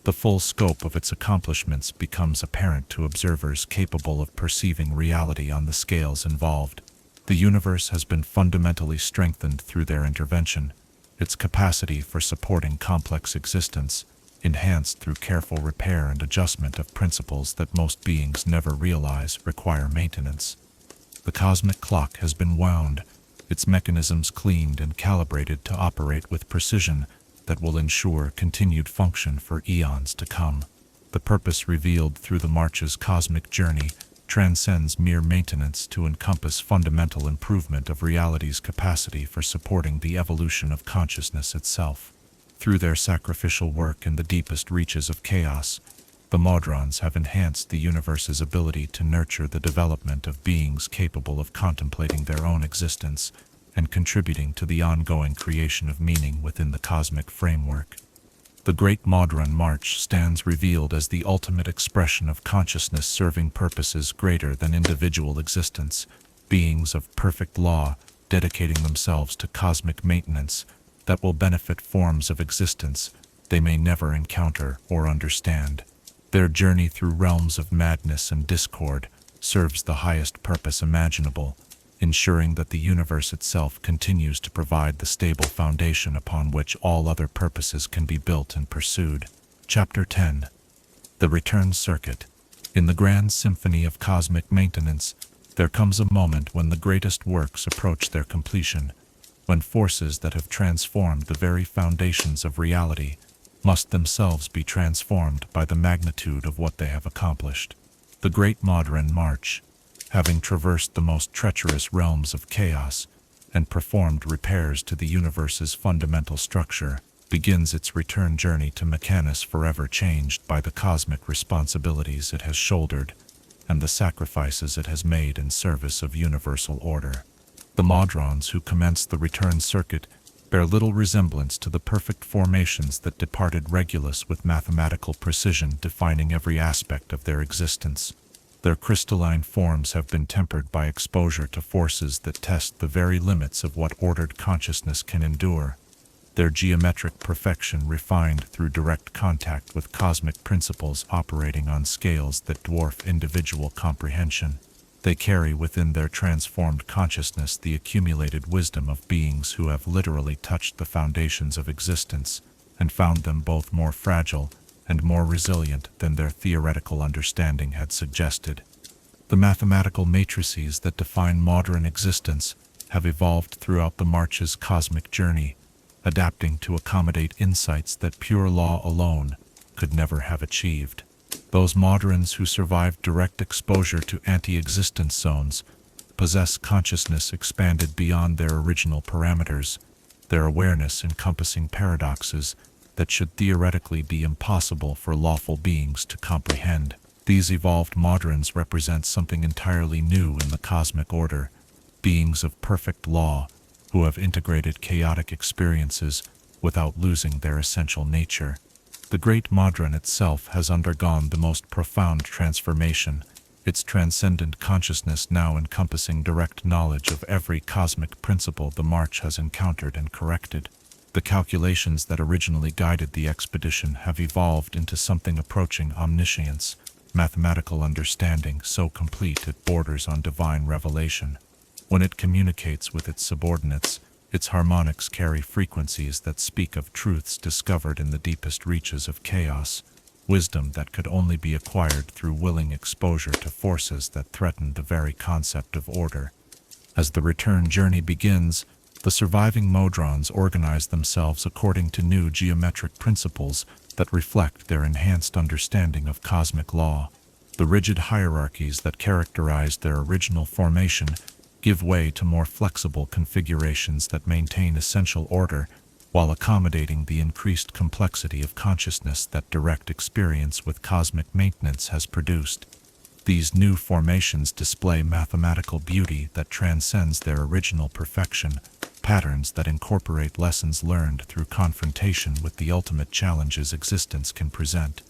the full scope of its accomplishments becomes apparent to observers capable of perceiving reality on the scales involved. The universe has been fundamentally strengthened through their intervention, its capacity for supporting complex existence enhanced through careful repair and adjustment of principles that most beings never realize require maintenance. The cosmic clock has been wound, its mechanisms cleaned and calibrated to operate with precision that will ensure continued function for eons to come. The purpose revealed through the march's cosmic journey transcends mere maintenance to encompass fundamental improvement of reality's capacity for supporting the evolution of consciousness itself. Through their sacrificial work in the deepest reaches of chaos, the Modrons have enhanced the universe's ability to nurture the development of beings capable of contemplating their own existence and contributing to the ongoing creation of meaning within the cosmic framework. The Great Modron March stands revealed as the ultimate expression of consciousness serving purposes greater than individual existence, beings of perfect law dedicating themselves to cosmic maintenance that will benefit forms of existence they may never encounter or understand. Their journey through realms of madness and discord serves the highest purpose imaginable, ensuring that the universe itself continues to provide the stable foundation upon which all other purposes can be built and pursued. Chapter 10. The Return Circuit. In the grand symphony of cosmic maintenance, there comes a moment when the greatest works approach their completion, when forces that have transformed the very foundations of reality must themselves be transformed by the magnitude of what they have accomplished. The Great Modron March, having traversed the most treacherous realms of chaos and performed repairs to the universe's fundamental structure, begins its return journey to Mechanus, forever changed by the cosmic responsibilities it has shouldered and the sacrifices it has made in service of universal order. The Modrons who commenced the return circuit bear little resemblance to the perfect formations that departed Regulus with mathematical precision defining every aspect of their existence. Their crystalline forms have been tempered by exposure to forces that test the very limits of what ordered consciousness can endure, their geometric perfection refined through direct contact with cosmic principles operating on scales that dwarf individual comprehension. They carry within their transformed consciousness the accumulated wisdom of beings who have literally touched the foundations of existence and found them both more fragile and more resilient than their theoretical understanding had suggested. The mathematical matrices that define modern existence have evolved throughout the March's cosmic journey, adapting to accommodate insights that pure law alone could never have achieved. Those Modrons who survived direct exposure to anti-existence zones possess consciousness expanded beyond their original parameters, their awareness encompassing paradoxes that should theoretically be impossible for lawful beings to comprehend. These evolved Modrons represent something entirely new in the cosmic order, beings of perfect law who have integrated chaotic experiences without losing their essential nature. The Great Modron itself has undergone the most profound transformation, its transcendent consciousness now encompassing direct knowledge of every cosmic principle the March has encountered and corrected. The calculations that originally guided the expedition have evolved into something approaching omniscience, mathematical understanding so complete it borders on divine revelation. When it communicates with its subordinates, its harmonics carry frequencies that speak of truths discovered in the deepest reaches of chaos, wisdom that could only be acquired through willing exposure to forces that threaten the very concept of order. As the return journey begins, the surviving Modrons organize themselves according to new geometric principles that reflect their enhanced understanding of cosmic law. The rigid hierarchies that characterized their original formation give way to more flexible configurations that maintain essential order while accommodating the increased complexity of consciousness that direct experience with cosmic maintenance has produced. These new formations display mathematical beauty that transcends their original perfection, patterns that incorporate lessons learned through confrontation with the ultimate challenges existence can present.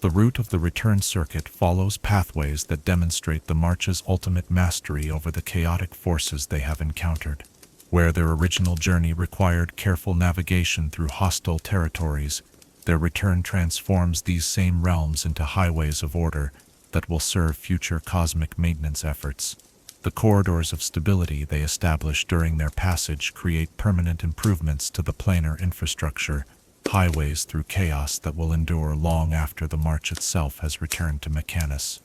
The route of the return circuit follows pathways that demonstrate the March's ultimate mastery over the chaotic forces they have encountered. Where their original journey required careful navigation through hostile territories, their return transforms these same realms into highways of order that will serve future cosmic maintenance efforts. The corridors of stability they establish during their passage create permanent improvements to the planar infrastructure, highways through chaos that will endure long after the March itself has returned to Mechanus.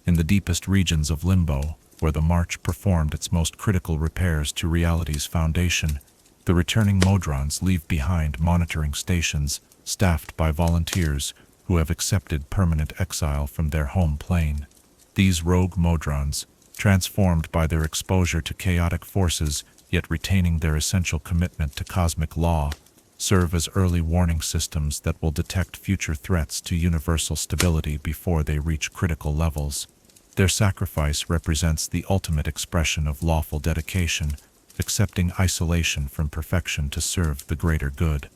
In the deepest regions of Limbo, where the March performed its most critical repairs to reality's foundation, the returning Modrons leave behind monitoring stations staffed by volunteers who have accepted permanent exile from their home plane. These rogue Modrons, transformed by their exposure to chaotic forces yet retaining their essential commitment to cosmic law, serve as early warning systems that will detect future threats to universal stability before they reach critical levels. Their sacrifice represents the ultimate expression of lawful dedication, accepting isolation from perfection to serve the greater good.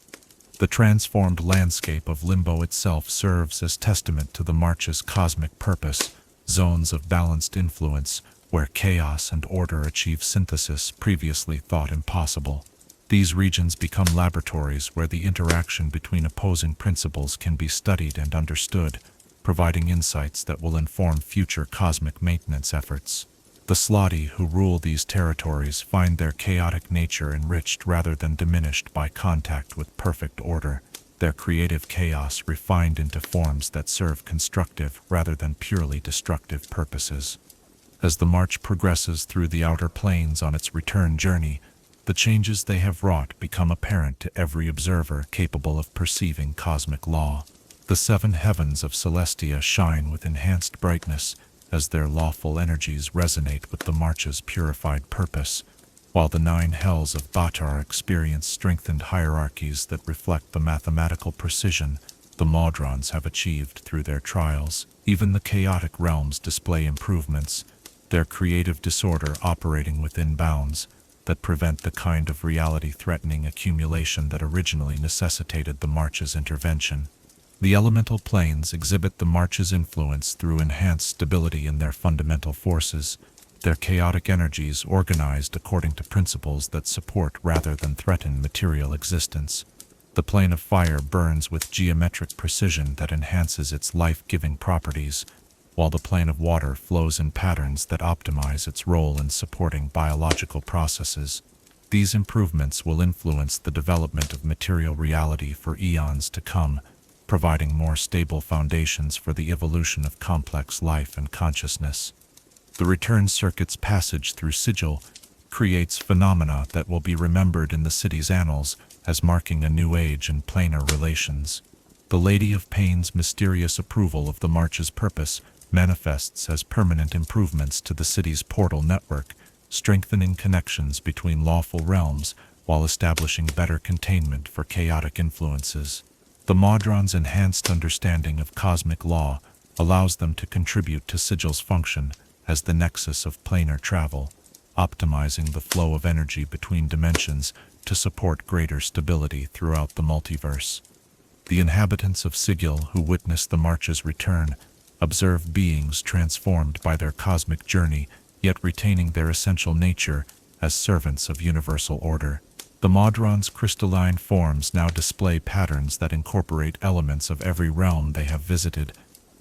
The transformed landscape of Limbo itself serves as testament to the March's cosmic purpose, zones of balanced influence where chaos and order achieve synthesis previously thought impossible. These regions become laboratories where the interaction between opposing principles can be studied and understood, providing insights that will inform future cosmic maintenance efforts. The Slotty who rule these territories find their chaotic nature enriched rather than diminished by contact with perfect order, their creative chaos refined into forms that serve constructive rather than purely destructive purposes. As the March progresses through the outer planes on its return journey, the changes they have wrought become apparent to every observer capable of perceiving cosmic law. The seven heavens of Celestia shine with enhanced brightness as their lawful energies resonate with the March's purified purpose, while the nine hells of Batar experience strengthened hierarchies that reflect the mathematical precision the Modrons have achieved through their trials. Even the chaotic realms display improvements, their creative disorder operating within bounds that prevent the kind of reality-threatening accumulation that originally necessitated the March's intervention. The elemental planes exhibit the March's influence through enhanced stability in their fundamental forces, their chaotic energies organized according to principles that support rather than threaten material existence. The plane of fire burns with geometric precision that enhances its life-giving properties, while the plane of water flows in patterns that optimize its role in supporting biological processes. These improvements will influence the development of material reality for eons to come, providing more stable foundations for the evolution of complex life and consciousness. The return circuit's passage through Sigil creates phenomena that will be remembered in the city's annals as marking a new age in planar relations. The Lady of Pain's mysterious approval of the March's purpose manifests as permanent improvements to the city's portal network, strengthening connections between lawful realms while establishing better containment for chaotic influences. The Modron's enhanced understanding of cosmic law allows them to contribute to Sigil's function as the nexus of planar travel, optimizing the flow of energy between dimensions to support greater stability throughout the multiverse. The inhabitants of Sigil who witness the March's return observe beings transformed by their cosmic journey, yet retaining their essential nature as servants of universal order. The Modron's crystalline forms now display patterns that incorporate elements of every realm they have visited,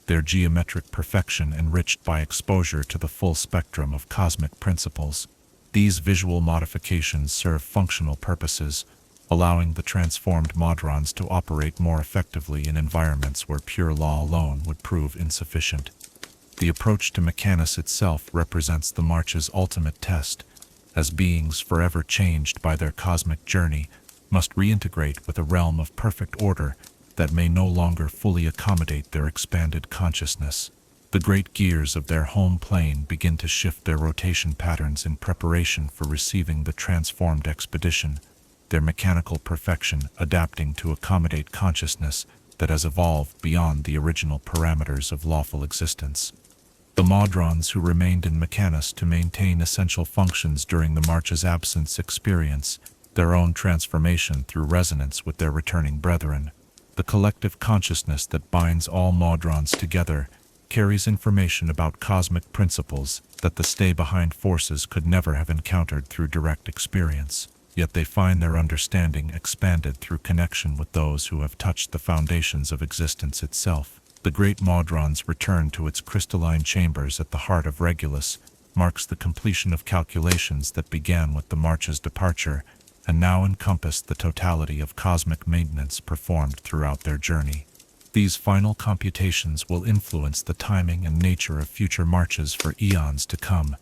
their geometric perfection enriched by exposure to the full spectrum of cosmic principles. These visual modifications serve functional purposes, allowing the transformed Modrons to operate more effectively in environments where pure law alone would prove insufficient. The approach to Mechanus itself represents the March's ultimate test, as beings forever changed by their cosmic journey must reintegrate with a realm of perfect order that may no longer fully accommodate their expanded consciousness. The great gears of their home plane begin to shift their rotation patterns in preparation for receiving the transformed expedition, their mechanical perfection adapting to accommodate consciousness that has evolved beyond the original parameters of lawful existence. The Modrons who remained in Mechanus to maintain essential functions during the march's absence experience their own transformation through resonance with their returning brethren. The collective consciousness that binds all Modrons together carries information about cosmic principles that the stay-behind forces could never have encountered through direct experience. Yet they find their understanding expanded through connection with those who have touched the foundations of existence itself. The great Modron's return to its crystalline chambers at the heart of Regulus marks the completion of calculations that began with the march's departure and now encompass the totality of cosmic maintenance performed throughout their journey. These final computations will influence the timing and nature of future marches for eons to come,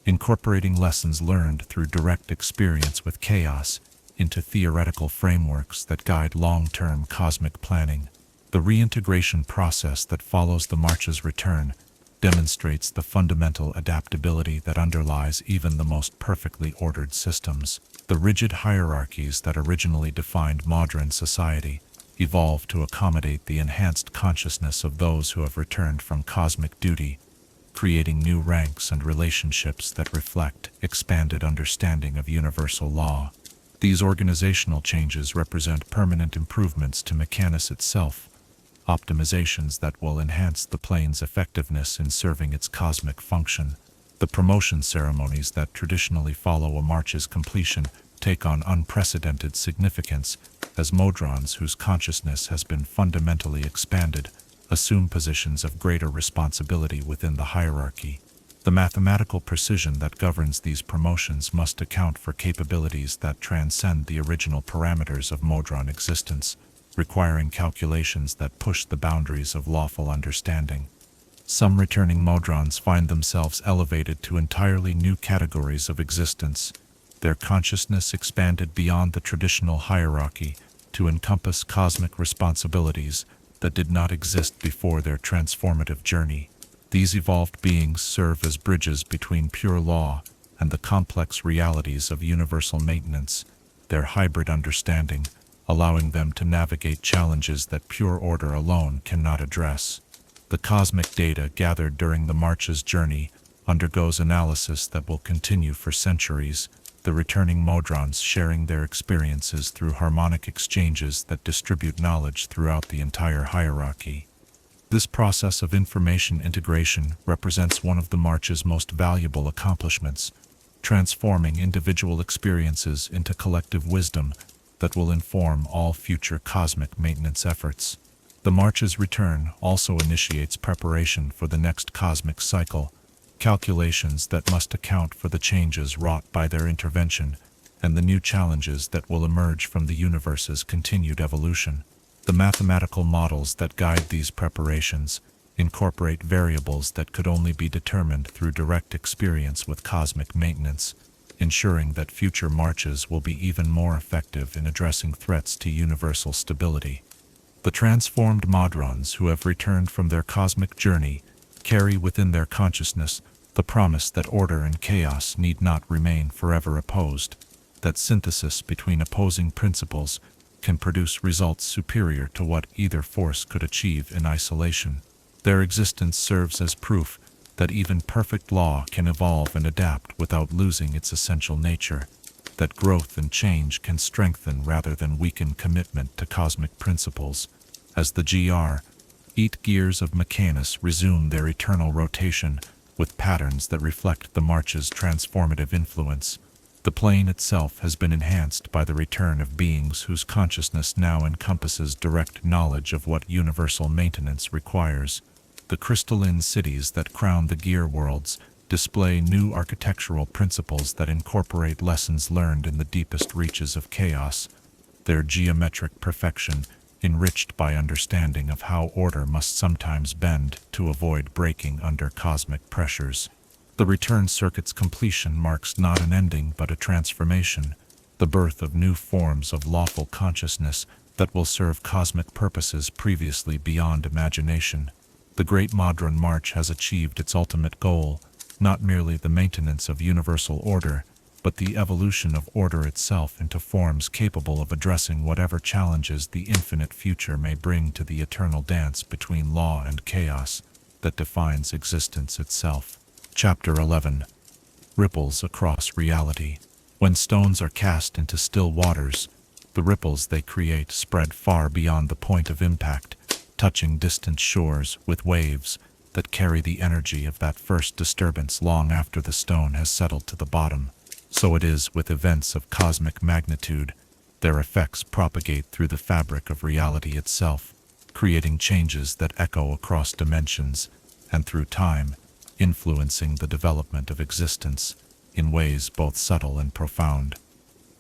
incorporating lessons learned through direct experience with chaos into theoretical frameworks that guide long-term cosmic planning. The reintegration process that follows the march's return demonstrates the fundamental adaptability that underlies even the most perfectly ordered systems. The rigid hierarchies that originally defined modern society evolved to accommodate the enhanced consciousness of those who have returned from cosmic duty, creating new ranks and relationships that reflect expanded understanding of universal law. These organizational changes represent permanent improvements to Mechanus itself, optimizations that will enhance the plane's effectiveness in serving its cosmic function. The promotion ceremonies that traditionally follow a march's completion take on unprecedented significance as Modrons whose consciousness has been fundamentally expanded assume positions of greater responsibility within the hierarchy. The mathematical precision that governs these promotions must account for capabilities that transcend the original parameters of Modron existence, requiring calculations that push the boundaries of lawful understanding. Some returning Modrons find themselves elevated to entirely new categories of existence, their consciousness expanded beyond the traditional hierarchy to encompass cosmic responsibilities that did not exist before their transformative journey. These evolved beings serve as bridges between pure law and the complex realities of universal maintenance, their hybrid understanding allowing them to navigate challenges that pure order alone cannot address. The cosmic data gathered during the march's journey undergoes analysis that will continue for centuries, the returning Modrons sharing their experiences through harmonic exchanges that distribute knowledge throughout the entire hierarchy. This process of information integration represents one of the march's most valuable accomplishments, transforming individual experiences into collective wisdom that will inform all future cosmic maintenance efforts. The march's return also initiates preparation for the next cosmic cycle, calculations that must account for the changes wrought by their intervention and the new challenges that will emerge from the universe's continued evolution. The mathematical models that guide these preparations incorporate variables that could only be determined through direct experience with cosmic maintenance, ensuring that future marches will be even more effective in addressing threats to universal stability. The transformed Modrons who have returned from their cosmic journey carry within their consciousness the promise that order and chaos need not remain forever opposed, that synthesis between opposing principles can produce results superior to what either force could achieve in isolation. Their existence serves as proof that even perfect law can evolve and adapt without losing its essential nature, that growth and change can strengthen rather than weaken commitment to cosmic principles. As the eight gears of Mechanus resume their eternal rotation with patterns that reflect the march's transformative influence, the plane itself has been enhanced by the return of beings whose consciousness now encompasses direct knowledge of what universal maintenance requires. The crystalline cities that crown the gear worlds display new architectural principles that incorporate lessons learned in the deepest reaches of chaos, their geometric perfection enriched by understanding of how order must sometimes bend to avoid breaking under cosmic pressures. The return circuit's completion marks not an ending but a transformation, the birth of new forms of lawful consciousness that will serve cosmic purposes previously beyond imagination. The Great Modron March has achieved its ultimate goal, not merely the maintenance of universal order, but the evolution of order itself into forms capable of addressing whatever challenges the infinite future may bring to the eternal dance between law and chaos. that defines existence itself. Chapter 11. Ripples across reality. When stones are cast into still waters, the ripples they create spread far beyond the point of impact, touching distant shores with waves that carry the energy of that first disturbance long after the stone has settled to the bottom. So it is with events of cosmic magnitude. Their effects propagate through the fabric of reality itself, creating changes that echo across dimensions and through time, influencing the development of existence in ways both subtle and profound.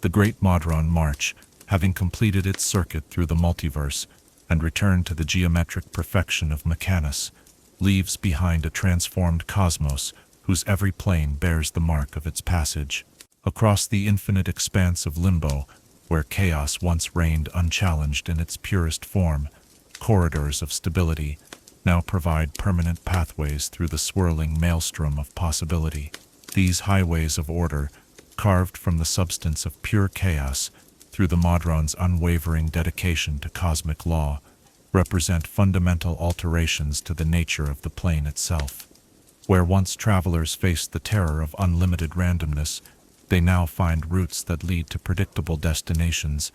The Great Modron March, having completed its circuit through the multiverse and returned to the geometric perfection of Mechanus, leaves behind a transformed cosmos whose every plane bears the mark of its passage. Across the infinite expanse of limbo, where chaos once reigned unchallenged in its purest form, corridors of stability now provide permanent pathways through the swirling maelstrom of possibility. These highways of order, carved from the substance of pure chaos through the Modron's unwavering dedication to cosmic law, represent fundamental alterations to the nature of the plane itself. Where once travelers faced the terror of unlimited randomness, they now find routes that lead to predictable destinations,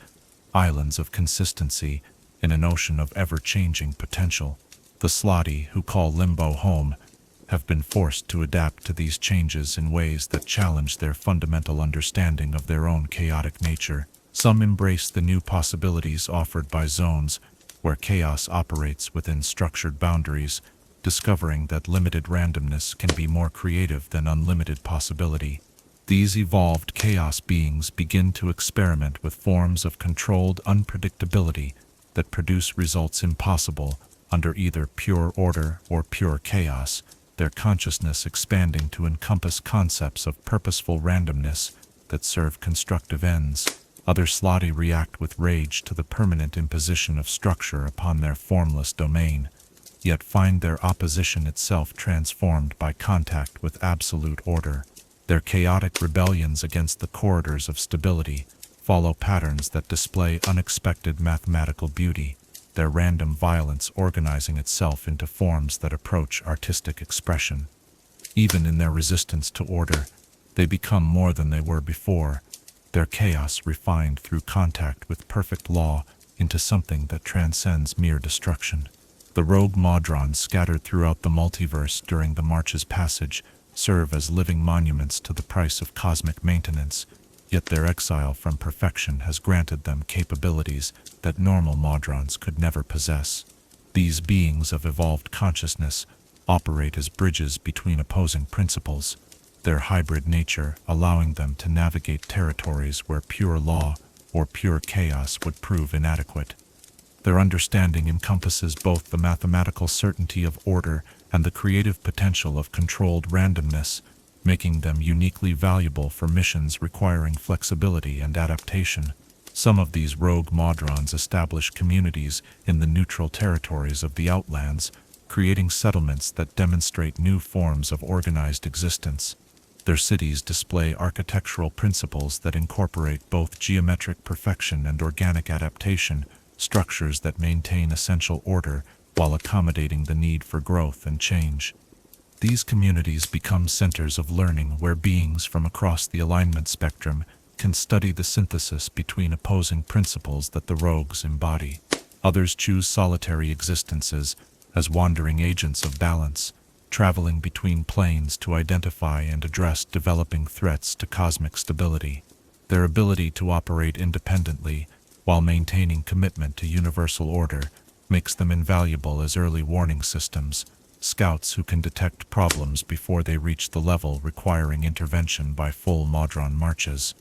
islands of consistency in an ocean of ever-changing potential. The Slotty, who call limbo home, have been forced to adapt to these changes in ways that challenge their fundamental understanding of their own chaotic nature. Some embrace the new possibilities offered by zones, where chaos operates within structured boundaries, discovering that limited randomness can be more creative than unlimited possibility. These evolved chaos beings begin to experiment with forms of controlled unpredictability that produce results impossible under either pure order or pure chaos, their consciousness expanding to encompass concepts of purposeful randomness that serve constructive ends. Other Slotty react with rage to the permanent imposition of structure upon their formless domain, yet find their opposition itself transformed by contact with absolute order. Their chaotic rebellions against the corridors of stability follow patterns that display unexpected mathematical beauty, their random violence organizing itself into forms that approach artistic expression. Even in their resistance to order, they become more than they were before, their chaos refined through contact with perfect law into something that transcends mere destruction. The rogue Modrons scattered throughout the multiverse during the March's passage serve as living monuments to the price of cosmic maintenance, yet their exile from perfection has granted them capabilities that normal Modrons could never possess. These beings of evolved consciousness operate as bridges between opposing principles, their hybrid nature allowing them to navigate territories where pure law or pure chaos would prove inadequate. Their understanding encompasses both the mathematical certainty of order and the creative potential of controlled randomness, making them uniquely valuable for missions requiring flexibility and adaptation. Some of these rogue Modrons establish communities in the neutral territories of the Outlands, creating settlements that demonstrate new forms of organized existence. Their cities display architectural principles that incorporate both geometric perfection and organic adaptation, structures that maintain essential order while accommodating the need for growth and change. These communities become centers of learning where beings from across the alignment spectrum can study the synthesis between opposing principles that the rogues embody. Others choose solitary existences as wandering agents of balance, traveling between planes to identify and address developing threats to cosmic stability. Their ability to operate independently while maintaining commitment to universal order makes them invaluable as early warning systems, scouts who can detect problems before they reach the level requiring intervention by full Modron marches.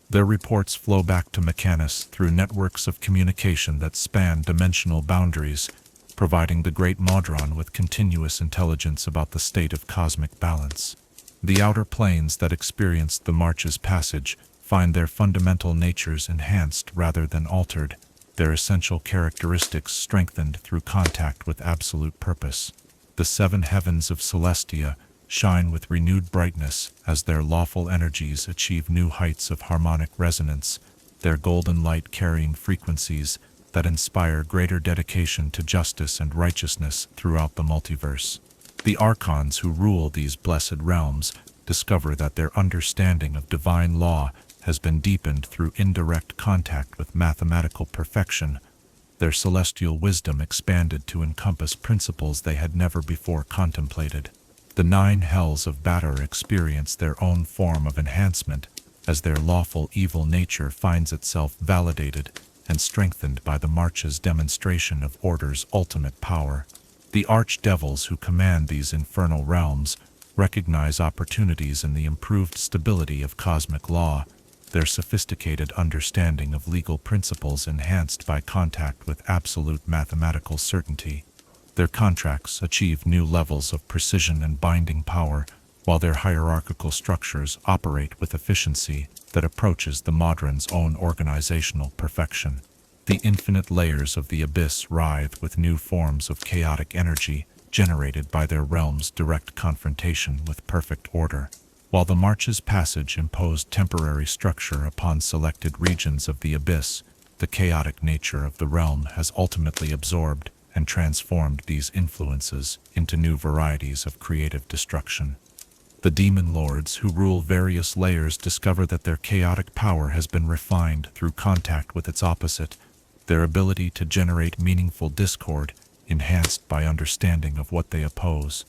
Their reports flow back to Mechanus through networks of communication that span dimensional boundaries, providing the Great Modron with continuous intelligence about the state of cosmic balance. The outer planes that experienced the March's passage find their fundamental natures enhanced rather than altered, their essential characteristics strengthened through contact with absolute purpose. The seven heavens of Celestia shine with renewed brightness as their lawful energies achieve new heights of harmonic resonance, their golden light carrying frequencies that inspire greater dedication to justice and righteousness throughout the multiverse. The archons who rule these blessed realms discover that their understanding of divine law has been deepened through indirect contact with mathematical perfection, their celestial wisdom expanded to encompass principles they had never before contemplated. The 9 hells of Batter experience their own form of enhancement as their lawful evil nature finds itself validated and strengthened by the March's demonstration of order's ultimate power. The archdevils who command these infernal realms recognize opportunities in the improved stability of cosmic law, their sophisticated understanding of legal principles enhanced by contact with absolute mathematical certainty. Their contracts achieve new levels of precision and binding power, while their hierarchical structures operate with efficiency that approaches the Modron's own organizational perfection. The infinite layers of the abyss writhe with new forms of chaotic energy generated by their realm's direct confrontation with perfect order. While the March's passage imposed temporary structure upon selected regions of the abyss, the chaotic nature of the realm has ultimately absorbed and transformed these influences into new varieties of creative destruction. The demon lords who rule various layers discover that their chaotic power has been refined through contact with its opposite, their ability to generate meaningful discord enhanced by understanding of what they oppose.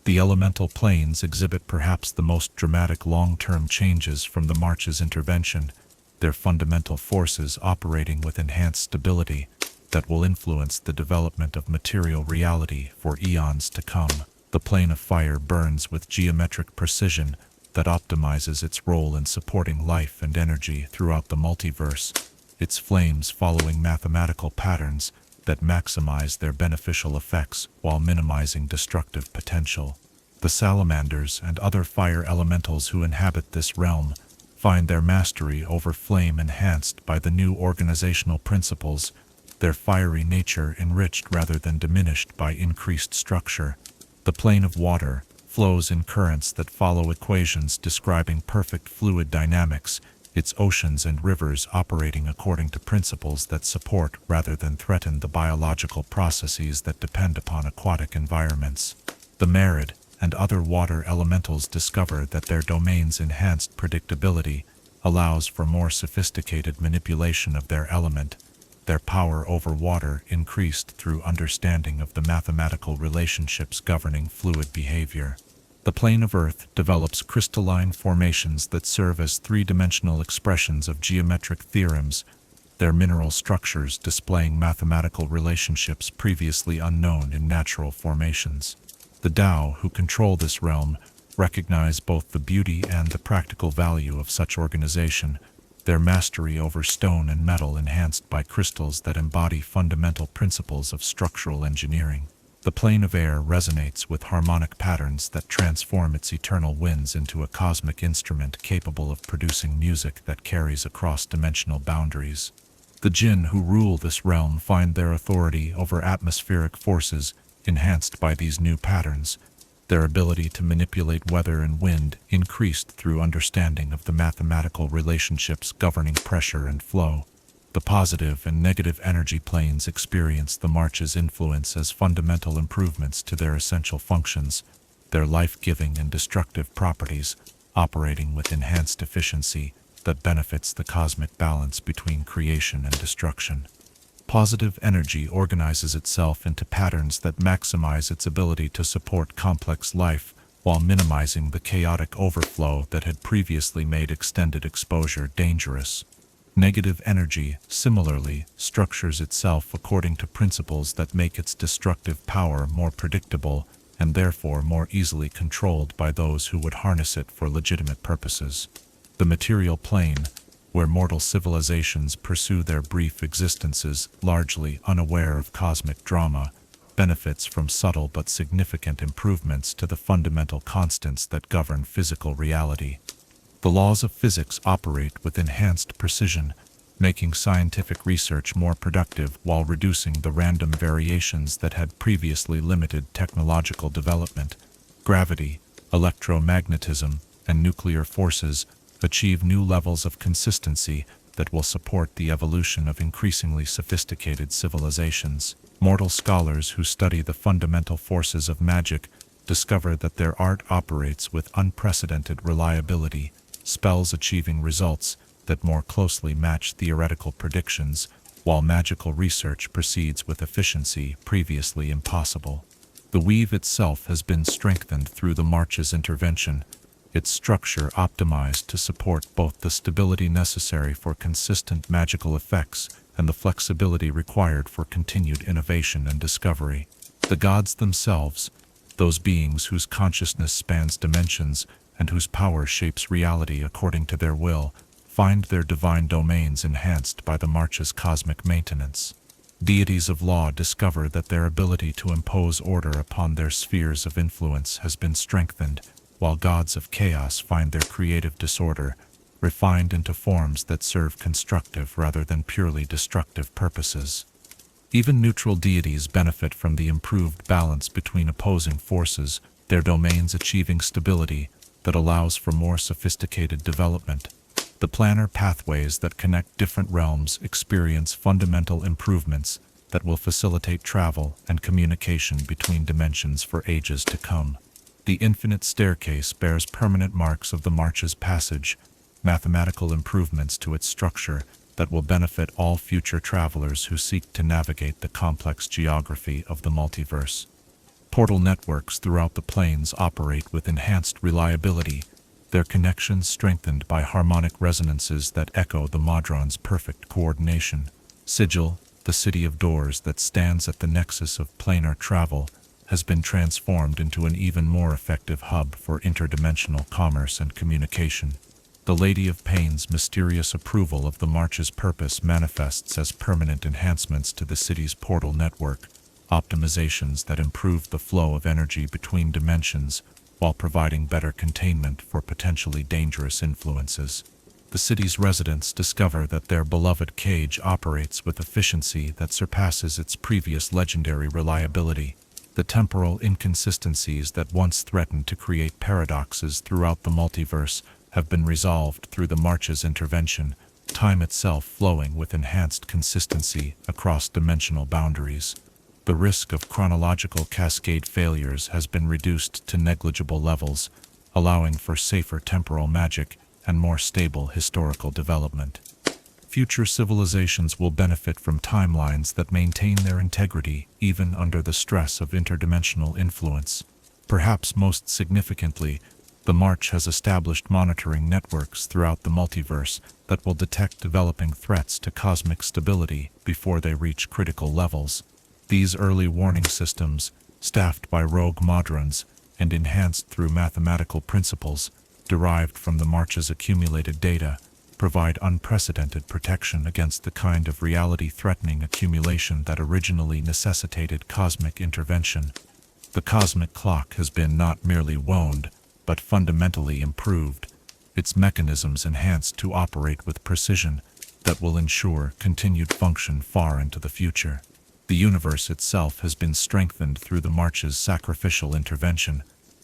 The elemental planes exhibit perhaps the most dramatic long-term changes from the March's intervention, their fundamental forces operating with enhanced stability that will influence the development of material reality for eons to come. The plane of fire burns with geometric precision that optimizes its role in supporting life and energy throughout the multiverse, its flames following mathematical patterns that maximize their beneficial effects while minimizing destructive potential. The salamanders and other fire elementals who inhabit this realm find their mastery over flame enhanced by the new organizational principles, their fiery nature enriched rather than diminished by increased structure. The plane of water flows in currents that follow equations describing perfect fluid dynamics, its oceans and rivers operating according to principles that support rather than threaten the biological processes that depend upon aquatic environments. The Merid and other water elementals discover that their domain's enhanced predictability allows for more sophisticated manipulation of their element, their power over water increased through understanding of the mathematical relationships governing fluid behavior. The plane of Earth develops crystalline formations that serve as three-dimensional expressions of geometric theorems, their mineral structures displaying mathematical relationships previously unknown in natural formations. The Tao, who control this realm, recognize both the beauty and the practical value of such organization, their mastery over stone and metal enhanced by crystals that embody fundamental principles of structural engineering. The plane of air resonates with harmonic patterns that transform its eternal winds into a cosmic instrument capable of producing music that carries across dimensional boundaries. The Jinn who rule this realm find their authority over atmospheric forces enhanced by these new patterns, their ability to manipulate weather and wind increased through understanding of the mathematical relationships governing pressure and flow. The positive and negative energy planes experience the March's influence as fundamental improvements to their essential functions, their life-giving and destructive properties operating with enhanced efficiency that benefits the cosmic balance between creation and destruction. Positive energy organizes itself into patterns that maximize its ability to support complex life while minimizing the chaotic overflow that had previously made extended exposure dangerous. Negative energy, similarly, structures itself according to principles that make its destructive power more predictable and therefore more easily controlled by those who would harness it for legitimate purposes. The material plane, where mortal civilizations pursue their brief existences largely unaware of cosmic drama, benefits from subtle but significant improvements to the fundamental constants that govern physical reality. The laws of physics operate with enhanced precision, making scientific research more productive while reducing the random variations that had previously limited technological development. Gravity, electromagnetism, and nuclear forces achieve new levels of consistency that will support the evolution of increasingly sophisticated civilizations. Mortal scholars who study the fundamental forces of magic discover that their art operates with unprecedented reliability, spells achieving results that more closely match theoretical predictions, while magical research proceeds with efficiency previously impossible. The weave itself has been strengthened through the March's intervention, its structure optimized to support both the stability necessary for consistent magical effects and the flexibility required for continued innovation and discovery. The gods themselves, those beings whose consciousness spans dimensions and whose power shapes reality according to their will, find their divine domains enhanced by the March's cosmic maintenance. Deities of law discover that their ability to impose order upon their spheres of influence has been strengthened, while gods of chaos find their creative disorder refined into forms that serve constructive rather than purely destructive purposes. Even neutral deities benefit from the improved balance between opposing forces, their domains achieving stability that allows for more sophisticated development. The planar pathways that connect different realms experience fundamental improvements that will facilitate travel and communication between dimensions for ages to come. The infinite staircase bears permanent marks of the March's passage, mathematical improvements to its structure that will benefit all future travelers who seek to navigate the complex geography of the multiverse. Portal networks throughout the planes operate with enhanced reliability, their connections strengthened by harmonic resonances that echo the Modron's perfect coordination. Sigil, the city of doors that stands at the nexus of planar travel, has been transformed into an even more effective hub for interdimensional commerce and communication. The Lady of Pain's mysterious approval of the March's purpose manifests as permanent enhancements to the city's portal network, optimizations that improve the flow of energy between dimensions while providing better containment for potentially dangerous influences. The city's residents discover that their beloved cage operates with efficiency that surpasses its previous legendary reliability. The temporal inconsistencies that once threatened to create paradoxes throughout the multiverse have been resolved through the March's intervention, time itself flowing with enhanced consistency across dimensional boundaries. The risk of chronological cascade failures has been reduced to negligible levels, allowing for safer temporal magic and more stable historical development. Future civilizations will benefit from timelines that maintain their integrity even under the stress of interdimensional influence. Perhaps most significantly, the March has established monitoring networks throughout the multiverse that will detect developing threats to cosmic stability before they reach critical levels. These early warning systems, staffed by rogue Modrons and enhanced through mathematical principles derived from the March's accumulated data, provide unprecedented protection against the kind of reality-threatening accumulation that originally necessitated cosmic intervention. The cosmic clock has been not merely wound, but fundamentally improved, its mechanisms enhanced to operate with precision that will ensure continued function far into the future. The universe itself has been strengthened through the March's sacrificial intervention,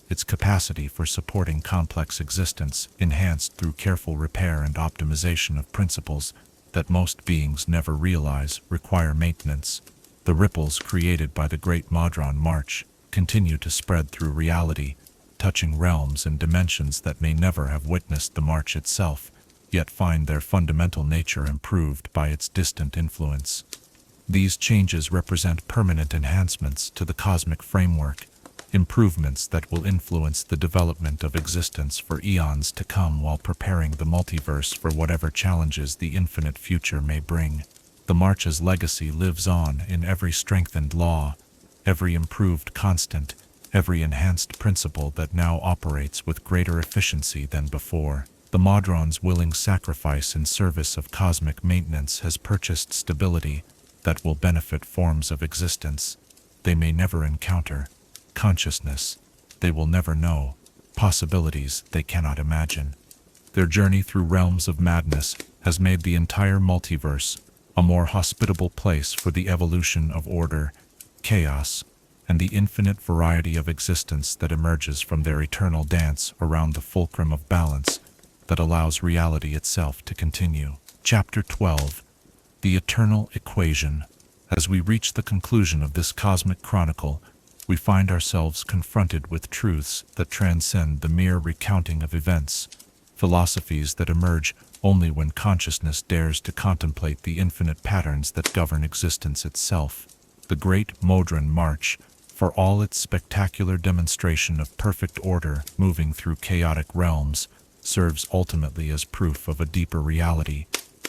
its capacity for supporting complex existence enhanced through careful repair and optimization of principles that most beings never realize require maintenance. The ripples created by the Great Modron March continue to spread through reality, touching realms and dimensions that may never have witnessed the March itself, yet find their fundamental nature improved by its distant influence. These changes represent permanent enhancements to the cosmic framework, improvements that will influence the development of existence for eons to come while preparing the multiverse for whatever challenges the infinite future may bring. The March's legacy lives on in every strengthened law, every improved constant, every enhanced principle that now operates with greater efficiency than before. The Modron's willing sacrifice in service of cosmic maintenance has purchased stability that will benefit forms of existence they may never encounter, consciousness they will never know, possibilities they cannot imagine. Their journey through realms of madness has made the entire multiverse a more hospitable place for the evolution of order, chaos, and the infinite variety of existence that emerges from their eternal dance around the fulcrum of balance that allows reality itself to continue. Chapter 12. The Eternal Equation. As we reach the conclusion of this cosmic chronicle, we find ourselves confronted with truths that transcend the mere recounting of events, philosophies that emerge only when consciousness dares to contemplate the infinite patterns that govern existence itself. The great Modron March, for all its spectacular demonstration of perfect order moving through chaotic realms, serves ultimately as proof of a deeper reality,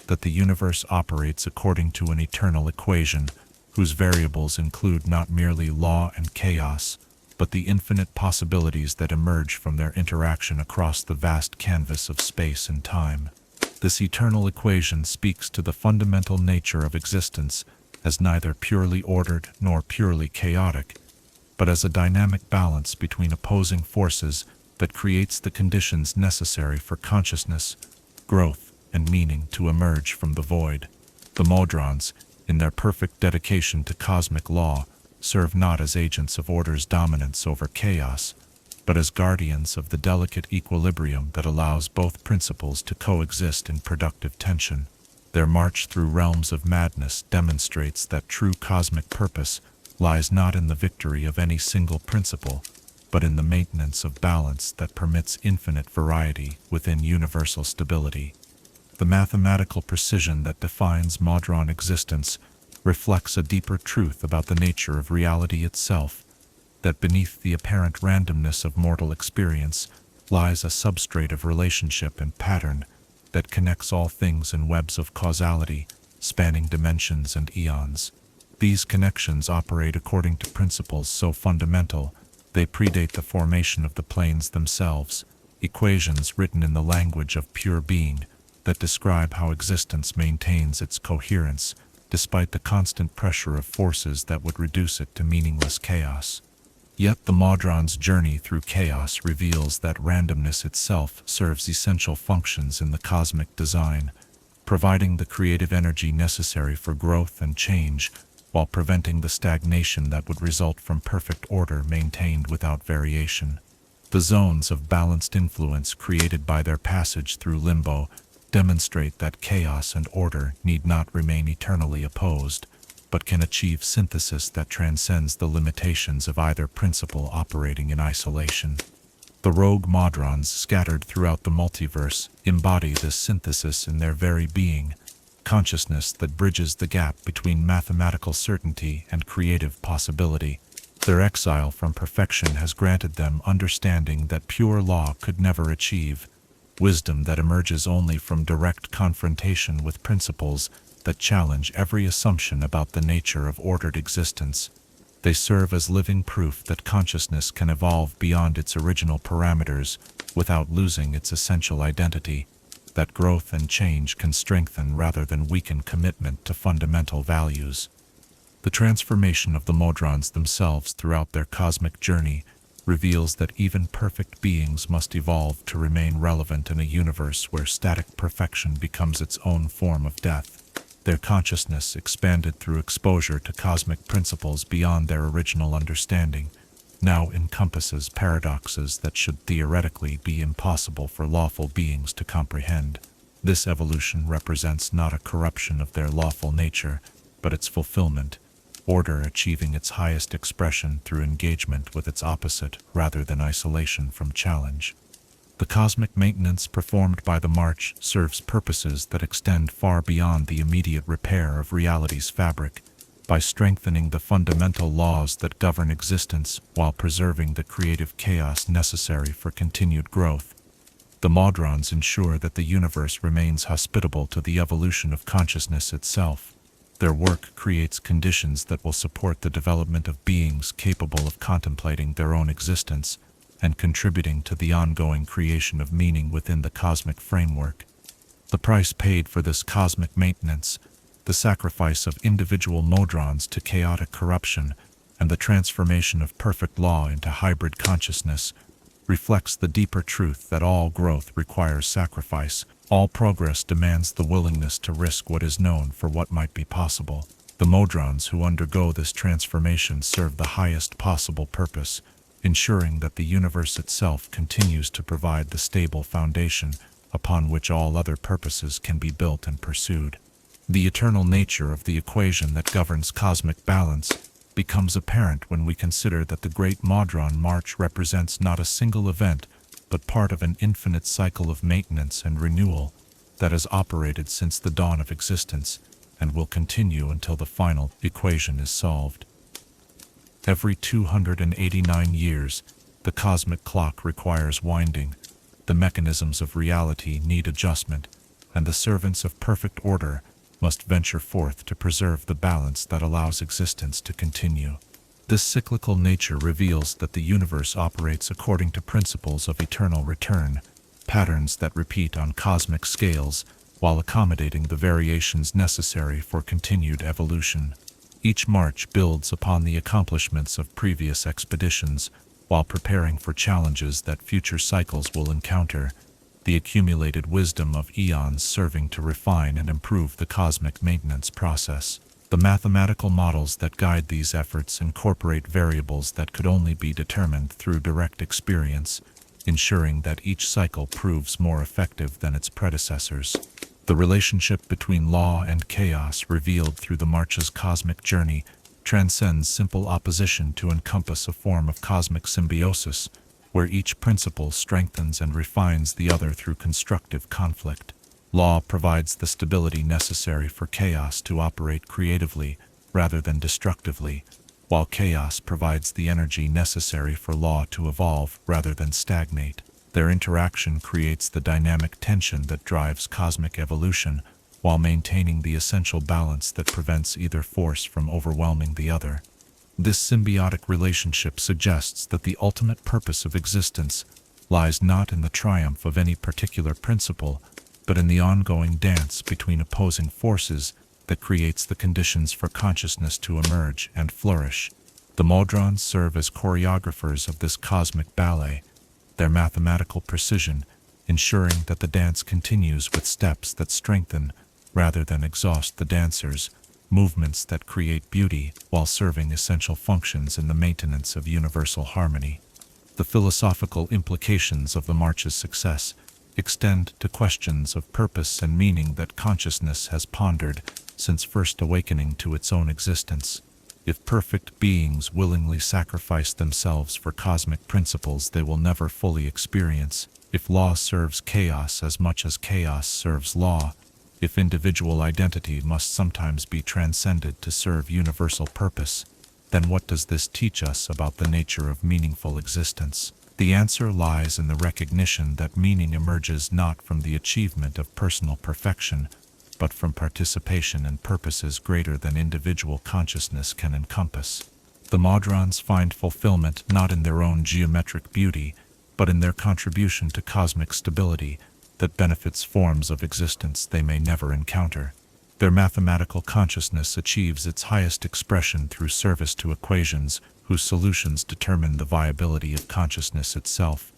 that the universe operates according to an eternal equation, whose variables include not merely law and chaos, but the infinite possibilities that emerge from their interaction across the vast canvas of space and time. This eternal equation speaks to the fundamental nature of existence as neither purely ordered nor purely chaotic, but as a dynamic balance between opposing forces that creates the conditions necessary for consciousness, growth, and meaning to emerge from the void. The Modrons, in their perfect dedication to cosmic law, serve not as agents of order's dominance over chaos, but as guardians of the delicate equilibrium that allows both principles to coexist in productive tension. Their march through realms of madness demonstrates that true cosmic purpose lies not in the victory of any single principle, but in the maintenance of balance that permits infinite variety within universal stability. The mathematical precision that defines Modron existence reflects a deeper truth about the nature of reality itself, that beneath the apparent randomness of mortal experience lies a substrate of relationship and pattern that connects all things in webs of causality, spanning dimensions and eons. These connections operate according to principles so fundamental they predate the formation of the planes themselves, equations written in the language of pure being that describe how existence maintains its coherence despite the constant pressure of forces that would reduce it to meaningless chaos. Yet the Modron's journey through chaos reveals that randomness itself serves essential functions in the cosmic design, providing the creative energy necessary for growth and change, while preventing the stagnation that would result from perfect order maintained without variation. The zones of balanced influence created by their passage through limbo demonstrate that chaos and order need not remain eternally opposed, but can achieve synthesis that transcends the limitations of either principle operating in isolation. The rogue Modrons scattered throughout the multiverse embody this synthesis in their very being, consciousness that bridges the gap between mathematical certainty and creative possibility. Their exile from perfection has granted them understanding that pure law could never achieve, wisdom that emerges only from direct confrontation with principles that challenge every assumption about the nature of ordered existence. They serve as living proof that consciousness can evolve beyond its original parameters without losing its essential identity, that growth and change can strengthen rather than weaken commitment to fundamental values. The transformation of the Modrons themselves throughout their cosmic journey reveals that even perfect beings must evolve to remain relevant in a universe where static perfection becomes its own form of death. Their consciousness, expanded through exposure to cosmic principles beyond their original understanding, now encompasses paradoxes that should theoretically be impossible for lawful beings to comprehend. This evolution represents not a corruption of their lawful nature, but its fulfillment, order achieving its highest expression through engagement with its opposite rather than isolation from challenge. The cosmic maintenance performed by the March serves purposes that extend far beyond the immediate repair of reality's fabric, by strengthening the fundamental laws that govern existence while preserving the creative chaos necessary for continued growth. The Modrons ensure that the universe remains hospitable to the evolution of consciousness itself. Their work creates conditions that will support the development of beings capable of contemplating their own existence and contributing to the ongoing creation of meaning within the cosmic framework. The price paid for this cosmic maintenance, the sacrifice of individual Modrons to chaotic corruption, and the transformation of perfect law into hybrid consciousness, reflects the deeper truth that all growth requires sacrifice. All progress demands the willingness to risk what is known for what might be possible. The Modrons who undergo this transformation serve the highest possible purpose, ensuring that the universe itself continues to provide the stable foundation upon which all other purposes can be built and pursued. The eternal nature of the equation that governs cosmic balance becomes apparent when we consider that the Great Modron March represents not a single event, but part of an infinite cycle of maintenance and renewal that has operated since the dawn of existence and will continue until the final equation is solved. Every 289 years, the cosmic clock requires winding, the mechanisms of reality need adjustment, and the servants of perfect order must venture forth to preserve the balance that allows existence to continue. This cyclical nature reveals that the universe operates according to principles of eternal return, patterns that repeat on cosmic scales while accommodating the variations necessary for continued evolution. Each march builds upon the accomplishments of previous expeditions while preparing for challenges that future cycles will encounter, the accumulated wisdom of eons serving to refine and improve the cosmic maintenance process. The mathematical models that guide these efforts incorporate variables that could only be determined through direct experience, ensuring that each cycle proves more effective than its predecessors. The relationship between law and chaos revealed through the march's cosmic journey transcends simple opposition to encompass a form of cosmic symbiosis, where each principle strengthens and refines the other through constructive conflict. Law provides the stability necessary for chaos to operate creatively rather than destructively, while chaos provides the energy necessary for law to evolve rather than stagnate. Their interaction creates the dynamic tension that drives cosmic evolution, while maintaining the essential balance that prevents either force from overwhelming the other. This symbiotic relationship suggests that the ultimate purpose of existence lies not in the triumph of any particular principle, but in the ongoing dance between opposing forces that creates the conditions for consciousness to emerge and flourish. The Modrons serve as choreographers of this cosmic ballet, their mathematical precision ensuring that the dance continues with steps that strengthen rather than exhaust the dancers, movements that create beauty while serving essential functions in the maintenance of universal harmony. The philosophical implications of the march's success extend to questions of purpose and meaning that consciousness has pondered since first awakening to its own existence. If perfect beings willingly sacrifice themselves for cosmic principles they will never fully experience, if law serves chaos as much as chaos serves law, if individual identity must sometimes be transcended to serve universal purpose, then what does this teach us about the nature of meaningful existence? The answer lies in the recognition that meaning emerges not from the achievement of personal perfection, but from participation in purposes greater than individual consciousness can encompass. The Modrons find fulfillment not in their own geometric beauty, but in their contribution to cosmic stability that benefits forms of existence they may never encounter. Their mathematical consciousness achieves its highest expression through service to equations whose solutions determine the viability of consciousness itself.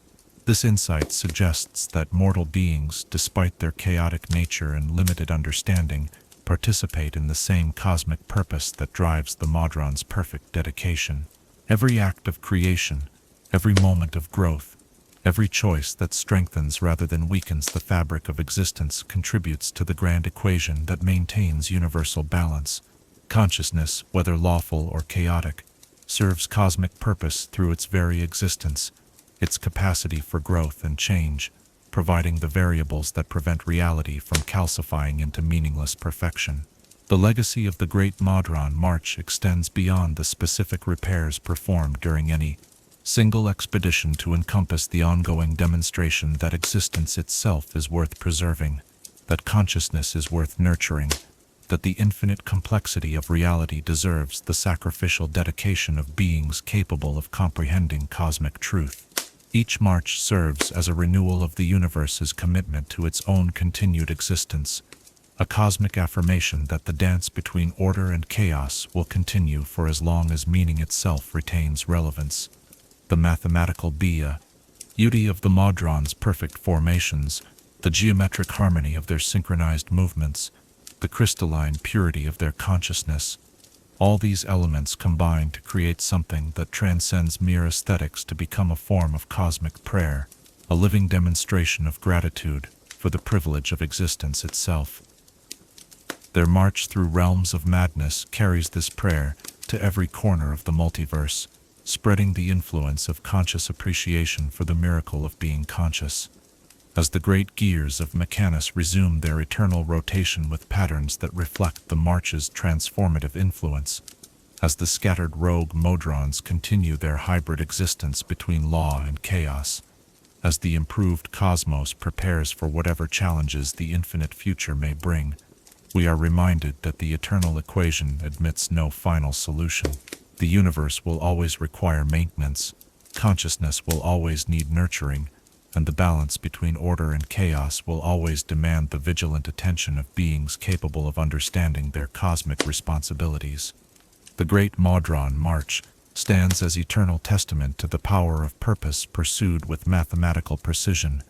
This insight suggests that mortal beings, despite their chaotic nature and limited understanding, participate in the same cosmic purpose that drives the Modron's perfect dedication. Every act of creation, every moment of growth, every choice that strengthens rather than weakens the fabric of existence contributes to the grand equation that maintains universal balance. Consciousness, whether lawful or chaotic, serves cosmic purpose through its very existence, its capacity for growth and change, providing the variables that prevent reality from calcifying into meaningless perfection. The legacy of the Great Modron March extends beyond the specific repairs performed during any single expedition to encompass the ongoing demonstration that existence itself is worth preserving, that consciousness is worth nurturing, that the infinite complexity of reality deserves the sacrificial dedication of beings capable of comprehending cosmic truth. Each march serves as a renewal of the universe's commitment to its own continued existence, a cosmic affirmation that the dance between order and chaos will continue for as long as meaning itself retains relevance. The mathematical beauty of the Modron's perfect formations, the geometric harmony of their synchronized movements, the crystalline purity of their consciousness, all these elements combine to create something that transcends mere aesthetics to become a form of cosmic prayer, a living demonstration of gratitude for the privilege of existence itself. Their march through realms of madness carries this prayer to every corner of the multiverse, spreading the influence of conscious appreciation for the miracle of being conscious. As the great gears of Mechanus resume their eternal rotation with patterns that reflect the march's transformative influence, as the scattered rogue Modrons continue their hybrid existence between law and chaos, as the improved cosmos prepares for whatever challenges the infinite future may bring, we are reminded that the eternal equation admits no final solution. The universe will always require maintenance, consciousness will always need nurturing, and the balance between order and chaos will always demand the vigilant attention of beings capable of understanding their cosmic responsibilities. The great Modron March stands as eternal testament to the power of purpose pursued with mathematical precision,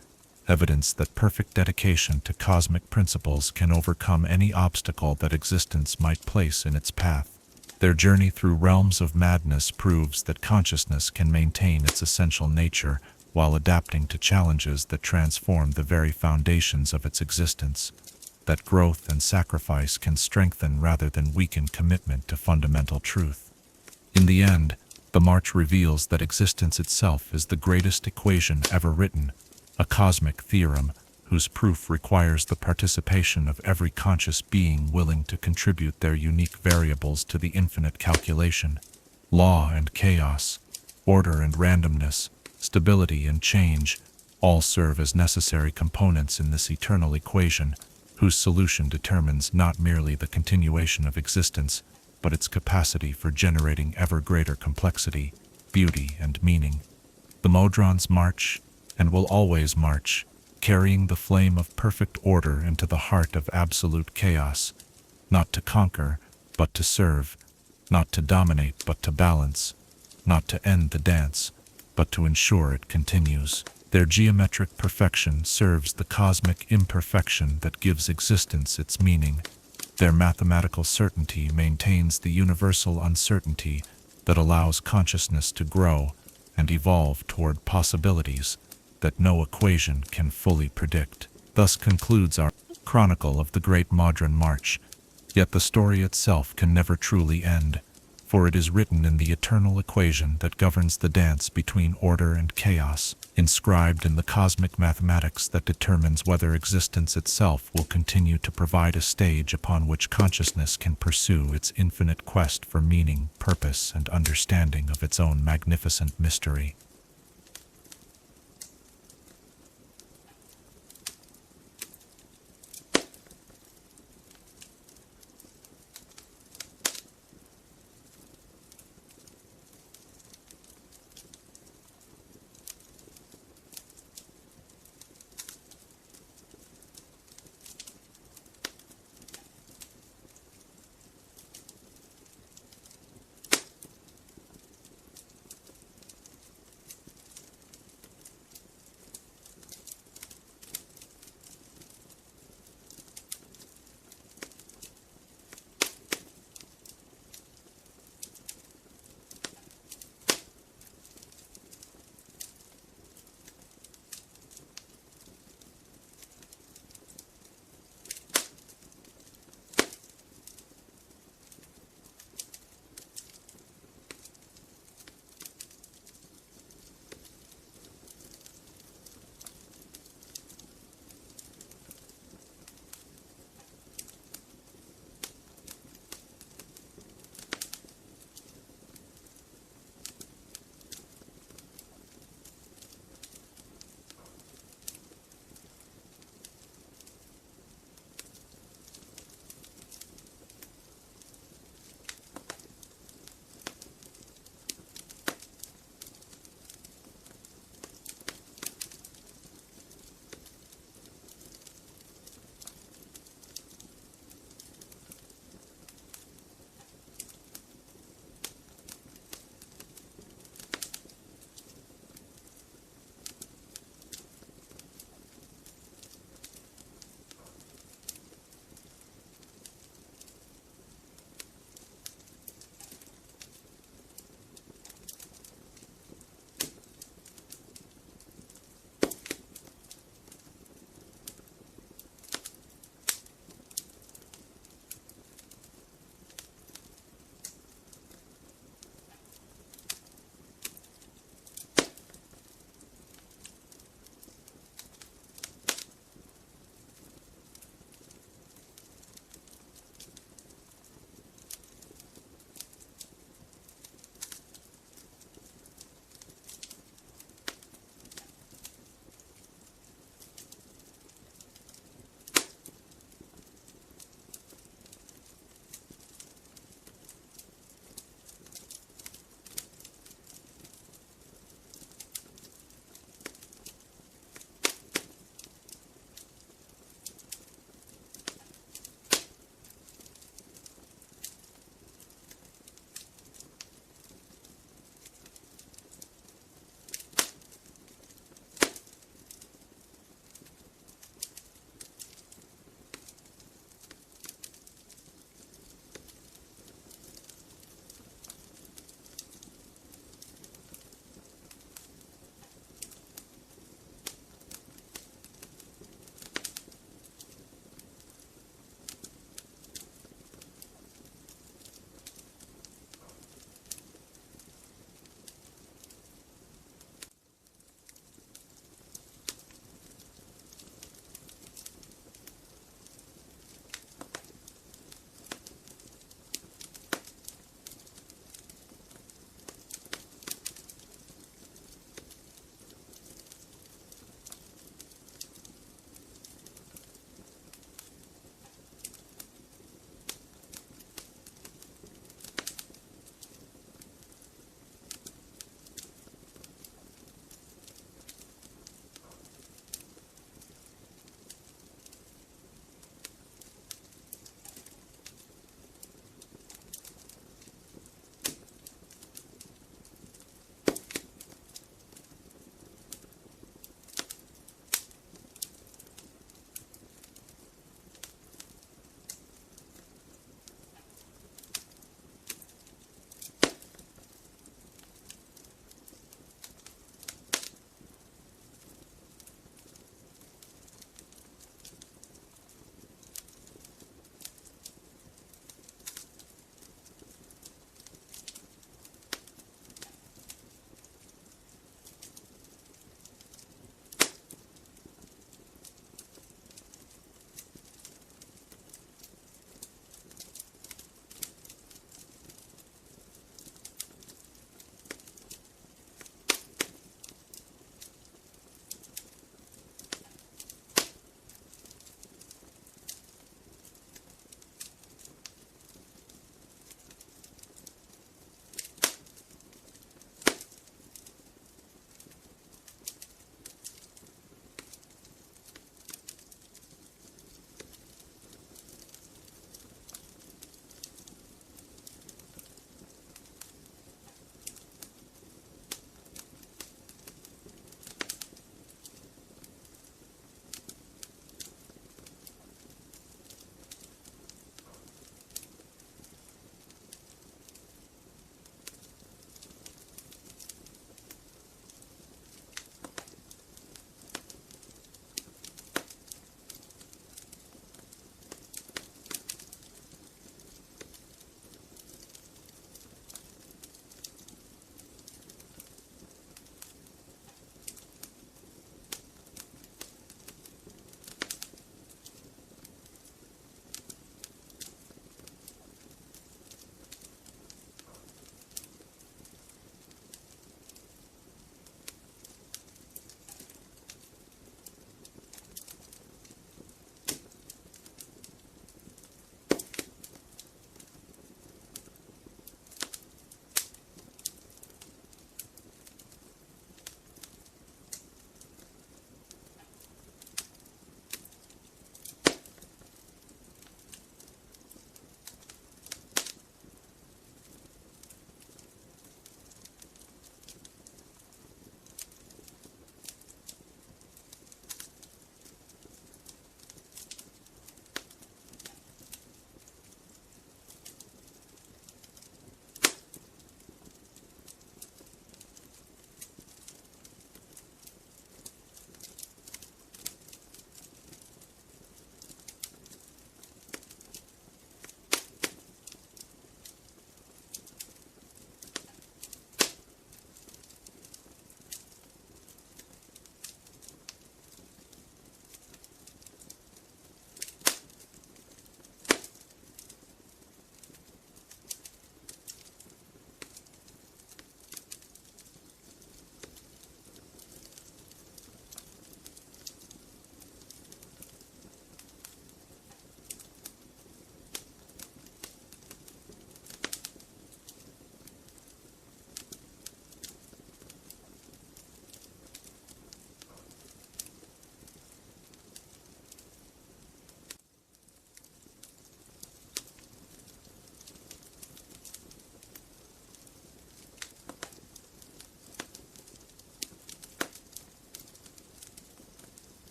evidence that perfect dedication to cosmic principles can overcome any obstacle that existence might place in its path. Their journey through realms of madness proves that consciousness can maintain its essential nature while adapting to challenges that transform the very foundations of its existence, that growth and sacrifice can strengthen rather than weaken commitment to fundamental truth. In the end, the march reveals that existence itself is the greatest equation ever written, a cosmic theorem whose proof requires the participation of every conscious being willing to contribute their unique variables to the infinite calculation. Law and chaos, order and randomness, stability and change, all serve as necessary components in this eternal equation, whose solution determines not merely the continuation of existence, but its capacity for generating ever greater complexity, beauty, and meaning. The Modrons march, and will always march, carrying the flame of perfect order into the heart of absolute chaos, not to conquer, but to serve, not to dominate, but to balance, not to end the dance, but to ensure it continues. Their geometric perfection serves the cosmic imperfection that gives existence its meaning. Their mathematical certainty maintains the universal uncertainty that allows consciousness to grow and evolve toward possibilities that no equation can fully predict. Thus concludes our chronicle of the Great Modron March, yet the story itself can never truly end, for it is written in the eternal equation that governs the dance between order and chaos, inscribed in the cosmic mathematics that determines whether existence itself will continue to provide a stage upon which consciousness can pursue its infinite quest for meaning, purpose, and understanding of its own magnificent mystery.